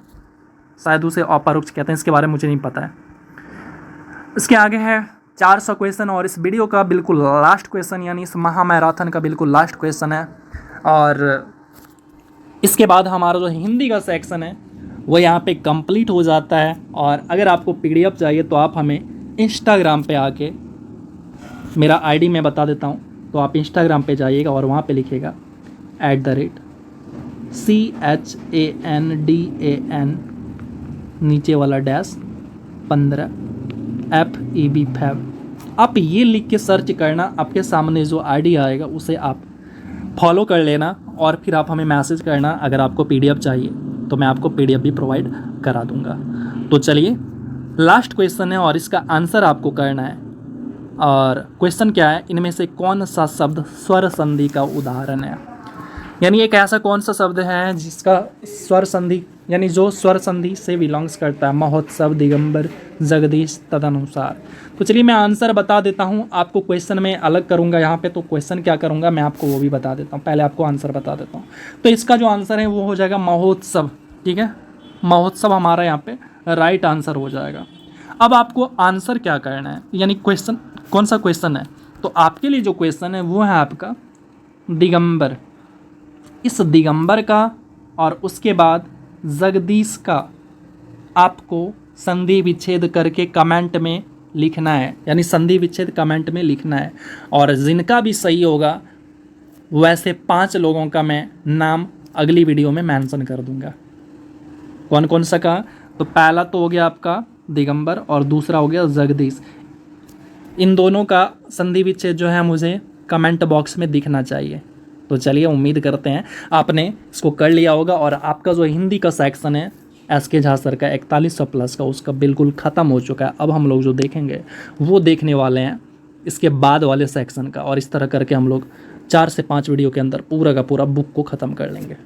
शायद उसे अपरोक्ष कहते हैं, इसके बारे में मुझे नहीं पता है। इसके आगे है 400 क्वेश्चन, और इस वीडियो का बिल्कुल लास्ट क्वेश्चन, यानी इस महामैराथन का बिल्कुल लास्ट क्वेश्चन है। और इसके बाद हमारा जो हिंदी का सेक्शन है वो यहाँ पे कंप्लीट हो जाता है। और अगर आपको PDF चाहिए तो आप हमें इंस्टाग्राम पे आके, मेरा आईडी मैं बता देता हूँ, तो आप इंस्टाग्राम पे जाइएगा और वहाँ पे लिखिएगा @CHANDAN नीचे वाला डैश 15 FEB फैब। आप ये लिख के सर्च करना, आपके सामने जो आईडी आएगा उसे आप फॉलो कर लेना, और फिर आप हमें मैसेज करना अगर आपको PDF चाहिए, तो मैं आपको PDF भी प्रोवाइड करा दूंगा। तो चलिए लास्ट क्वेश्चन है और इसका आंसर आपको करना है। और क्वेश्चन क्या है, इनमें से कौन सा शब्द स्वर संधि का उदाहरण है? यानी एक ऐसा कौन सा शब्द है जिसका स्वर संधि, यानी जो स्वर संधि से बिलोंग्स करता है? महोत्सव, दिगंबर, जगदीश, तदनुसार। तो चलिए मैं आंसर बता देता हूँ आपको। क्वेश्चन में अलग करूँगा यहाँ पे, तो क्वेश्चन क्या करूँगा मैं आपको वो भी बता देता हूँ, पहले आपको आंसर बता देता हूँ। तो इसका जो आंसर है वो हो जाएगा महोत्सव, ठीक है, महोत्सव हमारा यहाँ पे राइट आंसर हो जाएगा। अब आपको आंसर क्या करना है, यानी क्वेश्चन कौन सा क्वेश्चन है? तो आपके लिए जो क्वेश्चन है वो है आपका दिगंबर। इस दिगंबर का और उसके बाद जगदीश का आपको संधि विच्छेद करके कमेंट में लिखना है, यानी संधि विच्छेद कमेंट में लिखना है। और जिनका भी सही होगा वैसे 5 लोगों का मैं नाम अगली वीडियो में मेंशन कर दूंगा। कौन कौन सा का? तो पहला तो हो गया आपका दिगंबर और दूसरा हो गया जगदीश। इन दोनों का संधि विच्छेद जो है मुझे कमेंट बॉक्स में दिखना चाहिए। तो चलिए उम्मीद करते हैं आपने इसको कर लिया होगा, और आपका जो हिंदी का सेक्शन है SK झा सर का 4100 प्लस का, उसका बिल्कुल ख़त्म हो चुका है। अब हम लोग जो देखेंगे वो देखने वाले हैं इसके बाद वाले सेक्शन का, और इस तरह करके हम लोग 4 से 5 वीडियो के अंदर पूरा का पूरा बुक को ख़त्म कर लेंगे।